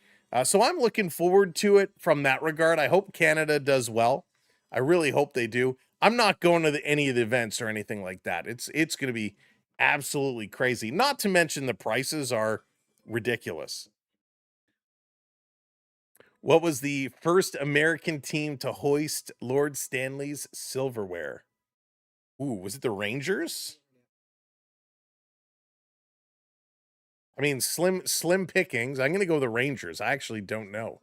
So I'm looking forward to it from that regard. I hope Canada does well. I really hope they do. I'm not going to any of the events or anything like that. It's going to be absolutely crazy. Not to mention the prices are ridiculous. What was the first American team to hoist Lord Stanley's silverware? Ooh, was it the Rangers? I mean, slim pickings. I'm going to go the Rangers. I actually don't know.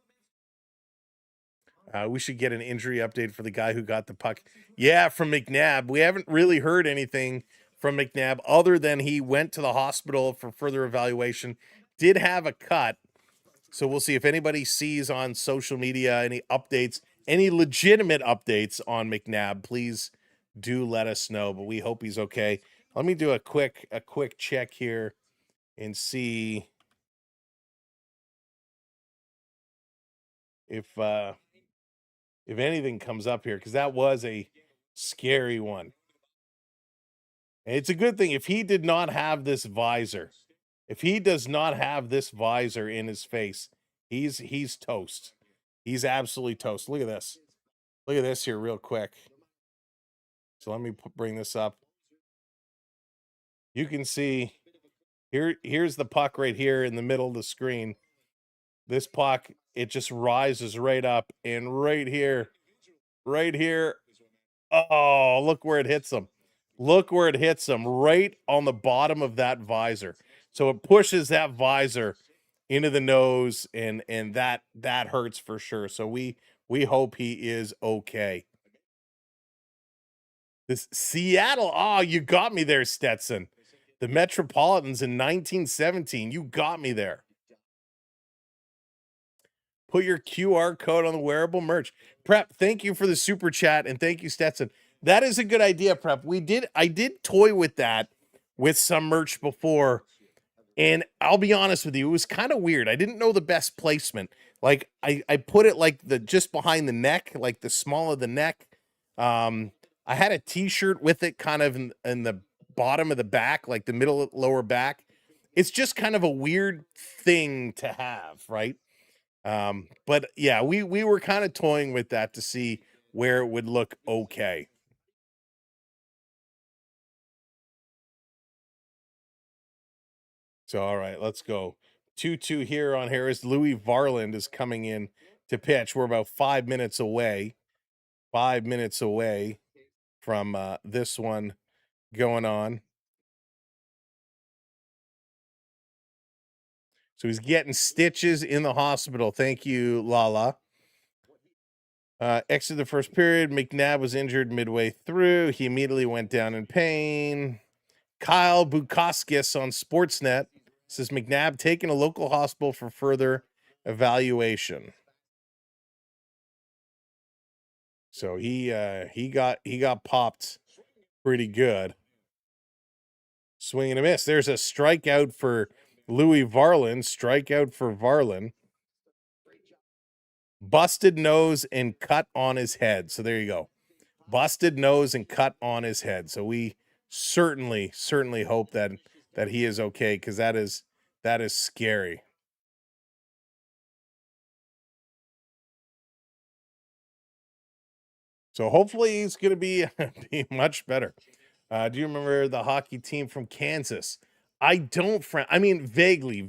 We should get an injury update for the guy who got the puck. Yeah, from McNabb. We haven't really heard anything from McNabb other than he went to the hospital for further evaluation. Did have a cut. So we'll see if anybody sees on social media any updates, any legitimate updates on McNabb. Please do let us know, but we hope he's okay. Let me do a quick check here and see if anything comes up here, because that was a scary one. And it's a good thing if he did not have this visor. If he does not have this visor in his face, he's toast. He's absolutely toast. Look at this. Look at this here real quick. So let me bring this up. You can see here's the puck right here in the middle of the screen. This puck, it just rises right up, and right here. Oh, look where it hits him. Look where it hits him, right on the bottom of that visor. So it pushes that visor into the nose, and that hurts for sure. So we hope he is okay. This Seattle, oh, you got me there, Stetson. The Metropolitans in 1917. You got me there. Put your QR code on the wearable merch. Prep, thank you for the super chat, and thank you, Stetson. That is a good idea, Prep. I did toy with that with some merch before. And I'll be honest with you, it was kind of weird. I didn't know the best placement. Like I put it like the just behind the neck, like the small of the neck. I had a t-shirt with it kind of in the bottom of the back, like the middle lower back. It's just kind of a weird thing to have, right? But yeah, we were kind of toying with that to see where it would look okay. So all right, let's go. 2-2 here on Harris. Louis Varland is coming in to pitch. We're about 5 minutes away. 5 minutes away from this one going on. So he's getting stitches in the hospital. Thank you, Lala. Exit the first period. McNabb was injured midway through. He immediately went down in pain. Kyle Bukaskis on Sportsnet says McNabb taken to local hospital for further evaluation. So he got popped pretty good. Swing and a miss. There's a strikeout for Louis Varland. Strikeout for Varland. Busted nose and cut on his head. So there you go. Busted nose and cut on his head. So we certainly hope that he is okay, because that is scary. So hopefully he's going to be much better. Do you remember the hockey team from Kansas? I don't, I mean, vaguely.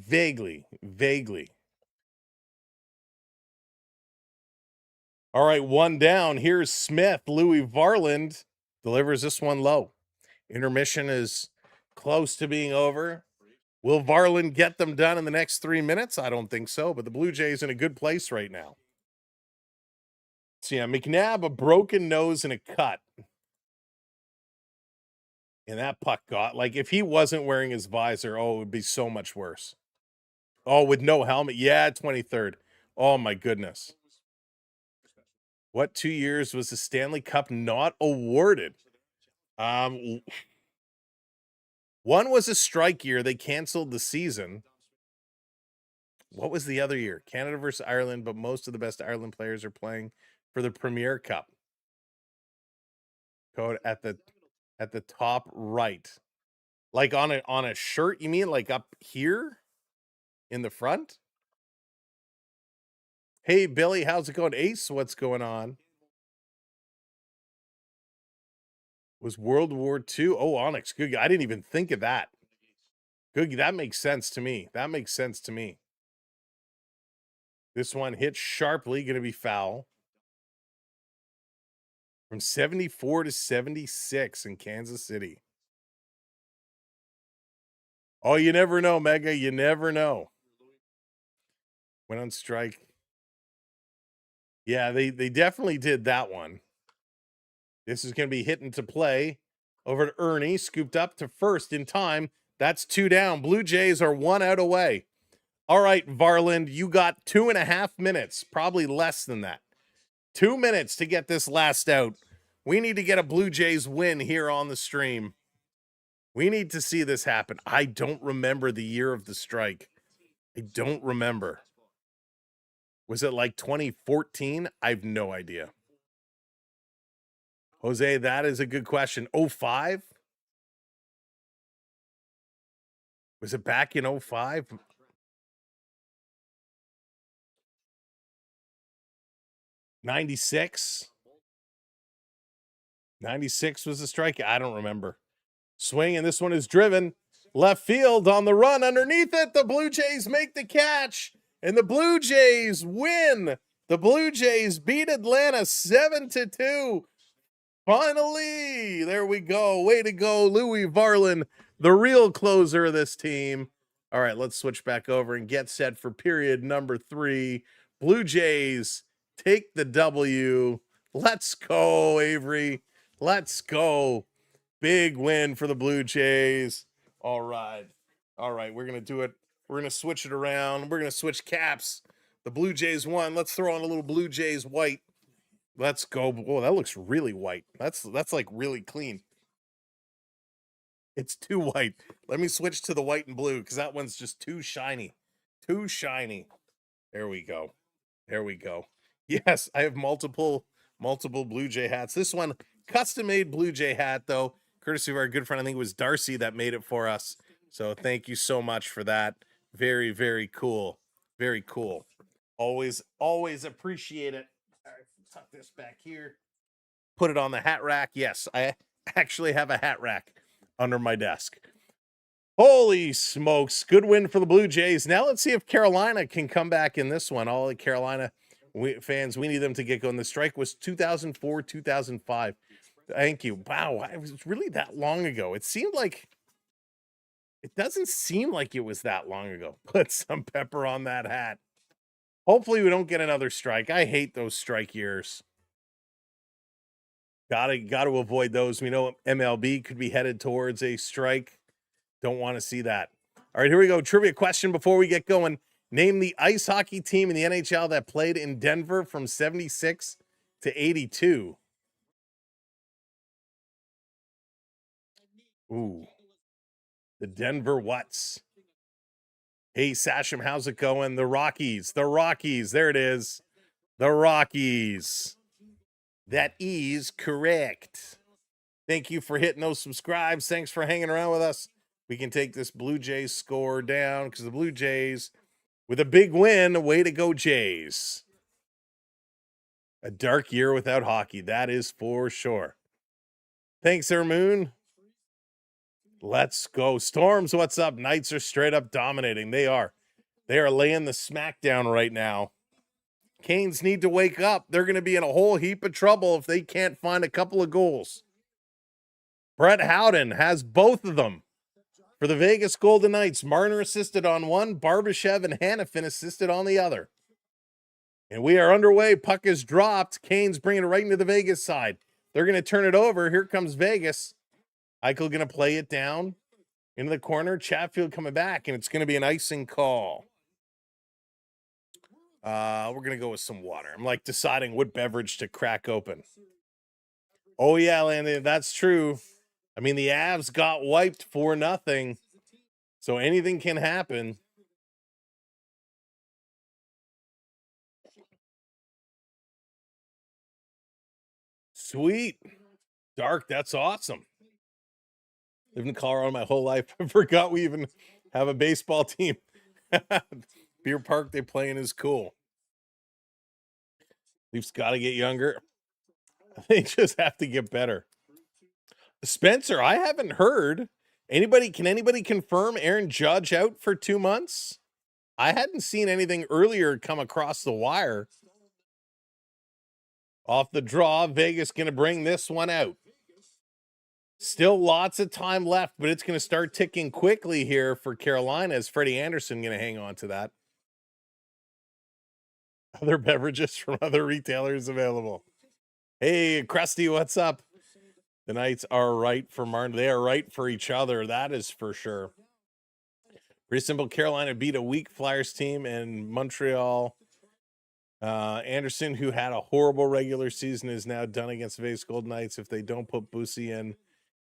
All right, one down. Here's Smith. Louis Varland delivers this one low. Intermission is close to being over. Will Varland get them done in the next 3 minutes? I don't think so, but the Blue Jays in a good place right now. So yeah, McNabb, a broken nose and a cut. And that puck got, like, if he wasn't wearing his visor, oh, it would be so much worse. Oh, with no helmet. Yeah, 23rd. Oh my goodness. What 2 years was the Stanley Cup not awarded? One was a strike year. They canceled the season. What was the other year? Canada versus Ireland, but most of the best Ireland players are playing for the Premier Cup. Code at the top right. Like on a shirt, you mean, like up here in the front? Hey Billy, how's it going? Ace, what's going on? Was World War II? Oh, Onyx. Good. I didn't even think of that. Good. That makes sense to me. This one hit sharply, going to be foul. From 74 to 76 in Kansas City. Oh, you never know, Mega. You never know. Went on strike. Yeah, they definitely did that one. This is going to be hit into play over to Ernie, scooped up to first in time. That's 2 down. Blue Jays are 1 out away. All right, Varland, you got 2.5 minutes, probably less than that. 2 minutes to get this last out. We need to get a Blue Jays win here on the stream. We need to see this happen. I don't remember the year of the strike. I don't remember. Was it like 2014? I have no idea. Jose, that is a good question. 05? Was it back in 05? 96? 96 was the strike? I don't remember. Swing, and this one is driven. Left field on the run underneath it. The Blue Jays make the catch, and the Blue Jays win. The Blue Jays beat Atlanta 7-2. Finally, there we go. Way to go, Louis Varland, the real closer of this team. All right, let's switch back over and get set for period number 3. Blue Jays take the W. Let's go, Avery. Let's go. Big win for the Blue Jays. All right. We're going to do it. We're going to switch it around. We're going to switch caps. The Blue Jays won. Let's throw on a little Blue Jays white. Let's go. Oh, that looks really white. That's like really clean. It's too white. Let me switch to the white and blue because that one's just too shiny. Too shiny. There we go. There we go. Yes, I have multiple Blue Jay hats. This one, custom-made Blue Jay hat, though, courtesy of our good friend, I think it was Darcy that made it for us. So thank you so much for that. Very, very cool. Very cool. Always appreciate it. All right, tuck this back here. Put it on the hat rack. Yes, I actually have a hat rack under my desk. Holy smokes. Good win for the Blue Jays. Now let's see if Carolina can come back in this one. All the Carolina fans, we need them to get going. The strike was 2004, 2005. Thank you. Wow, it was really that long ago. It doesn't seem like it was that long ago. Put some pepper on that hat. Hopefully we don't get another strike. I hate those strike years. Gotta avoid those. We know MLB could be headed towards a strike. Don't want to see that. All right, here we go. Trivia question before we get going. Name the ice hockey team in the NHL that played in Denver from 76 to 82. Ooh. The Denver What's? Hey, Sasham, how's it going? The Rockies. The Rockies. There it is. The Rockies. That is correct. Thank you for hitting those subscribes. Thanks for hanging around with us. We can take this Blue Jays score down because the Blue Jays, with a big win, way to go, Jays. A dark year without hockey, that is for sure. Thanks, Air Moon. Let's go. Storms, what's up? Knights are straight up dominating. They are. They are laying the smackdown right now. Canes need to wake up. They're going to be in a whole heap of trouble if they can't find a couple of goals. Brett Howden has both of them. For the Vegas Golden Knights, Marner assisted on one, Barbashev and Hanifin assisted on the other. And we are underway. Puck is dropped. Canes bringing it right into the Vegas side. They're going to turn it over. Here comes Vegas. Eichel going to play it down into the corner. Chatfield coming back, and it's going to be an icing call. We're going to go with some water. I'm like deciding what beverage to crack open. Oh, yeah, Landon, that's true. I mean, the Avs got wiped 4-0, so anything can happen. Sweet. Dark, that's awesome. Lived in Colorado my whole life. I forgot we even have a baseball team. Beer Park they play in is cool. Leafs got to get younger. They just have to get better. Spencer, I haven't heard. Can anybody confirm Aaron Judge out for 2 months? I hadn't seen anything earlier come across the wire. Off the draw, Vegas going to bring this one out. Still lots of time left, but it's going to start ticking quickly here for Carolina as Freddie Anderson going to hang on to that. Other beverages from other retailers available. Hey, Krusty, what's up? The Knights are right for Martin. They are right for each other. That is for sure. Pretty simple. Carolina beat a weak Flyers team, and Montreal. Anderson, who had a horrible regular season, is now done against the Vegas Golden Knights if they don't put Boosie in,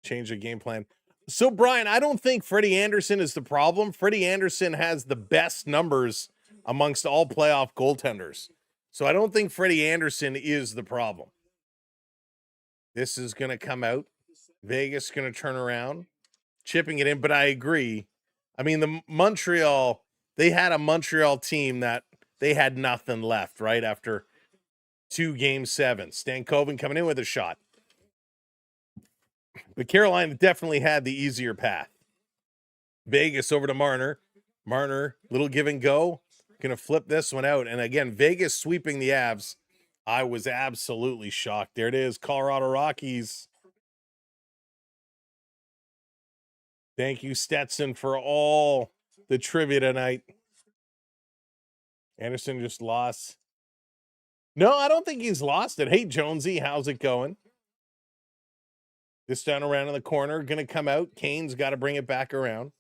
change the game plan. So, Brian, I don't think Freddie Anderson is the problem. Freddie Anderson has the best numbers amongst all playoff goaltenders. So I don't think Freddie Anderson is the problem. This is going to come out. Vegas going to turn around, chipping it in. But I agree. I mean, they had a Montreal team that they had nothing left, right? After 2 Game 7. Stankoven coming in with a shot. But Carolina definitely had the easier path. Vegas over to Marner. Marner, little give and go. Going to flip this one out. And again, Vegas sweeping the Avs. I was absolutely shocked. There it is, Colorado Rockies. Thank you, Stetson, for all the trivia tonight. Anderson just lost. No, I don't think he's lost it. Hey, Jonesy, how's it going? This down around in the corner, going to come out. Kane's got to bring it back around.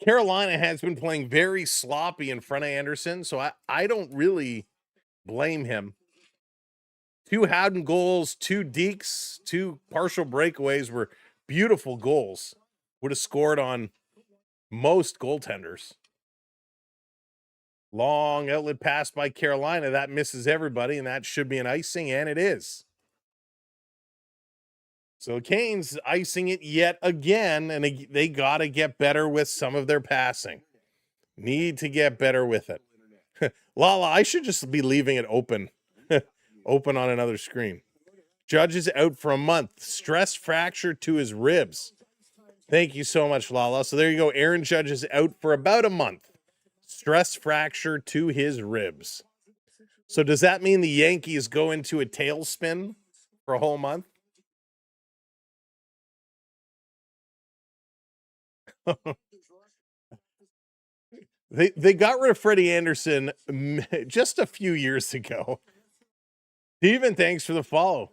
Carolina has been playing very sloppy in front of Anderson, so I don't really blame him. 2 Howden goals, 2 dekes, 2 partial breakaways were beautiful goals. Would have scored on most goaltenders. Long outlet pass by Carolina. That misses everybody, and that should be an icing, and it is. So Canes icing it yet again, and they got to get better with some of their passing. Need to get better with it. Lala, I should just be leaving it open. Open on another screen. Judge is out for a month. Stress fracture to his ribs. Thank you so much, Lala. So there you go. Aaron Judge is out for about a month. Stress fracture to his ribs. So does that mean the Yankees go into a tailspin for a whole month? They got rid of Freddie Anderson just a few years ago. Steven, thanks for the follow.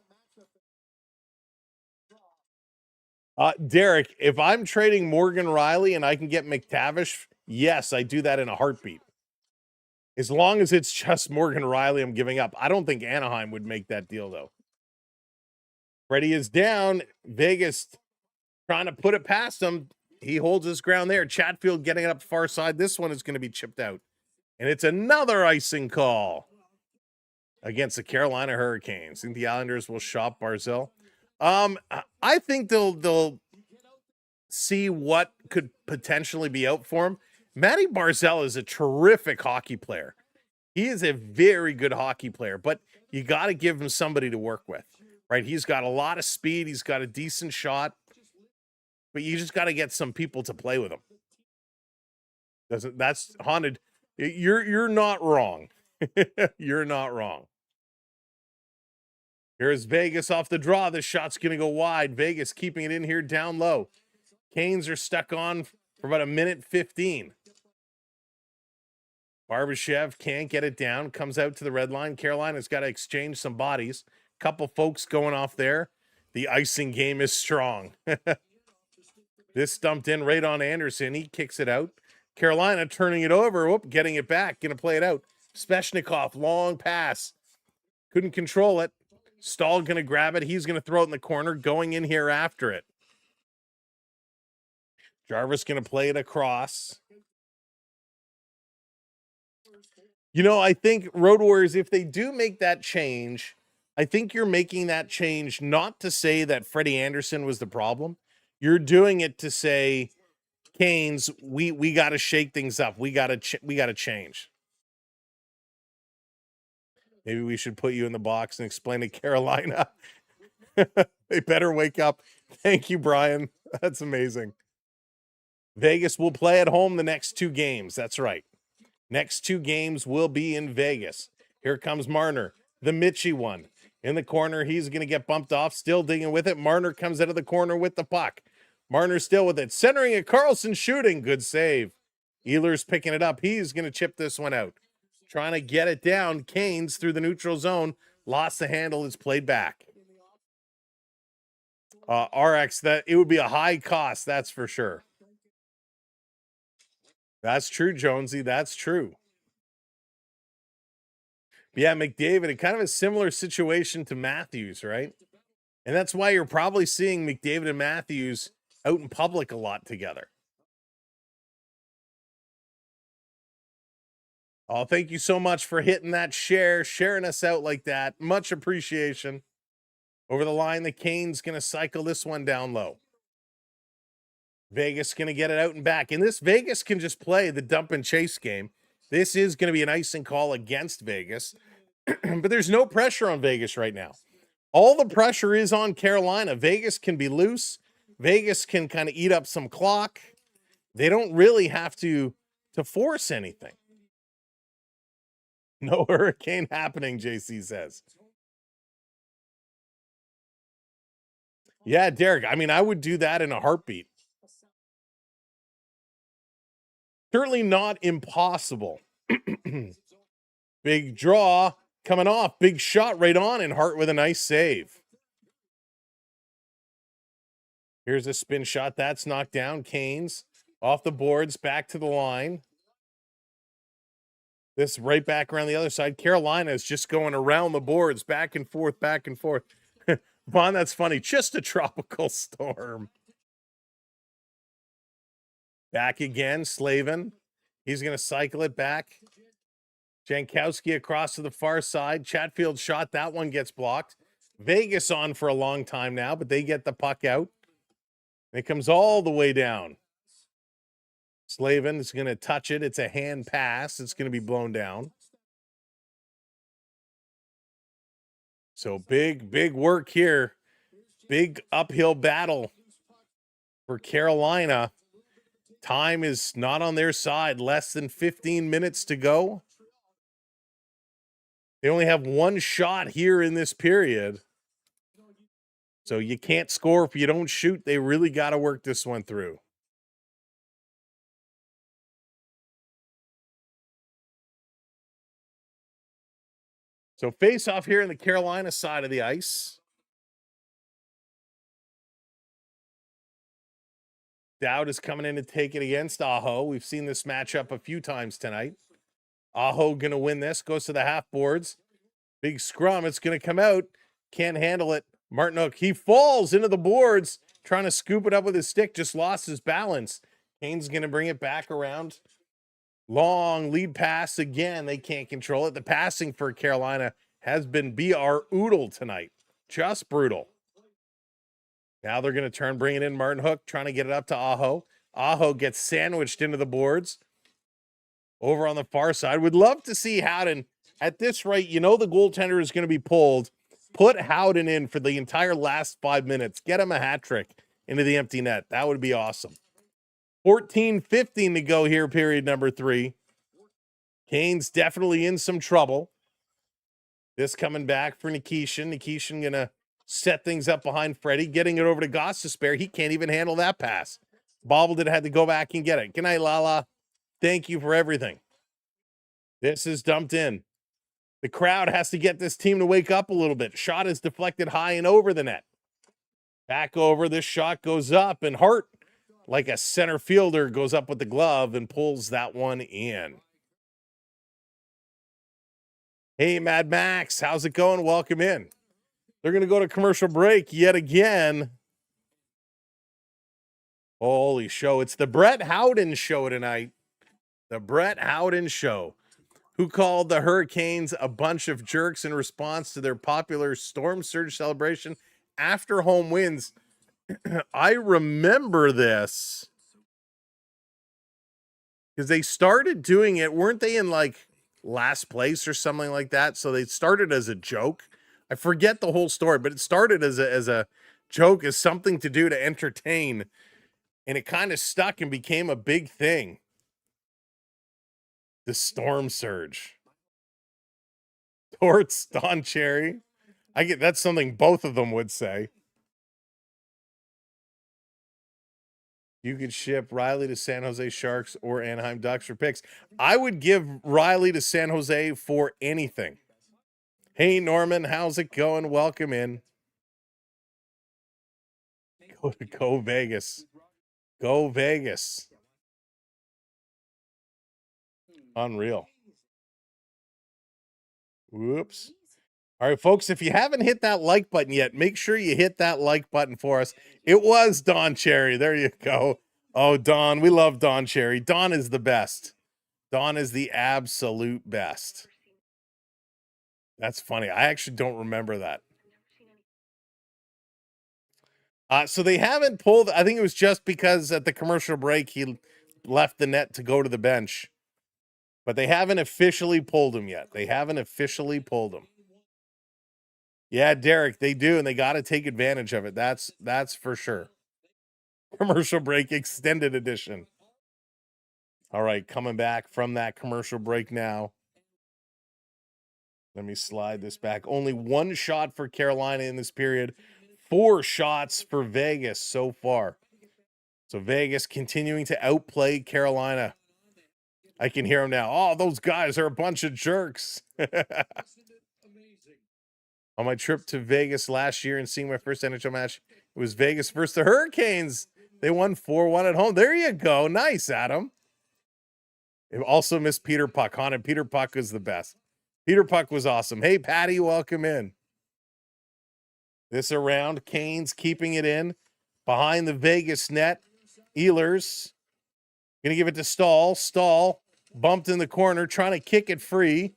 Derek, if I'm trading Morgan Riley and I can get McTavish, yes, I do that in a heartbeat. As long as it's just Morgan Riley I'm giving up. I don't think Anaheim would make that deal, though. Freddie is down. Vegas trying to put it past him. He holds his ground there. Chatfield getting it up far side. This one is going to be chipped out. And it's another icing call against the Carolina Hurricanes. I think the Islanders will shop Barzell. I think they'll see what could potentially be out for him. Matty Barzell is a terrific hockey player. He is a very good hockey player, but you got to give him somebody to work with, right? He's got a lot of speed. He's got a decent shot, but you just got to get some people to play with him. That's haunted. You're not wrong. You're not wrong. Here's Vegas off the draw. This shot's going to go wide. Vegas keeping it in here down low. Canes are stuck on for about a minute 15. Barbashev can't get it down. Comes out to the red line. Carolina's got to exchange some bodies. Couple folks going off there. The icing game is strong. This dumped in right on Anderson. He kicks it out. Carolina turning it over. Whoop, getting it back. Going to play it out. Svechnikov, long pass. Couldn't control it. Stahl going to grab it. He's going to throw it in the corner. Going in here after it. Jarvis going to play it across. You know, I think Road Warriors, if they do make that change, I think you're making that change not to say that Freddie Anderson was the problem. You're doing it to say, Canes, we got to shake things up. We got to change. Maybe we should put you in the box and explain to Carolina. They better wake up. Thank you, Brian. That's amazing. Vegas will play at home the next two games. That's right. Next two games will be in Vegas. Here comes Marner, the Mitchie one. In the corner, he's going to get bumped off. Still digging with it. Marner comes out of the corner with the puck. Marner still with it. Centering it. Carlson shooting. Good save. Ehlers picking it up. He's going to chip this one out. Trying to get it down. Canes through the neutral zone. Lost the handle. It's played back. RX, that it would be a high cost. That's for sure. That's true, Jonesy. That's true. But yeah, McDavid, kind of a similar situation to Matthews, right? And that's why you're probably seeing McDavid and Matthews out in public a lot together. Oh, thank you so much for hitting that share, sharing us out like that. Much appreciation. Over the line, the Canes going to cycle this one down low. Vegas going to get it out and back. And this Vegas can just play the dump and chase game. This is going to be an icing call against Vegas. But there's no pressure on Vegas right now. All the pressure is on Carolina. Vegas can be loose. Vegas can kind of eat up some clock. They don't really have to force anything. No hurricane happening, JC says. Yeah, Derek, I mean, I would do that in a heartbeat. Certainly not impossible. Big draw coming off. Big shot right on, and Hart with a nice save. Here's a spin shot. That's knocked down. Canes off the boards, back to the line. This right back around the other side. Carolina is just going around the boards, back and forth, back and forth. Vaughn, that's funny. Just a tropical storm. Back again, Slavin. He's going to cycle it back. Jankowski across to the far side. Chatfield shot. That one gets blocked. Vegas on for a long time now, but they get the puck out. It comes all the way down. Slavin is going to touch it. It's a hand pass. It's going to be blown down. So big work here. Big uphill battle for Carolina. Time is not on their side. Less than 15 minutes to go. They only have one shot here in this period. So you can't score if you don't shoot. They really got to work this one through. So face off here in the Carolina side of the ice. Dowd is coming in to take it against Aho. We've seen this matchup a few times tonight. Aho going to win this. Goes to the half boards. Big scrum. It's going to come out. Can't handle it. Martinook, he falls into the boards. Trying to scoop it up with his stick. Just lost his balance. Kane's going to bring it back around. Long lead pass again. They can't control it. The passing for Carolina has been BR oodle tonight. Just brutal. Now they're going to bring it in. Martin Hook trying to get it up to Aho. Aho gets sandwiched into the boards. Over on the far side. Would love to see Howden. At this rate, you know the goaltender is going to be pulled. Put Howden in for the entire last 5 minutes. Get him a hat trick into the empty net. That would be awesome. 14:15 to go here, period number 3. Kane's definitely in some trouble. This coming back for Nikishin. Nikishin going to set things up behind Freddie, getting it over to Goss to spare. He can't even handle that pass. Bobbled it, had to go back and get it. Good night, Lala. Thank you for everything. This is dumped in. The crowd has to get this team to wake up a little bit. Shot is deflected high and over the net. Back over, this shot goes up, and Hart, like a center fielder, goes up with the glove and pulls that one in. Hey, Mad Max, how's it going? Welcome in. They're going to go to commercial break yet again. Holy show. It's the Brett Howden show tonight. The Brett Howden show. Who called the Hurricanes a bunch of jerks in response to their popular storm surge celebration after home wins. I remember this because they started doing it. Weren't they in like last place or something like that? So they started as a joke. I forget the whole story, but it started as a joke, as something to do to entertain. And it kind of stuck and became a big thing. The storm surge. Torts, Don Cherry. That's something both of them would say. You could ship Riley to San Jose Sharks or Anaheim Ducks for picks. I would give Riley to San Jose for anything. Hey, Norman, how's it going? Welcome in. Go Vegas. Go Vegas. Unreal. Whoops. All right, folks, if you haven't hit that like button yet, make sure you hit that like button for us. It was Don Cherry. There you go. Oh, Don. We love Don Cherry. Don is the best. Don is the absolute best. That's funny. I actually don't remember that. So they haven't pulled. I think it was just because at the commercial break, he left the net to go to the bench. But they haven't officially pulled him yet. They haven't officially pulled him. Yeah, Derek, they do, and they got to take advantage of it. That's for sure. Commercial break extended edition. All right, coming back from that commercial break now. Let me slide this back. Only one shot for Carolina in this period. 4 shots for Vegas so far. So Vegas continuing to outplay Carolina. I can hear him now. Oh, those guys are a bunch of jerks. On my trip to Vegas last year and seeing my first NHL match, it was Vegas versus the Hurricanes. They won 4-1 at home. There you go. Nice, Adam. It also missed Peter Puck. Haunted Peter Puck was the best. Peter Puck was awesome. Hey, Patty, welcome in. This around, Canes keeping it in behind the Vegas net. Ehlers Gonna give it to Stahl. Stahl bumped in the corner, trying to kick it free.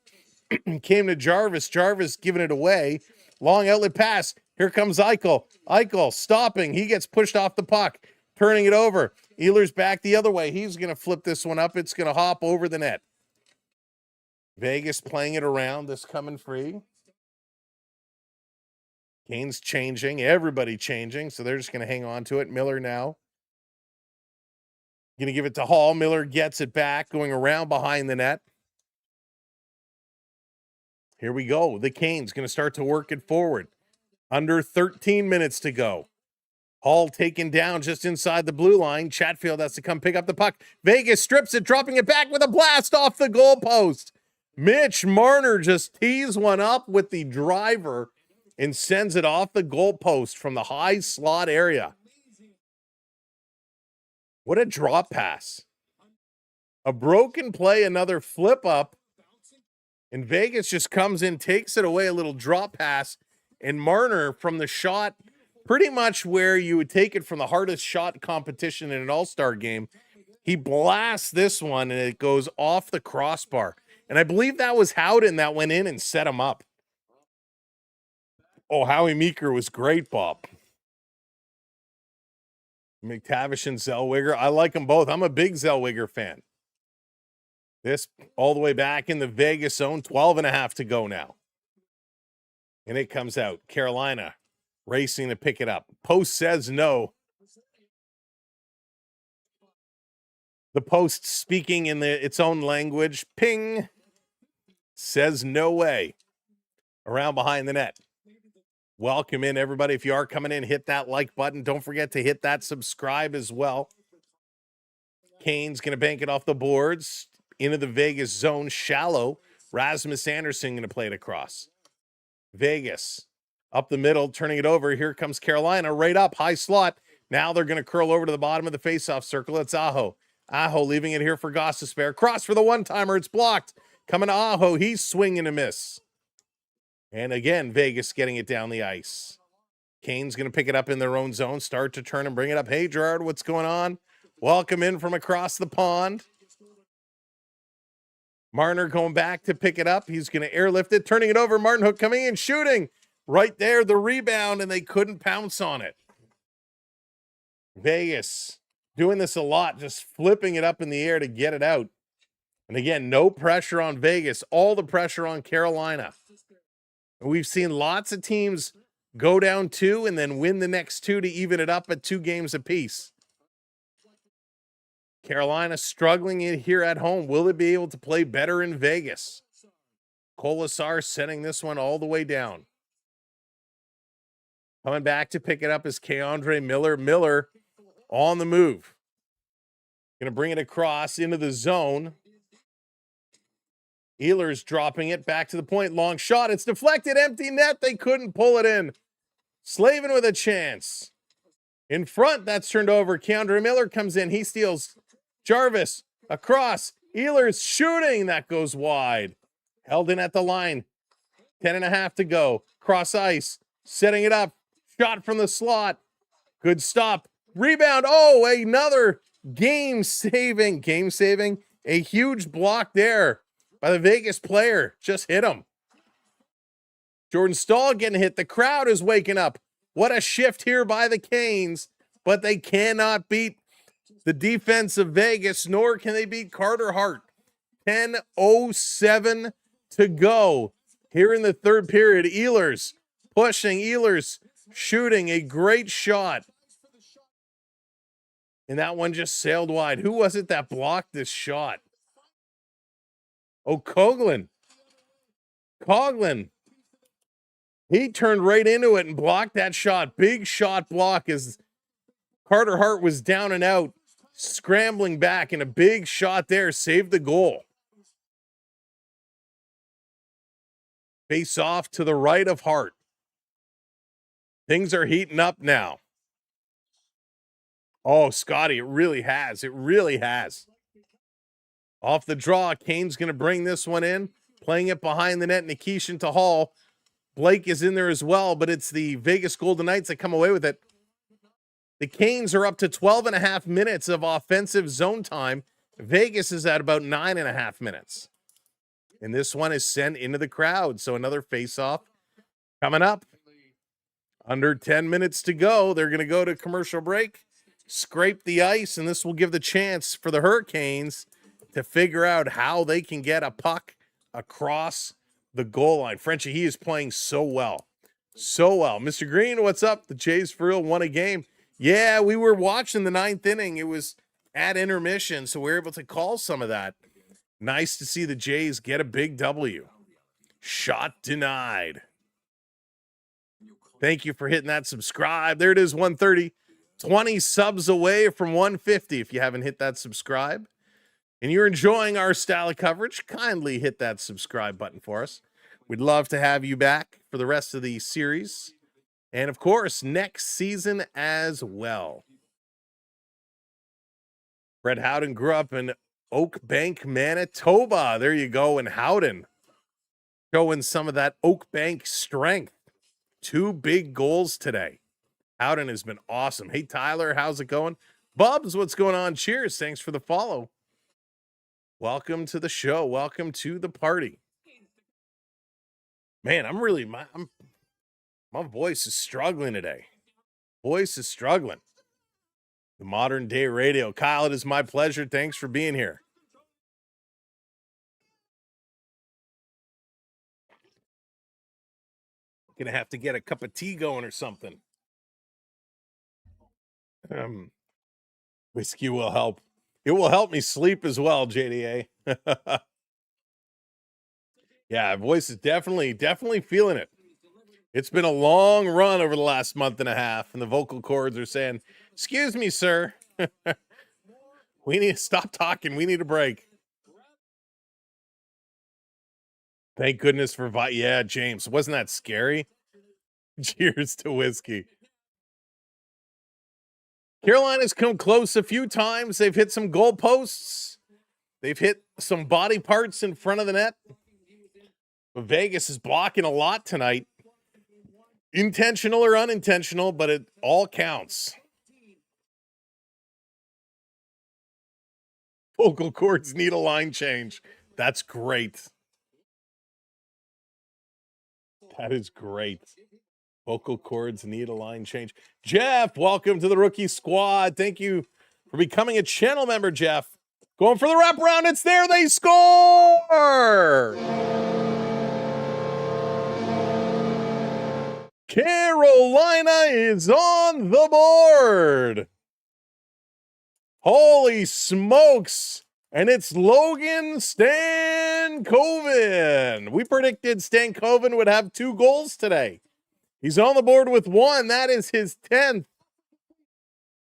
Came to Jarvis. Jarvis giving it away. Long outlet pass. Here comes Eichel. Eichel stopping. He gets pushed off the puck. Turning it over. Ehlers back the other way. He's going to flip this one up. It's going to hop over the net. Vegas playing it around. This coming free. Kane's changing. Everybody changing. So they're just going to hang on to it. Miller now. Going to give it to Hall. Miller gets it back. Going around behind the net. Here we go. The Canes going to start to work it forward. Under 13 minutes to go. Hall taken down just inside the blue line. Chatfield has to come pick up the puck. Vegas strips it, dropping it back with a blast off the goalpost. Mitch Marner just tees one up with the driver and sends it off the goalpost from the high slot area. What a drop pass. A broken play, another flip up. And Vegas just comes in, takes it away, a little drop pass. And Marner from the shot, pretty much where you would take it from the hardest shot competition in an all-star game, he blasts this one and it goes off the crossbar. And I believe that was Howden that went in and set him up. Oh, Howie Meeker was great, Bob. McTavish and Zellweger. I like them both. I'm a big Zellweger fan. This all the way back in the Vegas zone. 12.5 to go now. And it comes out. Carolina racing to pick it up. Post says no. The Post speaking in its own language. Ping says no way. Around behind the net. Welcome in, everybody. If you are coming in, hit that like button. Don't forget to hit that subscribe as well. Kane's going to bank it off the boards. Into the Vegas zone. Shallow. Rasmus Anderson going to play it across. Vegas. Up the middle. Turning it over. Here comes Carolina. Right up. High slot. Now they're going to curl over to the bottom of the faceoff circle. It's Aho. Aho leaving it here for Gostisbehere. Cross for the one-timer. It's blocked. Coming to Aho. He's swinging a miss. And again, Vegas getting it down the ice. Kane's going to pick it up in their own zone. Start to turn and bring it up. Hey, Gerard, what's going on? Welcome in from across the pond. Marner going back to pick it up. He's going to airlift it. Turning it over. Martin Hook coming in, shooting. Right there, the rebound, and they couldn't pounce on it. Vegas doing this a lot, just flipping it up in the air to get it out. And again, no pressure on Vegas. All the pressure on Carolina. We've seen lots of teams go down 2 and then win the next 2 to even it up at 2 games apiece. Carolina struggling in here at home. Will it be able to play better in Vegas? Colasar setting this one all the way down. Coming back to pick it up is Keandre Miller. Miller on the move. Going to bring it across into the zone. Ehlers dropping it back to the point. Long shot. It's deflected. Empty net. They couldn't pull it in. Slavin with a chance. In front, that's turned over. Keandre Miller comes in. He steals. Jarvis across. Ehlers shooting. That goes wide. Held in at the line. 10.5 to go. Cross ice. Setting it up. Shot from the slot. Good stop. Rebound. Oh, another game-saving. A huge block there by the Vegas player. Just hit him. Jordan Stahl getting hit. The crowd is waking up. What a shift here by the Canes. But they cannot beat the defense of Vegas, nor can they beat Carter Hart. 10:07 to go here in the third period. Ehlers pushing. Ehlers shooting a great shot. And that one just sailed wide. Who was it that blocked this shot? Oh, Coughlin. He turned right into it and blocked that shot. Big shot block as Carter Hart was down and out, scrambling back, and a big shot there saved the goal. Face off to the right of Hart. Things are heating up now. Oh, Scotty, it really has. Off the draw, Kane's going to bring this one in. Playing it behind the net, Nikishin to Hall. Blake is in there as well, but it's the Vegas Golden Knights that come away with it. The Canes are up to 12.5 minutes of offensive zone time. Vegas is at about 9.5 minutes. And this one is sent into the crowd. So another face-off coming up. Under 10 minutes to go. They're going to go to commercial break, scrape the ice, and this will give the chance for the Hurricanes to figure out how they can get a puck across the goal line. Frenchie, he is playing so well. So well. Mr. Green, what's up? The Jays for real won a game. Yeah, we were watching the 9th inning. It was at intermission, so we were able to call some of that. Nice to see the Jays get a big W. Shot denied. Thank you for hitting that subscribe. There it is, 130. 20 subs away from 150 if you haven't hit that subscribe. And you're enjoying our style of coverage, kindly hit that subscribe button for us. We'd love to have you back for the rest of the series. And, of course, next season as well. Brett Howden grew up in Oak Bank, Manitoba. There you go, in Howden. Showing some of that Oak Bank strength. 2 big goals today. Howden has been awesome. Hey, Tyler, how's it going? Bubs, what's going on? Cheers. Thanks for the follow. Welcome to the show. Welcome to the party. Man, my voice is struggling today. Voice is struggling. The modern day radio. Kyle, it is my pleasure. Thanks for being here. Gonna have to get a cup of tea going or something. Whiskey will help. It will help me sleep as well, JDA. Yeah, voice is definitely feeling it. It's been a long run over the last month and a half, and the vocal cords are saying, "Excuse me, sir. We need to stop talking. We need a break." Thank goodness for yeah, James. Wasn't that scary? Cheers to whiskey. Carolina's come close a few times. They've hit some goalposts. They've hit some body parts in front of the net. But Vegas is blocking a lot tonight. Intentional or unintentional, but it all counts. Vocal cords need a line change. That's great. That is great. Vocal cords need a line change. Jeff, welcome to the rookie squad. Thank you for becoming a channel member, Jeff. Going for the wraparound. It's there. They score. Carolina is on the board. Holy smokes. And it's Logan Stankoven. We predicted Stankoven would have 2 goals today. He's on the board with 1. That is his 10th.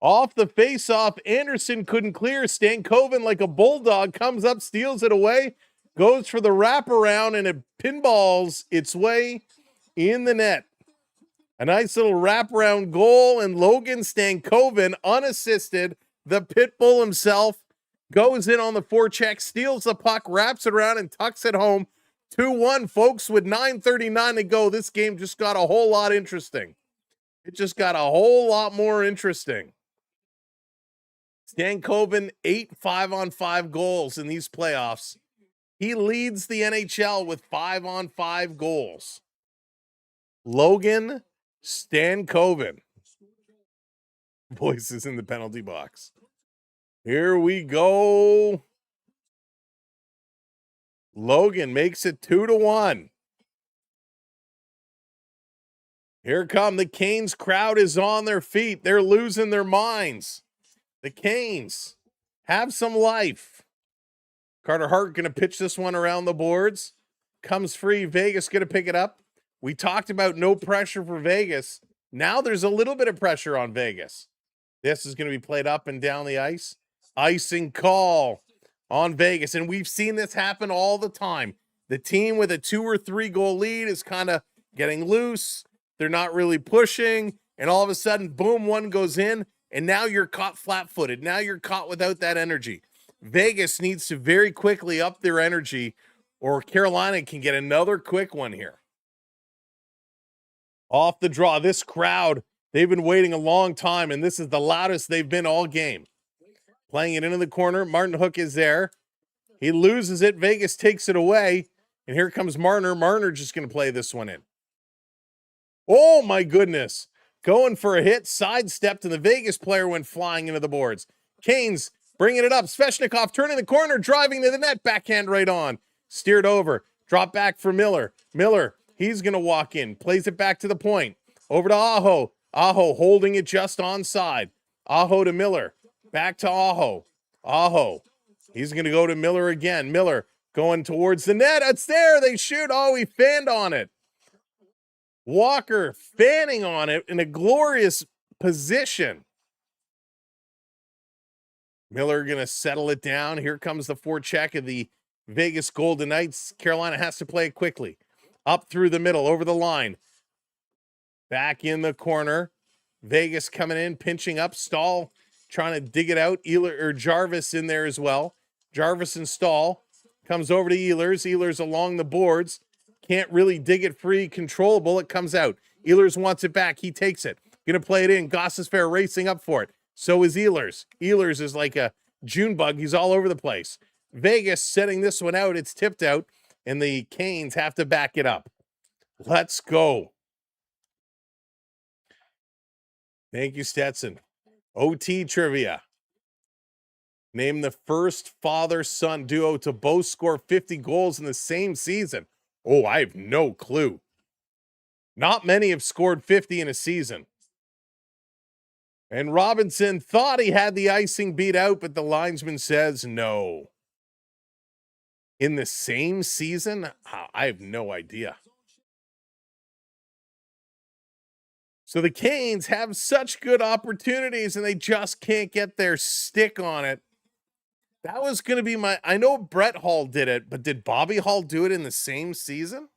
Off the face-off, Anderson couldn't clear. Stankoven, like a bulldog, comes up, steals it away, goes for the wraparound, and it pinballs its way in the net. A nice little wraparound goal, and Logan Stankoven, unassisted, the pit bull himself, goes in on the forecheck, steals the puck, wraps it around, and tucks it home. 2-1, folks, with 9:39 to go. This game just got a whole lot interesting. It just got a whole lot more interesting. Stankoven, 8 5-on-5 goals in these playoffs. He leads the NHL with 5-on-5 goals. Logan Stankoven. Voices in the penalty box. Here we go. Logan makes it 2-1. Here come the Canes crowd is on their feet. They're losing their minds. The Canes have some life. Carter Hart going to pitch this one around the boards. Comes free. Vegas going to pick it up. We talked about no pressure for Vegas. Now there's a little bit of pressure on Vegas. This is going to be played up and down the ice. Icing call on Vegas. And we've seen this happen all the time. The team with a 2 or 3 goal lead is kind of getting loose. They're not really pushing. And all of a sudden, boom, one goes in. And now you're caught flat-footed. Now you're caught without that energy. Vegas needs to very quickly up their energy, or Carolina can get another quick one here. Off the draw. This crowd, they've been waiting a long time, and this is the loudest they've been all game. Playing it into the corner. Martin Hook is there. He loses it. Vegas takes it away. And here comes Marner. Marner just going to play this one in. Oh, my goodness. Going for a hit, sidestepped, and the Vegas player went flying into the boards. Canes bringing it up. Svechnikov turning the corner, driving to the net. Backhand right on. Steered over. Drop back for Miller. Miller, he's going to walk in. Plays it back to the point. Over to Aho. Aho holding it just onside. Aho to Miller. Back to Aho. Aho. He's going to go to Miller again. Miller going towards the net. It's there. They shoot. Oh, he fanned on it. Walker fanning on it in a glorious position. Miller going to settle it down. Here comes the forecheck of the Vegas Golden Knights. Carolina has to play it quickly. Up through the middle, over the line. Back in the corner. Vegas coming in, pinching up. Stahl trying to dig it out. Jarvis in there as well. Jarvis and Stahl. Comes over to Ehlers. Ehlers along the boards. Can't really dig it free. Controllable. It comes out. Ehlers wants it back. He takes it. Going to play it in. Gossesfair racing up for it. So is Ehlers. Ehlers is like a June bug. He's all over the place. Vegas setting this one out. It's tipped out. And the Canes have to back it up. Let's go. Thank you, Stetson. OT trivia. Name the first father-son duo to both score 50 goals in the same season. Oh, I have no clue. Not many have scored 50 in a season. And Robinson thought he had the icing beat out, but the linesman says no. In the same season? I have no idea. So the Canes have such good opportunities, and they just can't get their stick on it. That was going to be I know Brett Hall did it, but did Bobby Hall do it in the same season?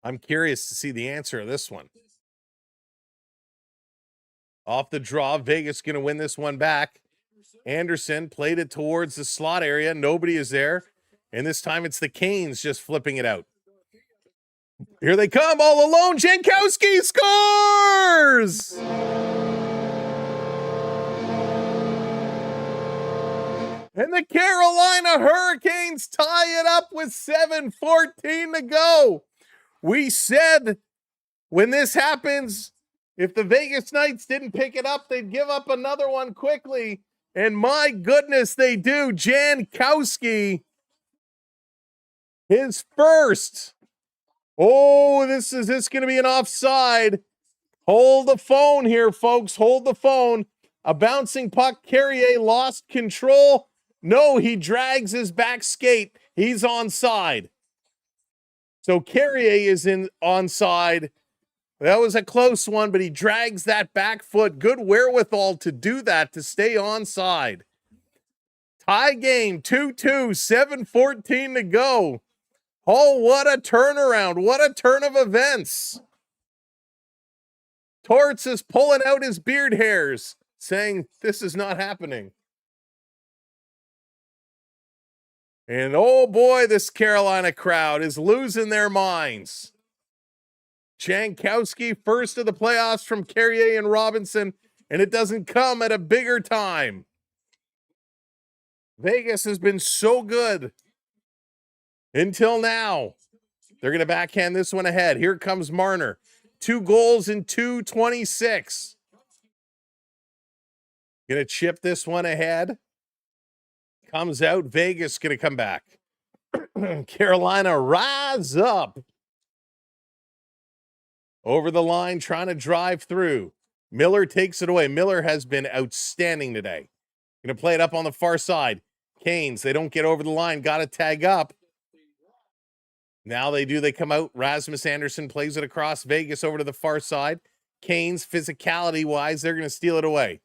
I'm curious to see the answer of this one. Off the draw, Vegas going to win this one back. Anderson played it towards the slot area. Nobody is there. And this time it's the Canes just flipping it out. Here they come all alone. Jankowski scores! And the Carolina Hurricanes tie it up with 7:14 to go. We said when this happens, if the Vegas Knights didn't pick it up, they'd give up another one quickly. And my goodness, they do. Jankowski, his first. Oh, is this going to be an offside? Hold the phone here, folks. Hold the phone. A bouncing puck. Carrier lost control. No, he drags his back skate. He's onside. So Carrier is onside. That was a close one, but he drags that back foot. Good wherewithal to do that, to stay onside. Tie game, 2-2, 7:14 to go. Oh, what a turnaround. What a turn of events. Torts is pulling out his beard hairs, saying this is not happening. And oh boy, this Carolina crowd is losing their minds. Jankowski, first of the playoffs from Carrier and Robinson, and it doesn't come at a bigger time. Vegas has been so good until now. They're going to backhand this one ahead. Here comes Marner. 2 goals in 2:26. Going to chip this one ahead. Comes out. Vegas going to come back. Carolina rise up. Over the line, trying to drive through. Miller takes it away. Miller has been outstanding today. Going to play it up on the far side. Canes, they don't get over the line. Got to tag up. Now they do. They come out. Rasmus Anderson plays it across. Vegas over to the far side. Canes, physicality-wise, they're going to steal it away.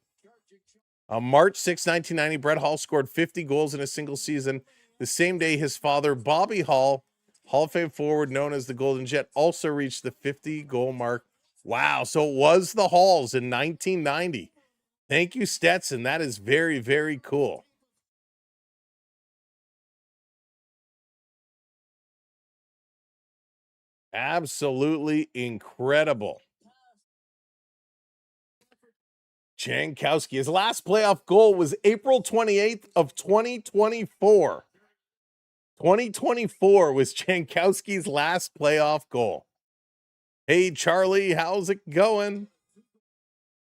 On March 6, 1990, Brett Hall scored 50 goals in a single season. The same day, his father, Bobby Hall, Hall of Fame forward known as the Golden Jet, also reached the 50-goal mark. Wow, so it was the Halls in 1990. Thank you, Stetson. That is very, very cool. Absolutely incredible. Jankowski, his last playoff goal was April 28th of 2024. 2024 was Jankowski's last playoff goal. Hey, Charlie, how's it going?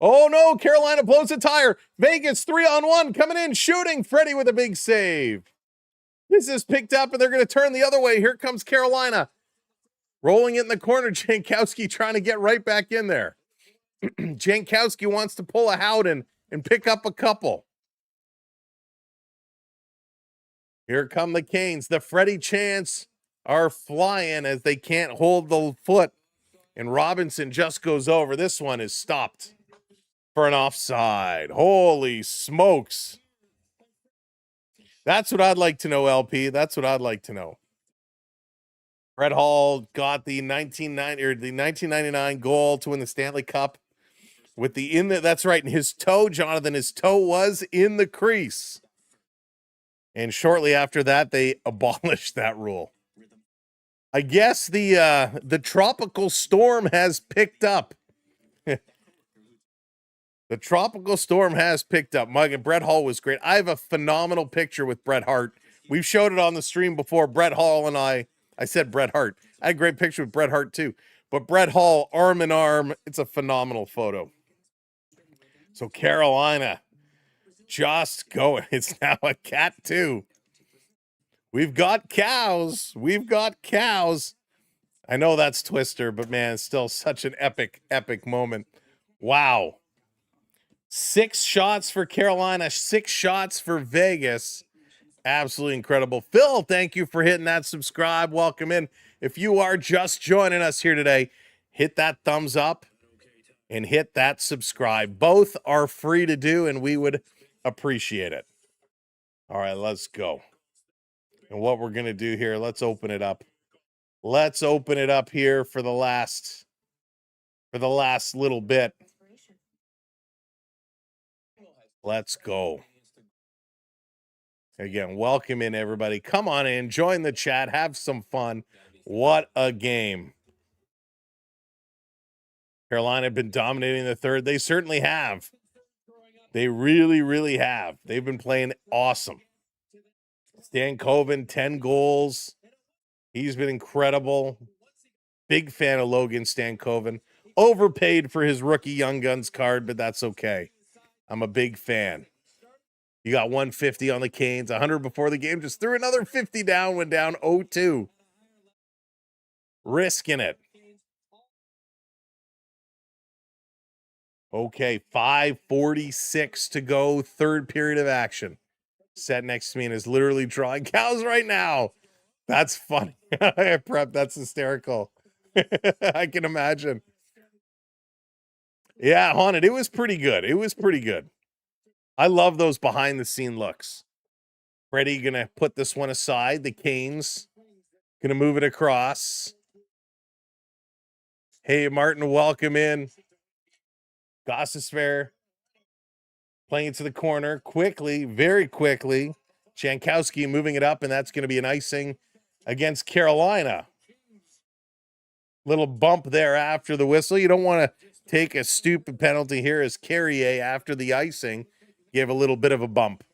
Oh, no, Carolina blows a tire. Vegas 3-on-1 coming in, shooting. Freddie with a big save. This is picked up, and they're going to turn the other way. Here comes Carolina. Rolling it in the corner. Jankowski trying to get right back in there. Jankowski wants to pull a Howden and pick up a couple. Here come the Canes. The Freddie chants are flying as they can't hold the foot. And Robinson just goes over. This one is stopped for an offside. Holy smokes. That's what I'd like to know, LP. That's what I'd like to know. Brett Hall got the 1999 goal to win the Stanley Cup with that's right, in his toe, Jonathan, his toe was in the crease. And shortly after that, they abolished that rule. I guess the tropical storm has picked up. The tropical storm has picked up. Mug, and Brett Hall was great. I have a phenomenal picture with Bret Hart. We've showed it on the stream before. Bret Hall and I said Bret Hart. I had a great picture with Bret Hart too. But Bret Hall, arm in arm, it's a phenomenal photo. So Carolina just going. It's now a cat too. We've got cows. We've got cows. I know that's Twister, but man, it's still such an epic, epic moment. Wow. 6 shots for Carolina, 6 shots for Vegas. Absolutely incredible. Phil, thank you for hitting that subscribe. Welcome in. If you are just joining us here today, hit that thumbs up and hit that subscribe. Both are free to do, and we would appreciate it. All right, let's go. And what we're going to do here, let's open it up. Let's open it up here for the last little bit. Let's go. Again, welcome in, everybody. Come on in, join the chat, have some fun. What a game. Carolina have been dominating the third. They certainly have. They really, really have. They've been playing awesome. Stan Coven, 10 goals. He's been incredible. Big fan of Logan Stankoven. Overpaid for his rookie Young Guns card, but that's okay. I'm a big fan. You got 150 on the Canes, 100 before the game. Just threw another 50 down, went down 0-2. Risking it. Okay, 5:46 to go. Third period of action. Sat next to me and is literally drawing cows right now. That's funny. Prep, that's hysterical. I can imagine. Yeah, Haunted, it was pretty good. It was pretty good. I love those behind-the-scene looks. Freddie going to put this one aside. The Canes going to move it across. Hey, Martin, welcome in. Gostisfair playing it to the corner quickly, very quickly. Jankowski moving it up, and that's going to be an icing against Carolina. Little bump there after the whistle. You don't want to take a stupid penalty here as Carrier, after the icing, gave a little bit of a bump.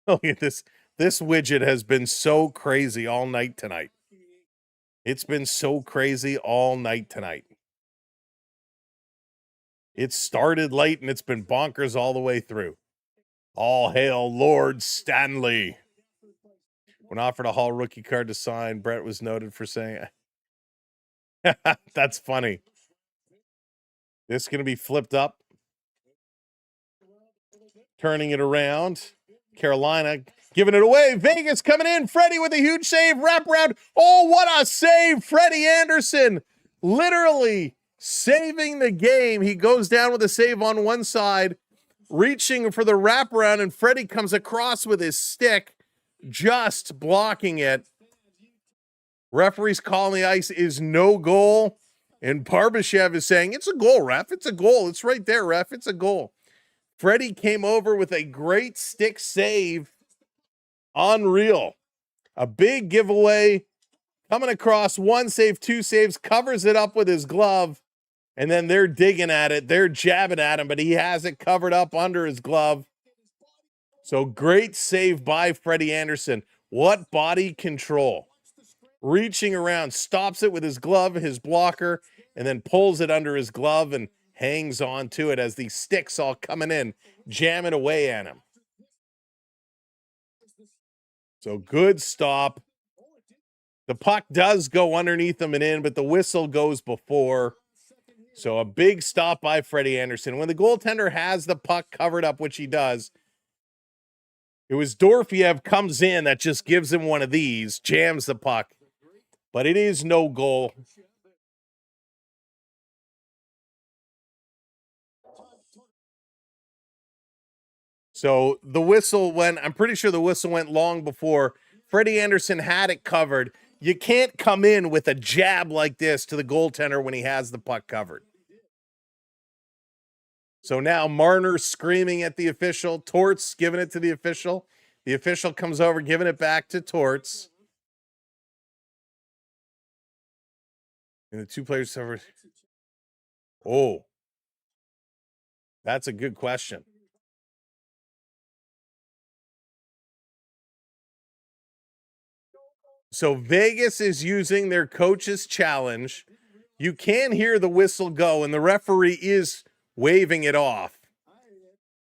Look at this. This widget has been so crazy all night tonight. It's been so crazy all night tonight. It started late, and it's been bonkers all the way through. All hail Lord Stanley. When offered a Hall rookie card to sign, Brett was noted for saying, that's funny. This is going to be flipped up. Turning it around. Carolina giving it away. Vegas coming in. Freddie with a huge save. Wraparound. Oh, what a save. Freddie Anderson literally saving the game. He goes down with a save on one side, reaching for the wraparound, and Freddie comes across with his stick, just blocking it. Referee's calling the ice is no goal, and Barbashev is saying, it's a goal, ref. It's a goal. It's right there, ref. It's a goal. Freddie came over with a great stick save. Unreal. A big giveaway. Coming across, one save, two saves, covers it up with his glove. And then they're digging at it. They're jabbing at him, but he has it covered up under his glove. So great save by Freddie Anderson. What body control. Reaching around, stops it with his glove, his blocker, and then pulls it under his glove and hangs on to it as these sticks all coming in, jamming away at him. So good stop. The puck does go underneath him and in, but the whistle goes before. So a big stop by Freddie Anderson. When the goaltender has the puck covered up, which he does, it was Dorfiev comes in that just gives him one of these, jams the puck. But it is no goal. So the whistle went, I'm pretty sure the whistle went long before. Freddie Anderson had it covered. You can't come in with a jab like this to the goaltender when he has the puck covered. So now Marner screaming at the official. Torts giving it to the official. The official comes over, giving it back to Torts. And the two players over. Oh, that's a good question. So Vegas is using their coach's challenge. You can hear the whistle go, and the referee is waving it off.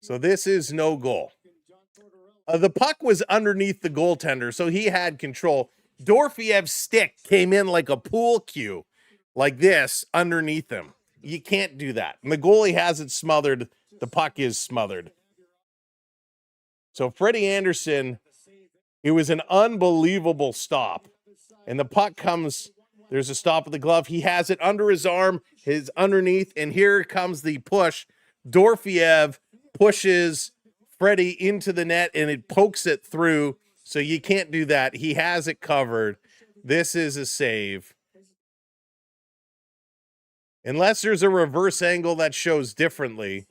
So this is no goal. The puck was underneath the goaltender, so he had control. Dorfiev's stick came in like a pool cue, like this, underneath him. You can't do that. And the goalie has it smothered. The puck is smothered. So Freddie Anderson, it was an unbelievable stop. And the puck comes, there's a stop of the glove. He has it under his arm, his underneath, and here comes the push. Dorfiev pushes Freddie into the net, and it pokes it through, so you can't do that. He has it covered. This is a save. Unless there's a reverse angle that shows differently.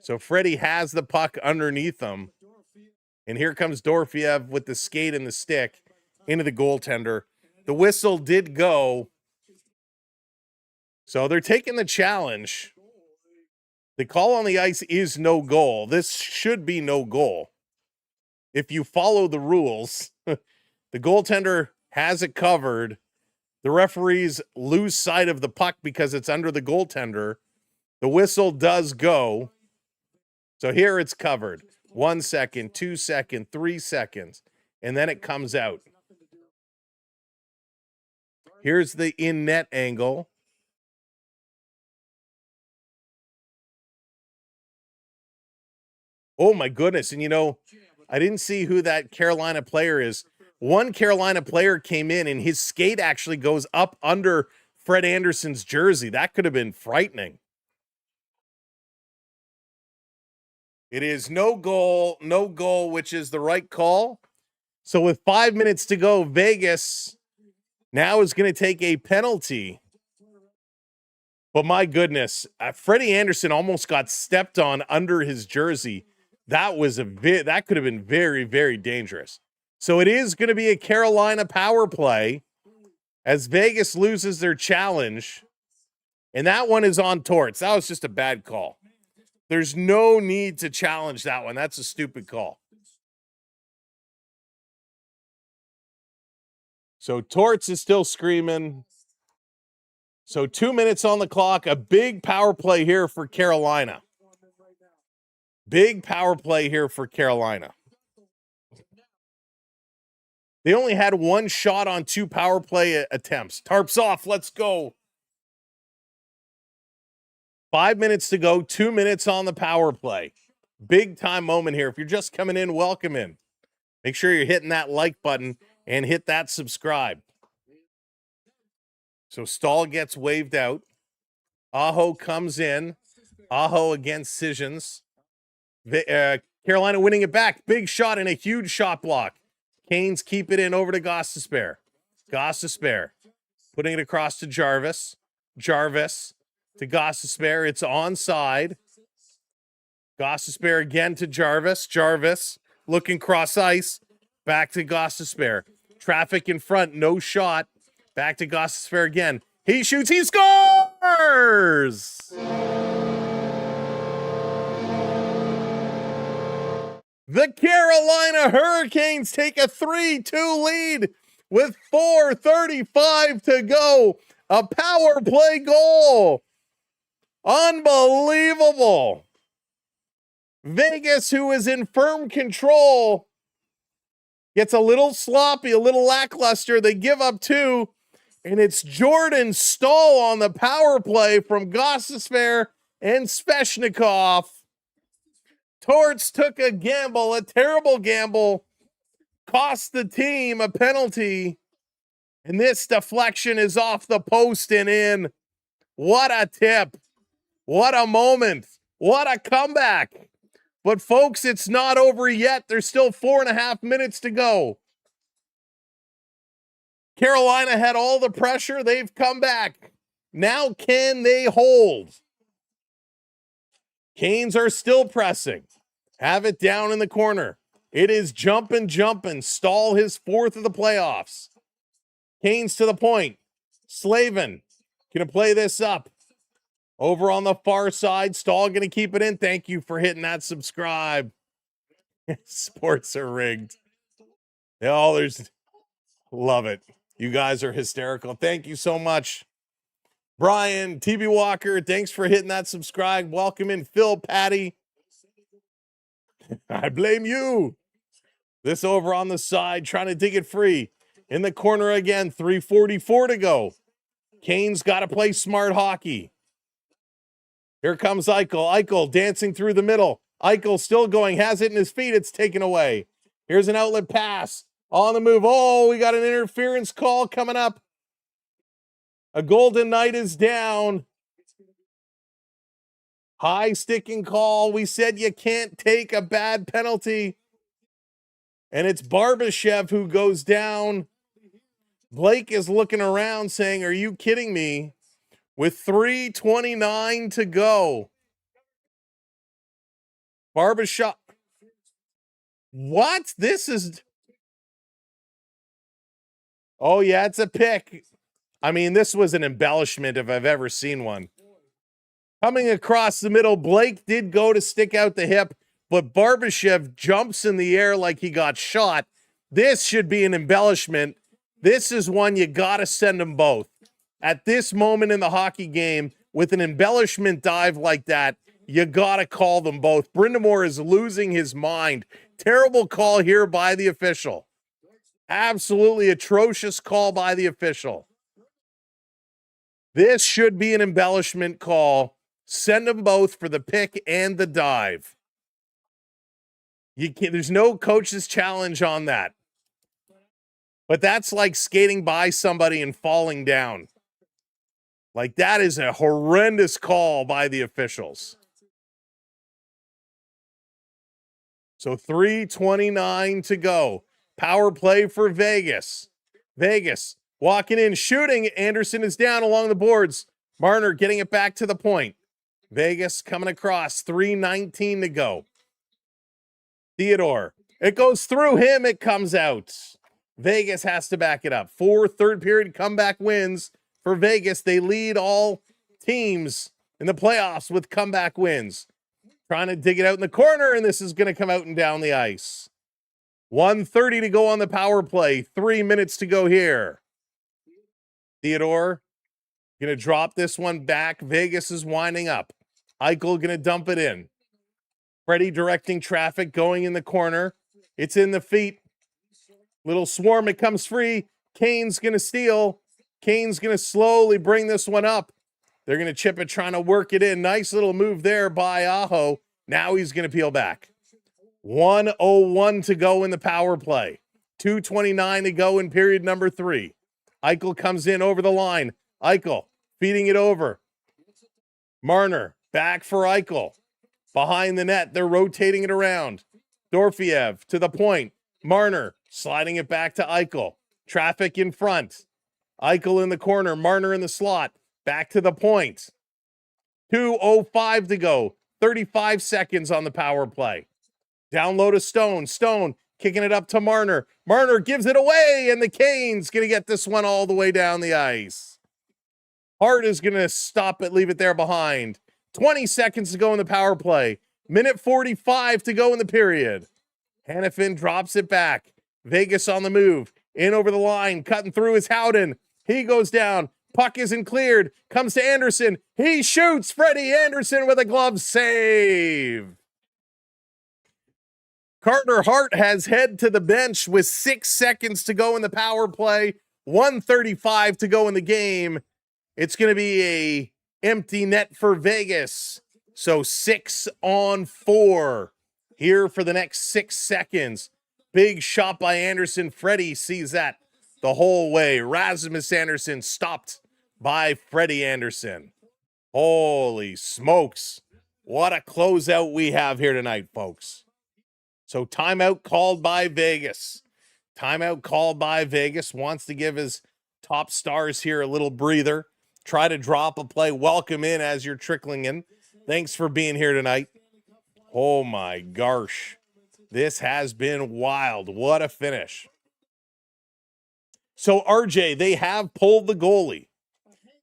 So Freddie has the puck underneath him. And here comes Dorfiev with the skate and the stick into the goaltender. The whistle did go. So they're taking the challenge. The call on the ice is no goal. This should be no goal. If you follow the rules, the goaltender has it covered. The referees lose sight of the puck because it's under the goaltender. The whistle does go. So here it's covered. 1 second, 2 seconds, 3 seconds, and then it comes out. Here's the in-net angle. Oh, my goodness. And, you know, I didn't see who that Carolina player is. One Carolina player came in, and his skate actually goes up under Fred Anderson's jersey. That could have been frightening. It is no goal, which is the right call. So with 5 minutes to go, Vegas now is going to take a penalty. But my goodness, Freddie Anderson almost got stepped on under his jersey. That was that could have been very, very dangerous. So it is going to be a Carolina power play as Vegas loses their challenge. And that one is on Torts. That was just a bad call. There's no need to challenge that one. That's a stupid call. So Torts is still screaming. So 2 minutes on the clock. A big power play here for Carolina. Big power play here for Carolina. They only had one shot on 2 power play attempts. Tarps off. Let's go. 5 minutes to go. 2 minutes on the power play. Big time moment here. If you're just coming in, welcome in. Make sure you're hitting that like button and hit that subscribe. So Stahl gets waved out. Aho comes in. Aho against Sissons. Carolina winning it back. Big shot and a huge shot block. Canes keep it in over to Gostisbehere. Gostisbehere putting it across to Jarvis. Jarvis to Gostisbehere. It's onside. Gostisbehere again to Jarvis. Jarvis looking cross ice. Back to Gostisbehere. Traffic in front. No shot. Back to Gostisbehere again. He shoots. He scores! scores. The Carolina Hurricanes take a 3-2 lead with 4:35 to go. A power play goal. Unbelievable. Vegas, who is in firm control, gets a little sloppy, a little lackluster. They give up 2, and it's Jordan Staal on the power play from Gostisbehere and Svechnikov. Torts took a gamble, a terrible gamble, cost the team a penalty, and this deflection is off the post and in. What a tip. What a moment. What a comeback. But folks, it's not over yet. There's still 4.5 minutes to go. Carolina had all the pressure. They've come back. Now can they hold? Canes are still pressing. Have it down in the corner. It is jumping. Staal his 4th of the playoffs. Canes to the point. Slavin gonna play this up. Over on the far side, Staal gonna keep it in. Thank you for hitting that subscribe. Sports are rigged. Love it. You guys are hysterical. Thank you so much. Brian, TB Walker, thanks for hitting that subscribe. Welcome in Phil, Patty. I blame you. This over on the side, trying to dig it free. In the corner again, 3:44 to go. Canes got to play smart hockey. Here comes Eichel. Eichel dancing through the middle. Eichel still going, has it in his feet. It's taken away. Here's an outlet pass. On the move. Oh, we got an interference call coming up. A Golden Knight is down. High sticking call. We said you can't take a bad penalty. And it's Barbashev who goes down. Blake is looking around saying, are you kidding me? With 3:29 to go. Barbashev. What? This is... Oh, yeah, it's a pick. I mean, this was an embellishment if I've ever seen one. Coming across the middle, Blake did go to stick out the hip, but Barbashev jumps in the air like he got shot. This should be an embellishment. This is one you got to send them both. At this moment in the hockey game, with an embellishment dive like that, you got to call them both. Brindamore is losing his mind. Terrible call here by the official. Absolutely atrocious call by the official. This should be an embellishment call. Send them both for the pick and the dive. There's no coach's challenge on that. But that's like skating by somebody and falling down. Like, that is a horrendous call by the officials. So 3:29 to go. Power play for Vegas. Vegas walking in, shooting. Anderson is down along the boards. Marner getting it back to the point. Vegas coming across. 3:19 to go. Theodore. It goes through him. It comes out. Vegas has to back it up. 4 third period comeback wins for Vegas. They lead all teams in the playoffs with comeback wins. Trying to dig it out in the corner, and this is going to come out and down the ice. 1:30 to go on the power play. 3 minutes to go here. Theodore going to drop this one back. Vegas is winding up. Eichel going to dump it in. Freddie directing traffic, going in the corner. It's in the feet. Little swarm, it comes free. Kane's going to steal. Kane's going to slowly bring this one up. They're going to chip it, trying to work it in. Nice little move there by Aho. Now he's going to peel back. 1:01 to go in the power play. 2:29 to go in period number 3. Eichel comes in over the line. Eichel feeding it over. Marner back for Eichel. Behind the net, they're rotating it around. Dorfiev to the point. Marner sliding it back to Eichel. Traffic in front. Eichel in the corner. Marner in the slot. Back to the point. 2:05 to go. 35 seconds on the power play. Down low to Stone. Stone kicking it up to Marner. Marner gives it away, and the Canes going to get this one all the way down the ice. Hart is going to stop it, leave it there behind. 20 seconds to go in the power play. Minute 45 to go in the period. Hannafin drops it back. Vegas on the move. In over the line. Cutting through is Howden. He goes down. Puck isn't cleared. Comes to Anderson. He shoots. Freddie Anderson with a glove save. Carter Hart has head to the bench with 6 seconds to go in the power play. 1:35 to go in the game. It's going to be a empty net for Vegas. So 6-on-4 here for the next 6 seconds. Big shot by Anderson. Freddie sees that the whole way. Rasmus Anderson stopped by Freddie Anderson. Holy smokes. What a closeout we have here tonight, folks. So timeout called by Vegas. Timeout called by Vegas. Wants to give his top stars here a little breather. Try to drop a play. Welcome in as you're trickling in. Thanks for being here tonight. Oh my gosh. This has been wild. What a finish. So RJ, they have pulled the goalie.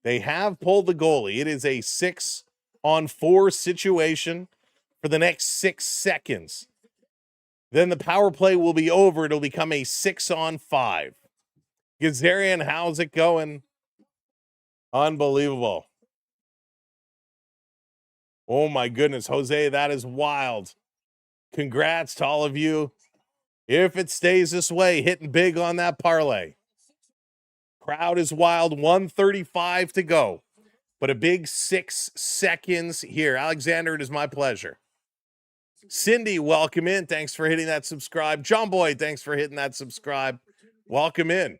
They have pulled the goalie. It is a 6-on-4 situation for the next 6 seconds. Then the power play will be over. It'll become a 6-on-5. Gazarian, how's it going? Unbelievable. Oh my goodness, Jose, that is wild. Congrats to all of you. If it stays this way, hitting big on that parlay. Crowd is wild. 1:35 to go. But a big 6 seconds here. Alexander, it is my pleasure. Cindy, welcome in. Thanks for hitting that subscribe. John Boy, thanks for hitting that subscribe. Welcome in.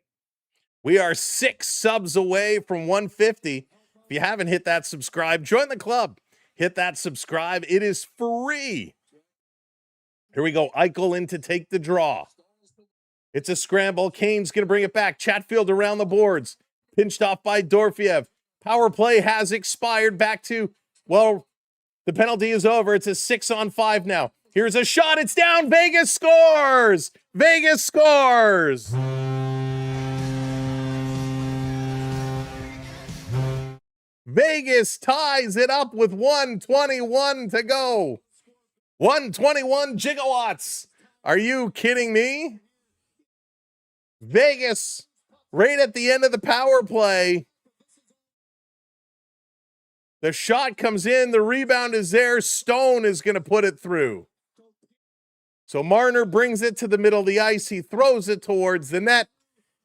We are 6 subs away from 150. If you haven't hit that subscribe, join the club. Hit that subscribe. It is free. Here we go. Eichel in to take the draw. It's a scramble. Kane's going to bring it back. Chatfield around the boards. Pinched off by Dorfiev. Power play has expired. Back to, well, the penalty is over. It's a 6-on-5 now. Here's a shot. It's down. Vegas scores. Vegas scores. Vegas ties it up with 1:21 to go. 121 gigawatts. Are you kidding me? Vegas, right at the end of the power play. The shot comes in. The rebound is there. Stone is going to put it through. So Marner brings it to the middle of the ice. He throws it towards the net.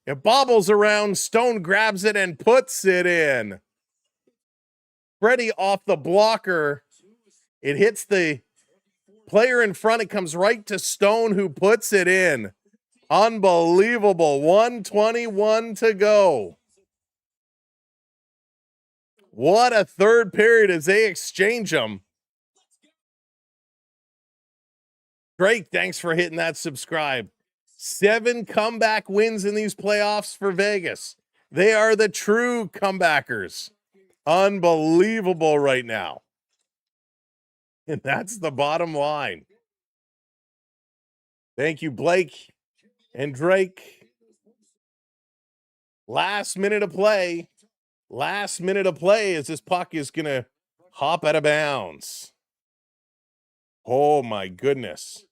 It bobbles around. Stone grabs it and puts it in. Freddie off the blocker. It hits the player in front. It comes right to Stone, who puts it in. Unbelievable. 1:21 to go. What a third period as they exchange them. Drake, thanks for hitting that subscribe. 7 comeback wins in these playoffs for Vegas. They are the true comebackers. Unbelievable right now. And that's the bottom line. Thank you, Blake and Drake. Last minute of play. Last minute of play as this puck is going to hop out of bounds. Oh, my goodness.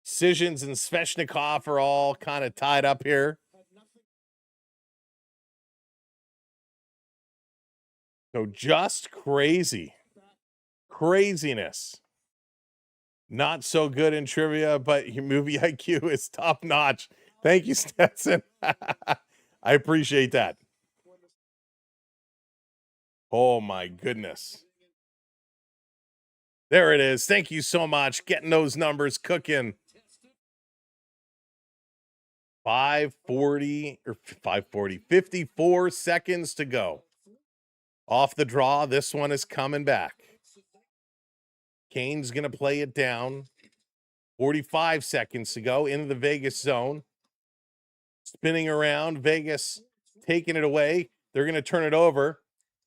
Sissons and Svechnikov are all kind of tied up here. So just crazy. Craziness. Not so good in trivia, but your movie IQ is top notch. Thank you, Stetson. I appreciate that. Oh, my goodness. There it is. Thank you so much. Getting those numbers cooking. 54 seconds to go. Off the draw, this one is coming back. Kane's going to play it down. 45 seconds to go into the Vegas zone. Spinning around. Vegas taking it away. They're going to turn it over.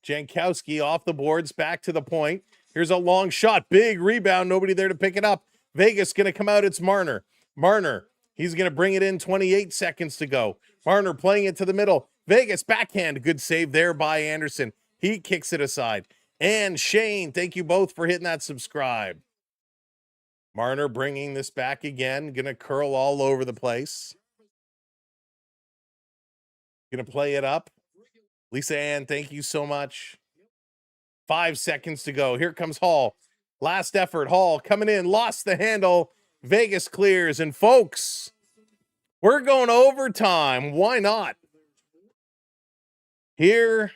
Jankowski off the boards, back to the point. Here's a long shot. Big rebound. Nobody there to pick it up. Vegas going to come out. It's Marner. Marner. He's going to bring it in. 28 seconds to go. Marner playing it to the middle. Vegas backhand. Good save there by Anderson. He kicks it aside. And Shane, thank you both for hitting that subscribe. Marner bringing this back again. Going to curl all over the place. Going to play it up. Lisa Ann, thank you so much. 5 seconds to go. Here comes Hall. Last effort. Hall coming in. Lost the handle. Vegas clears. And folks, we're going overtime. Why not? Here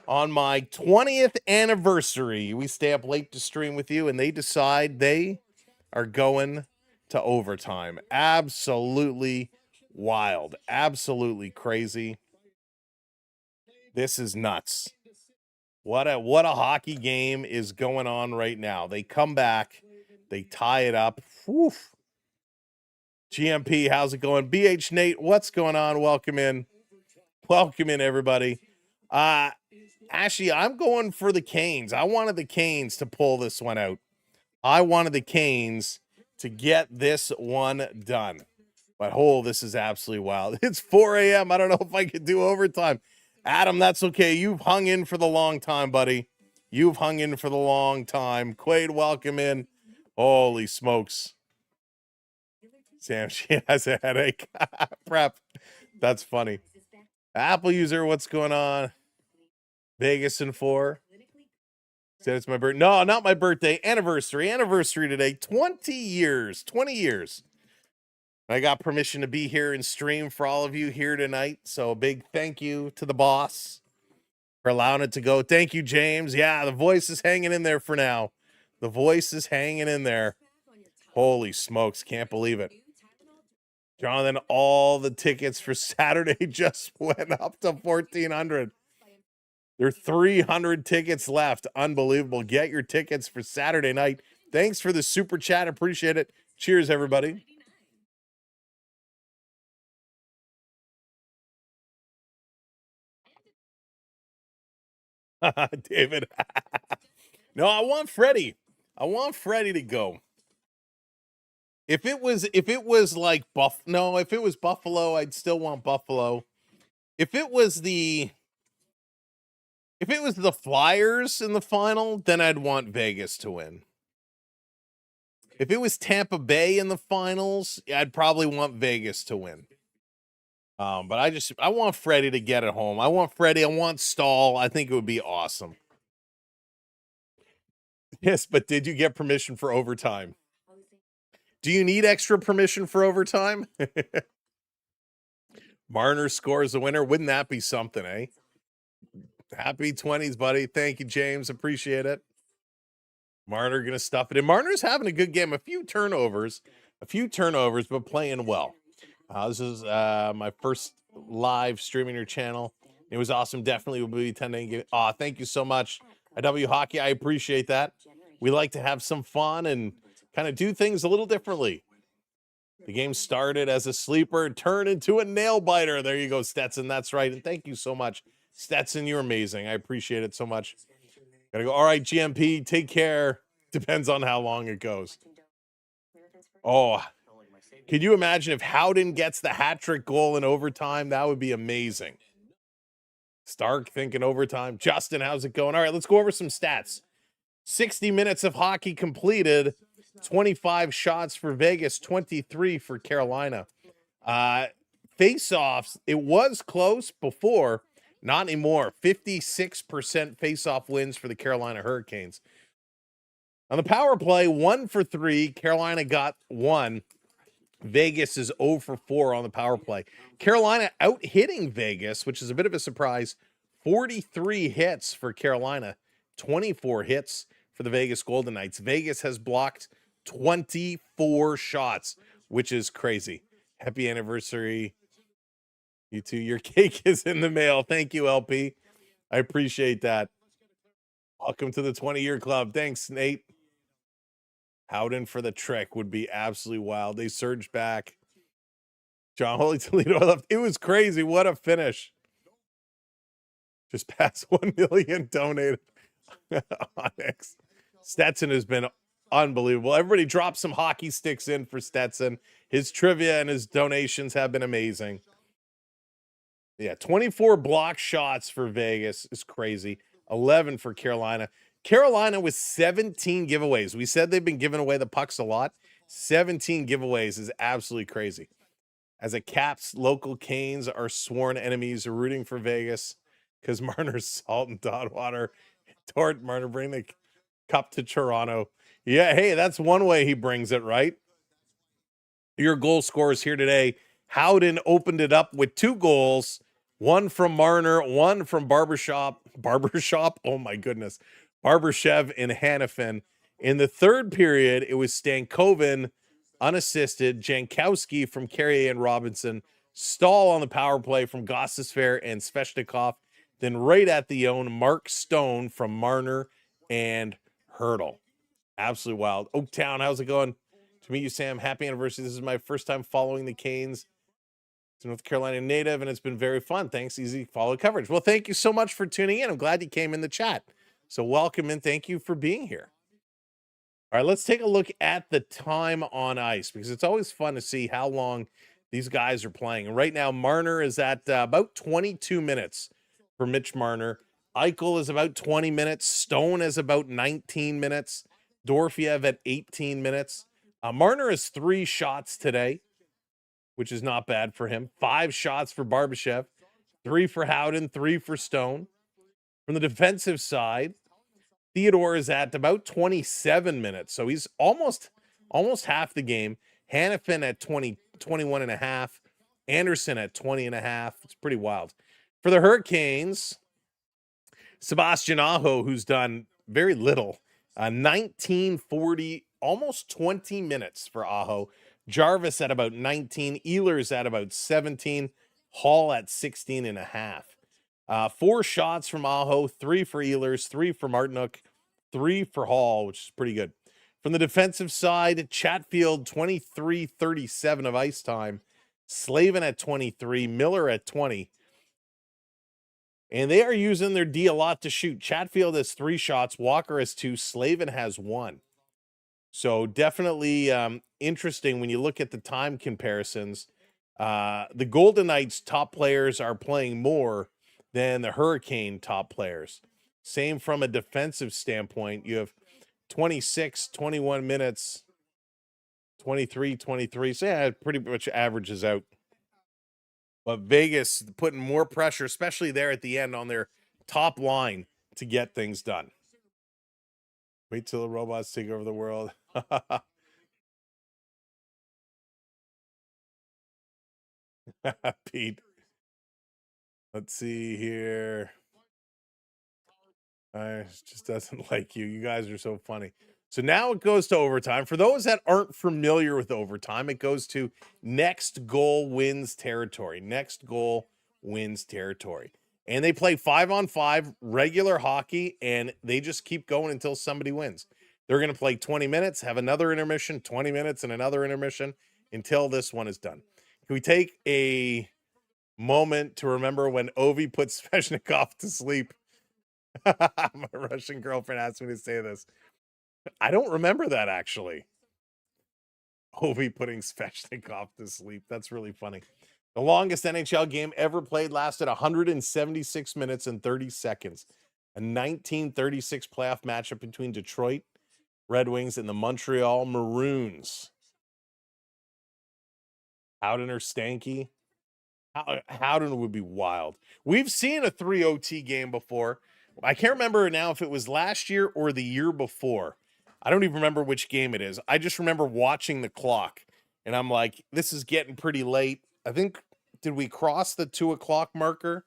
on my 20th anniversary, we stay up late to stream with you, and they decide they are going to overtime. Absolutely wild. Absolutely crazy. This is nuts. What a hockey game is going on right now. They come back. They tie it up. Whew. GMP, how's it going? BH Nate, what's going on? Welcome in. Welcome in, everybody. Ashley, I'm going for the Canes. I wanted the Canes to pull this one out. I wanted the Canes to get this one done. But, this is absolutely wild. It's 4 a.m. I don't know if I could do overtime. Adam, that's okay. You've hung in for the long time, buddy. You've hung in for the long time. Quaid, welcome in. Holy smokes. Sam, she has a headache. Prep. That's funny. Apple user, what's going on? Vegas in 4. Said it's my birthday. No, not my birthday. Anniversary today. 20 years. 20 years. I got permission to be here and stream for all of you here tonight. So a big thank you to the boss for allowing it to go. Thank you, James. Yeah, the voice is hanging in there for now. The voice is hanging in there. Holy smokes. Can't believe it. Jonathan, all the tickets for Saturday just went up to 1,400. There are 300 tickets left. Unbelievable. Get your tickets for Saturday night. Thanks for the super chat. Appreciate it. Cheers, everybody. David. No, I want Freddie. I want Freddie to go. If it was like if it was Buffalo, I'd still want Buffalo. If it was the Flyers in the final, then I'd want Vegas to win. If it was Tampa Bay in the finals, I'd probably want Vegas to win. But I want Freddie to get it home. I want Freddie. I want Stahl. I think it would be awesome. Yes, but did you get permission for overtime? Do you need extra permission for overtime? Marner scores the winner. Wouldn't that be something, eh? Happy 20s, buddy. Thank you, James. Appreciate it. Marner going to stuff it in. Marner's having a good game. A few turnovers, but playing well. This is my first live streaming your channel. It was awesome. Definitely will be attending. Thank you so much. IW Hockey, I appreciate that. We like to have some fun and kind of do things a little differently. The game started as a sleeper, turned into a nail biter. There you go, Stetson. That's right. And thank you so much, Stetson. You're amazing. I appreciate it so much. Gotta go. All right, GMP, take care. Depends on how long it goes. Can you imagine if Howden gets the hat-trick goal in overtime? That would be amazing. Stark thinking overtime. Justin, how's it going? All right, let's go over some stats. 60 minutes of hockey completed. 25 shots for Vegas, 23 for Carolina. Face-offs, it was close before, not anymore. 56% face-off wins for the Carolina Hurricanes. On the power play, 1 for 3. Carolina got 1. Vegas is 0 for 4 on the power play. Carolina out-hitting Vegas, which is a bit of a surprise. 43 hits for Carolina, 24 hits for the Vegas Golden Knights. Vegas has blocked 24 shots, which is crazy. Happy anniversary. You too. Your cake is in the mail. Thank you, LP. I appreciate that. Welcome to the 20-year club. Thanks, Nate. Howden for the trick would be absolutely wild. They surged back. John Holy Toledo left. It was crazy. What a finish. Just past 1 million donated on X. Stetson has been unbelievable. Everybody drop some hockey sticks in for Stetson. His trivia and his donations have been amazing. Yeah, 24 block shots for Vegas is crazy. 11 for Carolina. Carolina with 17 giveaways. We said they've been giving away the pucks a lot. 17 giveaways is absolutely crazy. As a Caps, local Canes are sworn enemies rooting for Vegas because Marner's salt and Dodwater. Tort Marner bring the cup to Toronto. Yeah, hey, that's one way he brings it, right? Your goal scorers here today. Howden opened it up with 2 goals, one from Marner, one from Barbershop. Oh my goodness. Barbashev and Hanifin. In the third period, it was Stankoven unassisted, Jankowski from Carrier and Robinson, Stahl on the power play from Gostisbehere and Svechnikov. Then right at the own, Mark Stone from Marner and Hurdle. Absolutely wild. Oaktown, how's it going? To meet you, Sam. Happy anniversary. This is my first time following the Canes. It's a North Carolina native, and it's been very fun. Thanks. Easy follow coverage. Well, thank you so much for tuning in. I'm glad you came in the chat. So welcome and thank you for being here. All right, let's take a look at the time on ice because it's always fun to see how long these guys are playing. And right now, Marner is at about 22 minutes for Mitch Marner. Eichel is about 20 minutes. Stone is about 19 minutes. Dorfiev at 18 minutes. Marner has 3 shots today, which is not bad for him. 5 shots for Barbashev, 3 for Howden, 3 for Stone. From the defensive side, Theodore is at about 27 minutes, so he's almost half the game. Hanifin at 21 and a half. Anderson at 20 and a half. It's pretty wild. For the Hurricanes, Sebastian Aho, who's done very little, 1940, almost 20 minutes for Aho. Jarvis at about 19. Ehlers at about 17. Hall at 16 and a half. 4 shots from Aho, 3 for Ehlers, 3 for Martinook, 3 for Hall, which is pretty good. From the defensive side, Chatfield, 23-37 of ice time. Slavin at 23. Miller at 20. And they are using their D a lot to shoot. Chatfield has 3 shots. Walker has 2. Slavin has 1. So definitely interesting when you look at the time comparisons. The Golden Knights top players are playing more than the Hurricane top players. Same from a defensive standpoint. You have 26, 21 minutes, 23, 23. So yeah, it pretty much averages out. But Vegas putting more pressure, especially there at the end on their top line to get things done. Wait till the robots take over the world. Pete. Let's see here. I just doesn't like you. You guys are so funny. So now it goes to overtime. For those that aren't familiar with overtime, it goes to next goal wins territory. Next goal wins territory. And they play 5-on-5 regular hockey, and they just keep going until somebody wins. They're going to play 20 minutes, have another intermission, 20 minutes, and another intermission until this one is done. Can we take a moment to remember when Ovi put Svechnikov to sleep? My Russian girlfriend asked me to say this. I don't remember that, actually. Ovi putting Svechnikov to sleep. That's really funny. The longest NHL game ever played lasted 176 minutes and 30 seconds. A 1936 playoff matchup between Detroit Red Wings and the Montreal Maroons. Howden or Stanky? Howden would be wild. We've seen a 3 OT game before. I can't remember now if it was last year or the year before. I don't even remember which game it is. I just remember watching the clock, and I'm like, this is getting pretty late. I think, did we cross the 2 o'clock marker?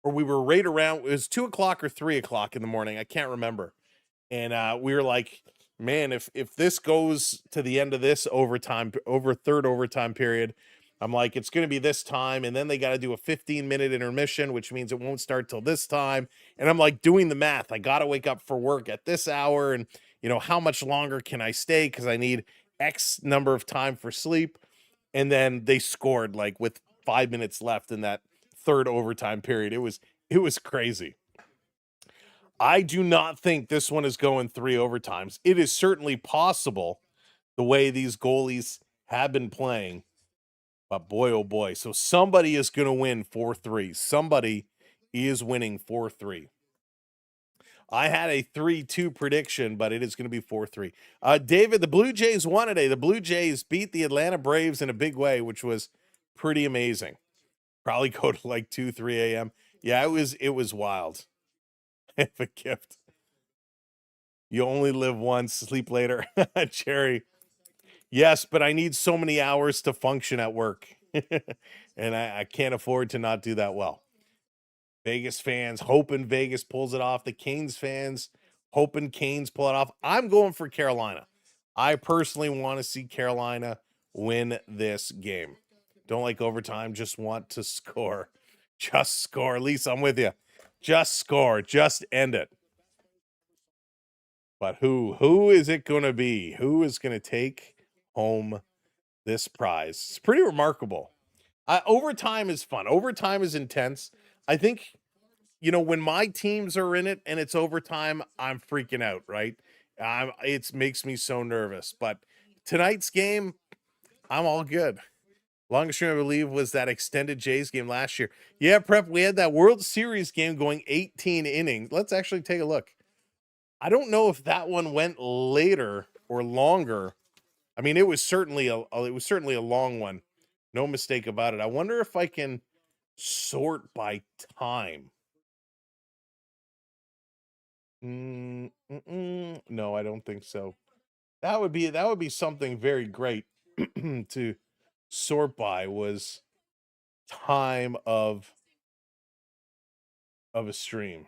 Or we were right around, it was 2 o'clock or 3 o'clock in the morning. I can't remember. And we were like, man, if this goes to the end of this overtime, third overtime period, I'm like, it's going to be this time. And then they got to do a 15-minute intermission, which means it won't start till this time. And I'm like doing the math. I got to wake up for work at this hour. And, you know, how much longer can I stay? Because I need X number of time for sleep. And then they scored like with 5 minutes left in that third overtime period. It was crazy. I do not think this one is going 3 overtimes. It is certainly possible the way these goalies have been playing. But boy, oh boy. So somebody is going to win 4-3. Somebody is winning 4-3. I had a 3-2 prediction, but it is going to be 4-3. David, the Blue Jays won today. The Blue Jays beat the Atlanta Braves in a big way, which was pretty amazing. Probably go to like 2, 3 a.m. Yeah, it was wild. If a gift. You only live once, sleep later. Jerry. Yes, but I need so many hours to function at work. And I can't afford to not do that well. Vegas fans hoping Vegas pulls it off. The Canes fans hoping Canes pull it off. I'm going for Carolina. I personally want to see Carolina win this game. Don't like overtime, just want to score. Just score. Lisa, I'm with you. Just score. Just end it. But who is it going to be? Who is going to take home this prize? It's pretty remarkable. Overtime is fun. Overtime is intense. I think, when my teams are in it and it's overtime, I'm freaking out, right? It makes me so nervous. But tonight's game, I'm all good. Longest stream, I believe, was that extended Jays game last year. Yeah, Prep, we had that World Series game going 18 innings. Let's actually take a look. I don't know if that one went later or longer. I mean, it was certainly a long one. No mistake about it. I wonder if I can sort by time. No, I don't think so. That would be something very great to sort by, was time of a stream.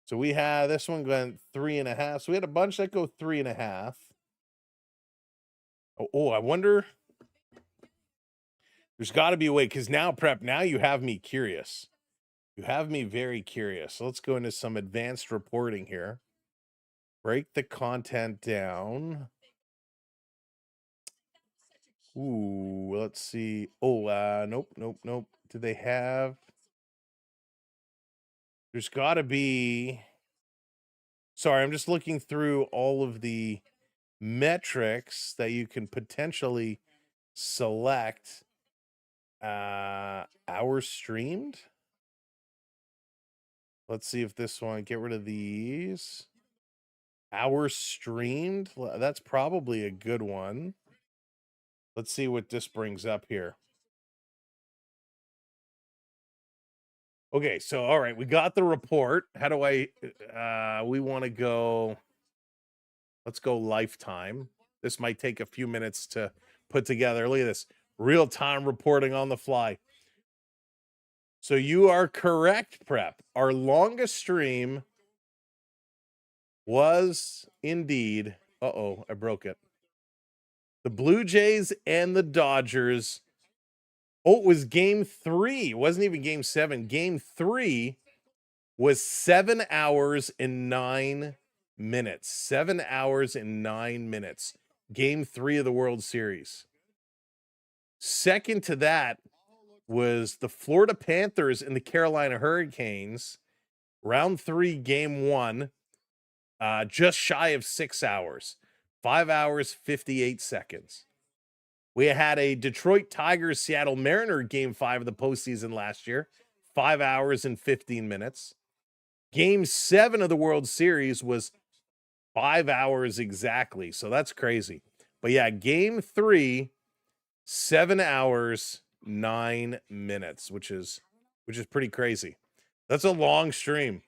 So we had this one going 3.5. So we had a bunch that go 3.5. Oh, I wonder. There's got to be a way, because now, Prep, now you have me curious. You have me very curious. So let's go into some advanced reporting here. Break the content down. Ooh, let's see. Oh, nope. Do they have? There's got to be. Sorry, I'm just looking through all of the metrics that you can potentially select. Hours streamed. Let's see if this one, get rid of these. Hours streamed. That's probably a good one. Let's see what this brings up here. Okay, so all right, we got the report. How do we want to go, let's go lifetime. This might take a few minutes to put together. Look at this, real-time reporting on the fly. So you are correct, Prep. Our longest stream was indeed, I broke it. The Blue Jays and the Dodgers. Oh, it was game 3. It wasn't even game 7. Game 3 was 7 hours and 9 minutes. 7 hours and 9 minutes. Game 3 of the World Series. Second to that was the Florida Panthers and the Carolina Hurricanes. Round 3, game 1. Just shy of 6 hours. 5 hours, 58 seconds. We had a Detroit Tigers Seattle Mariner game 5 of the postseason last year. 5 hours and 15 minutes. Game 7 of the World Series was 5 hours exactly. So that's crazy. But yeah, game 3, 7 hours, 9 minutes, which is pretty crazy. That's a long stream.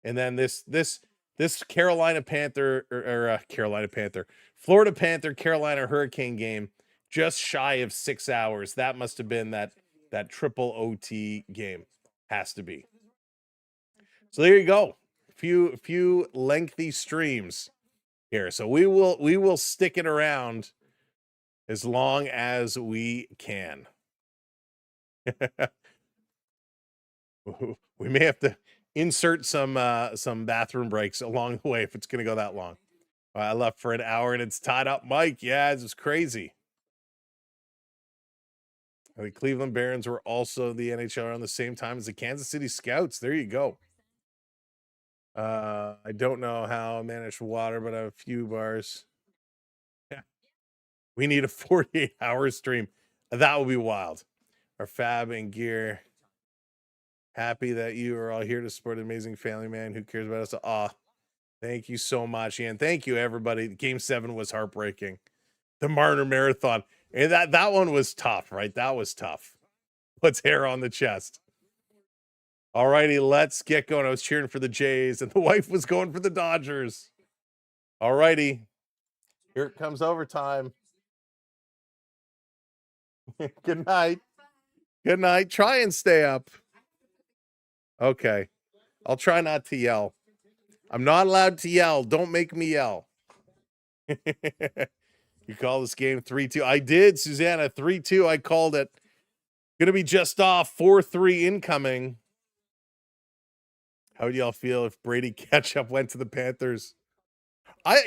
And then this Carolina Panther Florida Panther Carolina Hurricane game, just shy of 6 hours. That must have been that triple OT game. Has to be. So there you go. Few lengthy streams here. So we will stick it around as long as we can. We may have to insert some bathroom breaks along the way if it's going to go that long. I left for an hour and it's tied up, Mike. Yeah, it's crazy. The Cleveland Barons were also the NHL around the same time as the Kansas City Scouts. There you go. I don't know how I manage water, but I have a few bars. Yeah. We need a 48-hour stream. That would be wild. Our Fab and Gear Happy that you are all here to support an amazing family man who cares about us. Ah, thank you so much, and thank you, everybody. Game 7 was heartbreaking. The Marner Marathon. And that one was tough, right? That was tough. Puts hair on the chest. All righty, let's get going. I was cheering for the Jays, and the wife was going for the Dodgers. All righty. Here it comes overtime. Good night. Good night. Try and stay up. Okay. I'll try not to yell. I'm not allowed to yell. Don't make me yell. You call this game 3-2. I did, Susanna. 3-2. I called it. Gonna be just off. 4-3 incoming. How would y'all feel if Brady Ketchup went to the Panthers?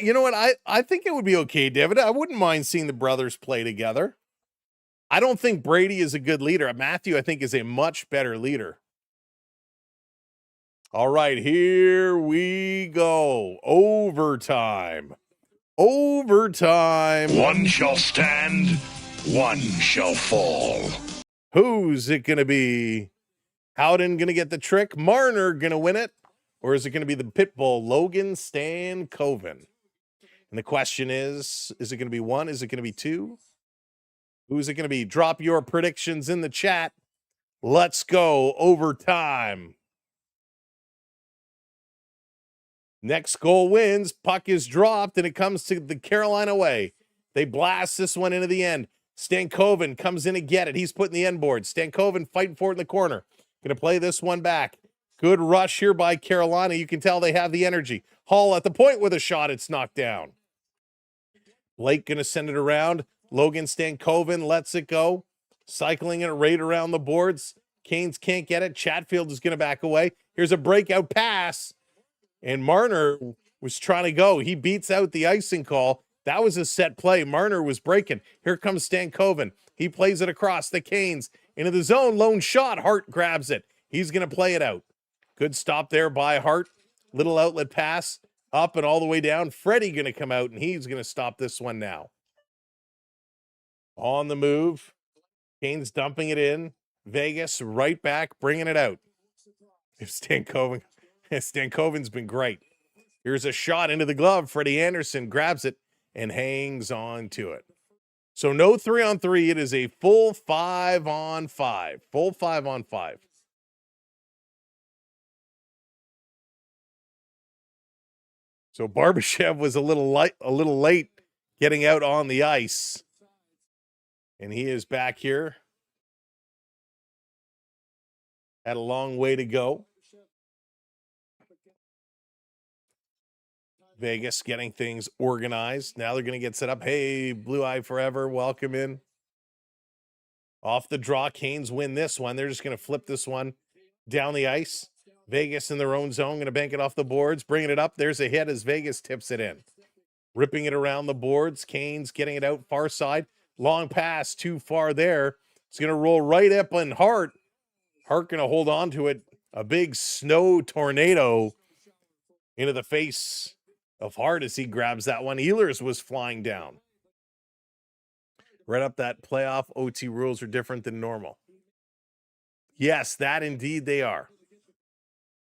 You know what? I think it would be okay, David. I wouldn't mind seeing the brothers play together. I don't think Brady is a good leader. Matthew, I think, is a much better leader. All right, here we go. Overtime. Overtime. One shall stand, one shall fall. Who's it going to be? Howden going to get the trick? Marner going to win it? Or is it going to be the Pitbull, Logan Stankoven? And the question is it going to be 1? Is it going to be 2? Who's it going to be? Drop your predictions in the chat. Let's go. Overtime. Next goal wins. Puck is dropped, and it comes to the Carolina way. They blast this one into the end. Stankoven comes in to get it. He's putting the end board. Stankoven fighting for it in the corner. Going to play this one back. Good rush here by Carolina. You can tell they have the energy. Hall at the point with a shot. It's knocked down. Blake going to send it around. Logan Stankoven lets it go. Cycling it right around the boards. Canes can't get it. Chatfield is going to back away. Here's a breakout pass. And Marner was trying to go. He beats out the icing call. That was a set play. Marner was breaking. Here comes Stankoven. He plays it across the Canes. Into the zone. Lone shot. Hart grabs it. He's going to play it out. Good stop there by Hart. Little outlet pass. Up and all the way down. Freddie going to come out, and he's going to stop this one now. On the move. Canes dumping it in. Vegas right back, bringing it out. If Stankoven's been great. Here's a shot into the glove. Freddie Anderson grabs it and hangs on to it. So no 3-on-3. It is a full 5-on-5. Full 5-on-5. So Barbashev was a little late getting out on the ice. And he is back here. Had a long way to go. Vegas getting things organized. Now they're going to get set up. Hey, Blue Eye Forever, welcome in. Off the draw, Canes win this one. They're just going to flip this one down the ice. Vegas in their own zone, going to bank it off the boards, bringing it up. There's a hit as Vegas tips it in. Ripping it around the boards. Canes getting it out far side. Long pass too far there. It's going to roll right up on Hart. Hart going to hold on to it. A big snow tornado into the face of Hart as he grabs that one. Ehlers was flying down. Right up that playoff. OT rules are different than normal. Yes, that indeed they are.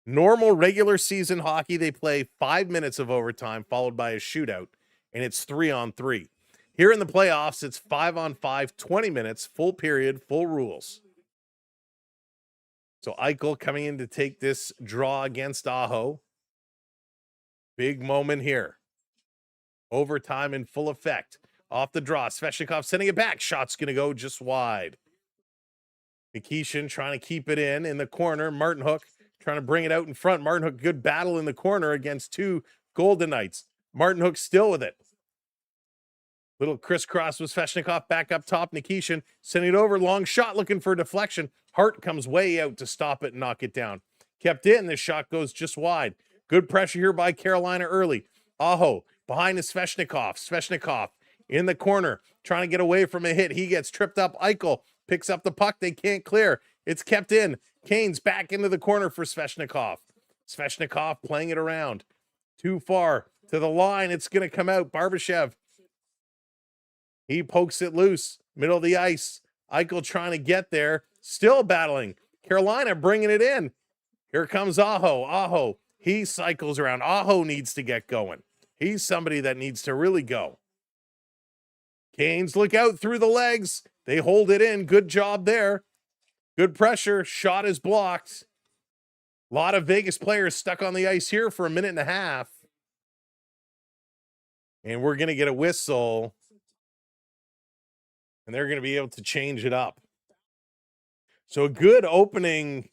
Normal regular season hockey, they play 5 minutes of overtime followed by a shootout, and it's 3-on-3. Here in the playoffs, it's 5-on-5, 20 minutes, full period, full rules. So Eichel coming in to take this draw against Aho. Big moment here. Overtime in full effect. Off the draw. Svechnikov sending it back. Shot's going to go just wide. Nikishin trying to keep it in the corner. Martin Hook trying to bring it out in front. Martin Hook, good battle in the corner against 2 Golden Knights. Martin Hook still with it. Little crisscross with Svechnikov back up top. Nikishin sending it over. Long shot looking for a deflection. Hart comes way out to stop it and knock it down. Kept in. This shot goes just wide. Good pressure here by Carolina early. Aho behind the Svechnikov. Svechnikov in the corner trying to get away from a hit. He gets tripped up. Eichel picks up the puck. They can't clear. It's kept in. Canes back into the corner for Svechnikov. Svechnikov playing it around. Too far to the line. It's going to come out. Barbashev. He pokes it loose. Middle of the ice. Eichel trying to get there. Still battling. Carolina bringing it in. Here comes Aho. Aho, he cycles around. Aho needs to get going. He's somebody that needs to really go. Canes look out through the legs. They hold it in. Good job there. Good pressure. Shot is blocked. A lot of Vegas players stuck on the ice here for a minute and a half. And we're going to get a whistle. And they're going to be able to change it up. So a good opening,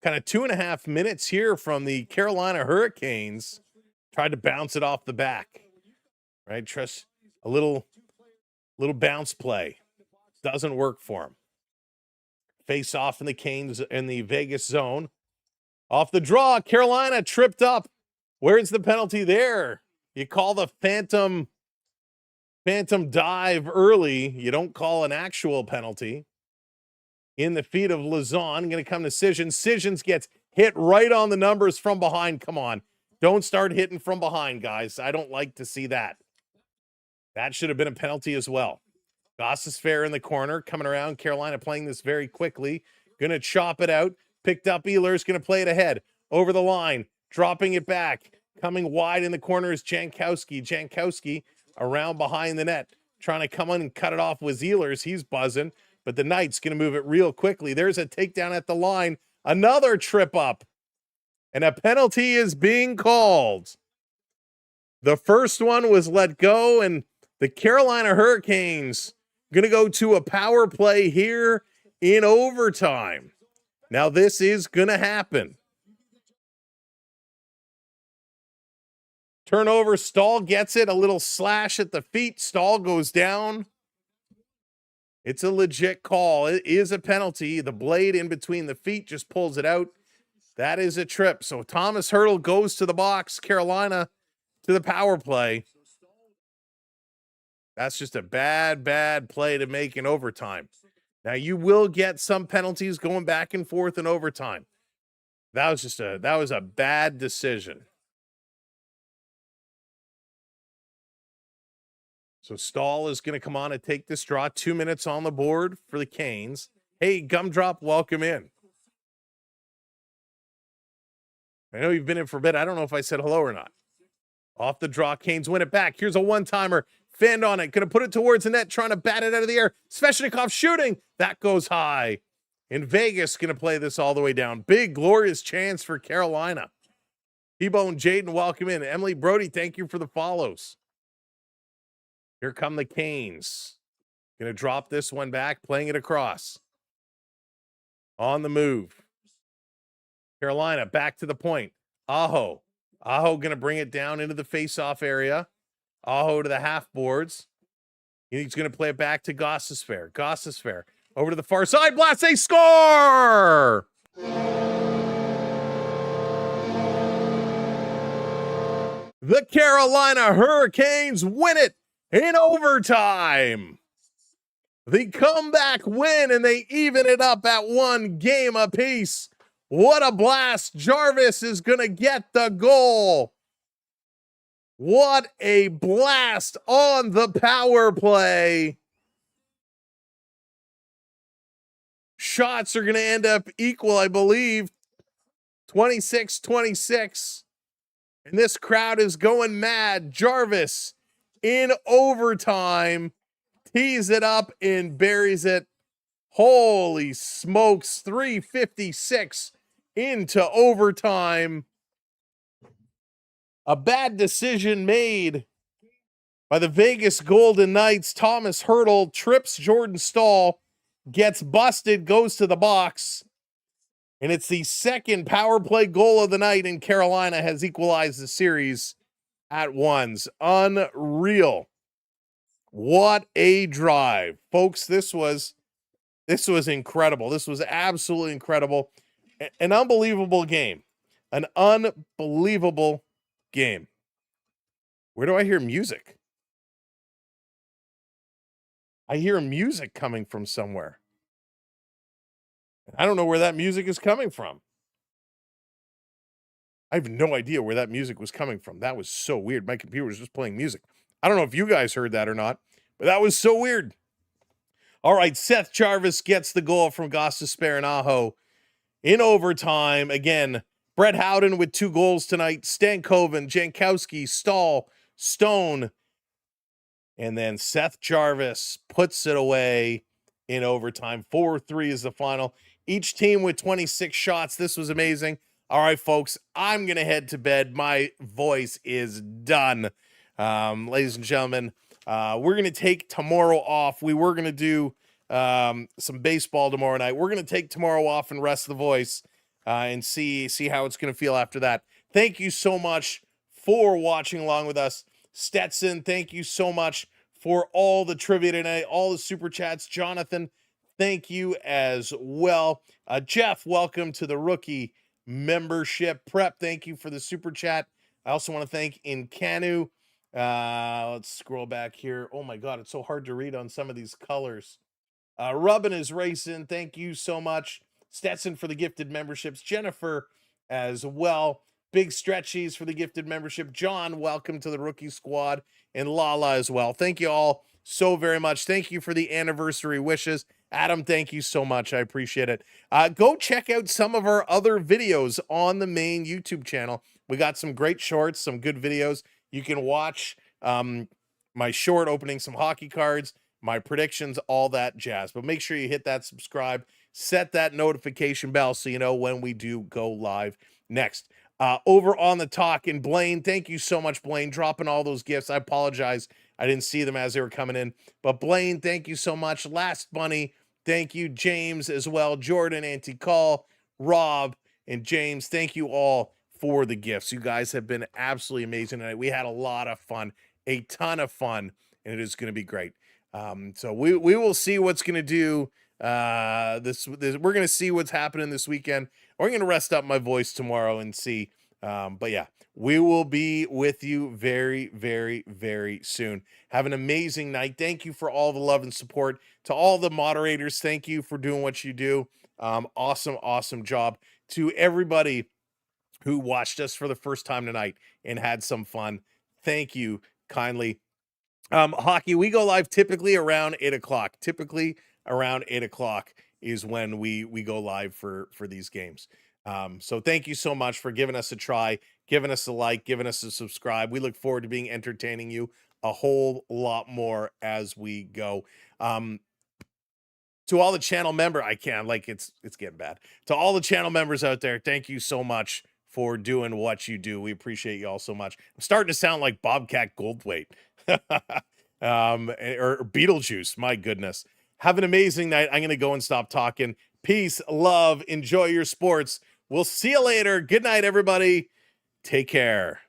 kind of 2.5 minutes here from the Carolina Hurricanes. Tried to bounce it off the back. Right? Trust a little bounce play. Doesn't work for him. Face off in the Canes in the Vegas zone. Off the draw, Carolina tripped up. Where's the penalty there? You call the phantom dive early. You don't call an actual penalty. In the feet of Lazon, going to come to Sijins. Sijins gets hit right on the numbers from behind. Come on. Don't start hitting from behind, guys. I don't like to see that. That should have been a penalty as well. Goss fair in the corner, coming around. Carolina playing this very quickly. Going to chop it out. Picked up Ehlers, going to play it ahead. Over the line, dropping it back. Coming wide in the corner is Jankowski. Jankowski around behind the net. Trying to come in and cut it off with Ehlers. He's buzzing. But the Knights going to move it real quickly. There's a takedown at the line. Another trip up. And a penalty is being called. The first one was let go, and the Carolina Hurricanes going to go to a power play here in overtime. Now this is going to happen. Turnover, Stahl gets it. A little slash at the feet. Stahl goes down. It's a legit call. It is a penalty. The blade in between the feet just pulls it out. That is a trip. So Thomas Hertl goes to the box. Carolina to the power play. That's just a bad play to make in overtime. Now you will get some penalties going back and forth in overtime. That was a bad decision. So Stahl is going to come on and take this draw. 2 minutes on the board for the Canes. Hey, Gumdrop, welcome in. I know you've been in for a bit. I don't know if I said hello or not. Off the draw, Canes win it back. Here's a one-timer. Fanned on it. Going to put it towards the net, trying to bat it out of the air. Svechnikov shooting. That goes high. In Vegas, going to play this all the way down. Big, glorious chance for Carolina. T-Bone, Jaden, welcome in. Emily Brody, thank you for the follows. Here come the Canes. Going to drop this one back, playing it across. On the move. Carolina back to the point. Aho. Aho going to bring it down into the face-off area. Aho to the half boards. He's going to play it back to Gossesfair. Gossesfair over to the far side. Blast, they score! The Carolina Hurricanes win it in overtime. The comeback win, and they even it up at 1 game apiece. What a blast. Jarvis is going to get the goal. What a blast on the power play. Shots are going to end up equal, I believe. 26-26. And this crowd is going mad. Jarvis in overtime tees it up and buries it. Holy smokes. 3:56 into overtime. A bad decision made by the Vegas Golden Knights. Thomas Hertl trips Jordan Stahl, gets busted, goes to the box. And it's the second power play goal of the night, and Carolina has equalized the series at ones. Unreal. What a drive. Folks, this was incredible. This was absolutely incredible. An unbelievable game. An unbelievable game. Where do I hear music? I hear music coming from somewhere. I don't know where that music is coming from. I have no idea where that music was coming from. That was so weird. My computer was just playing music. I don't know if you guys heard that or not, but that was so weird. All right, Seth Jarvis gets the goal from Gossesfair and Aho in overtime. Again, Brett Howden with 2 goals tonight. Stankoven, Jankowski, Stahl, Stone, and then Seth Jarvis puts it away in overtime. 4-3 is the final. Each team with 26 shots. This was amazing. All right, folks, I'm going to head to bed. My voice is done. Ladies and gentlemen, we're going to take tomorrow off. We were going to do some baseball tomorrow night. We're going to take tomorrow off and rest the voice and see how it's going to feel after that. Thank you so much for watching along with us. Stetson, thank you so much for all the trivia tonight, all the super chats. Jonathan, thank you as well. Jeff, welcome to the rookie membership. Prep, thank you for the super chat. I also want to thank Incanu. Let's scroll back here. Oh my God, it's so hard to read on some of these colors. Rubbin is racing. Thank you so much. Stetson for the gifted memberships. Jennifer as well. Big Stretchies for the gifted membership. John, welcome to the rookie squad. And Lala as well. Thank you all so very much. Thank you for the anniversary wishes. Adam, thank you so much. I appreciate it. Go check out some of our other videos on the main YouTube channel. We got some great shorts, some good videos. You can watch my short opening some hockey cards, my predictions, all that jazz. But make sure you hit that subscribe, set that notification bell so you know when we do go live next. Over on the talk, and Blaine, thank you so much, Blaine, dropping all those gifts. I apologize. I didn't see them as they were coming in. But Blaine, thank you so much. Last Bunny, thank you. James as well. Jordan, Anti-Call, Rob, and James, thank you all for the gifts. You guys have been absolutely amazing tonight. We had a lot of fun, a ton of fun, and it is going to be great. So we will see what's going to do. We're going to see what's happening this weekend. We're going to rest up my voice tomorrow and see. But yeah, we will be with you very, very, very soon. Have an amazing night. Thank you for all the love and support. To all the moderators, thank you for doing what you do. Awesome job. To everybody who watched us for the first time tonight and had some fun, thank you kindly. Hockey, we go live typically around 8 o'clock. Typically around 8 o'clock is when we go live for these games. So thank you so much for giving us a try, giving us a like, giving us a subscribe. We look forward to being entertaining you a whole lot more as we go. To all the channel member, it's getting bad. To all the channel members out there, thank you so much for doing what you do. We appreciate you all so much. I'm starting to sound like Bobcat Goldthwait. Or Beetlejuice, my goodness. Have an amazing night. I'm going to go and stop talking. Peace, love, enjoy your sports. We'll see you later. Good night, everybody. Take care.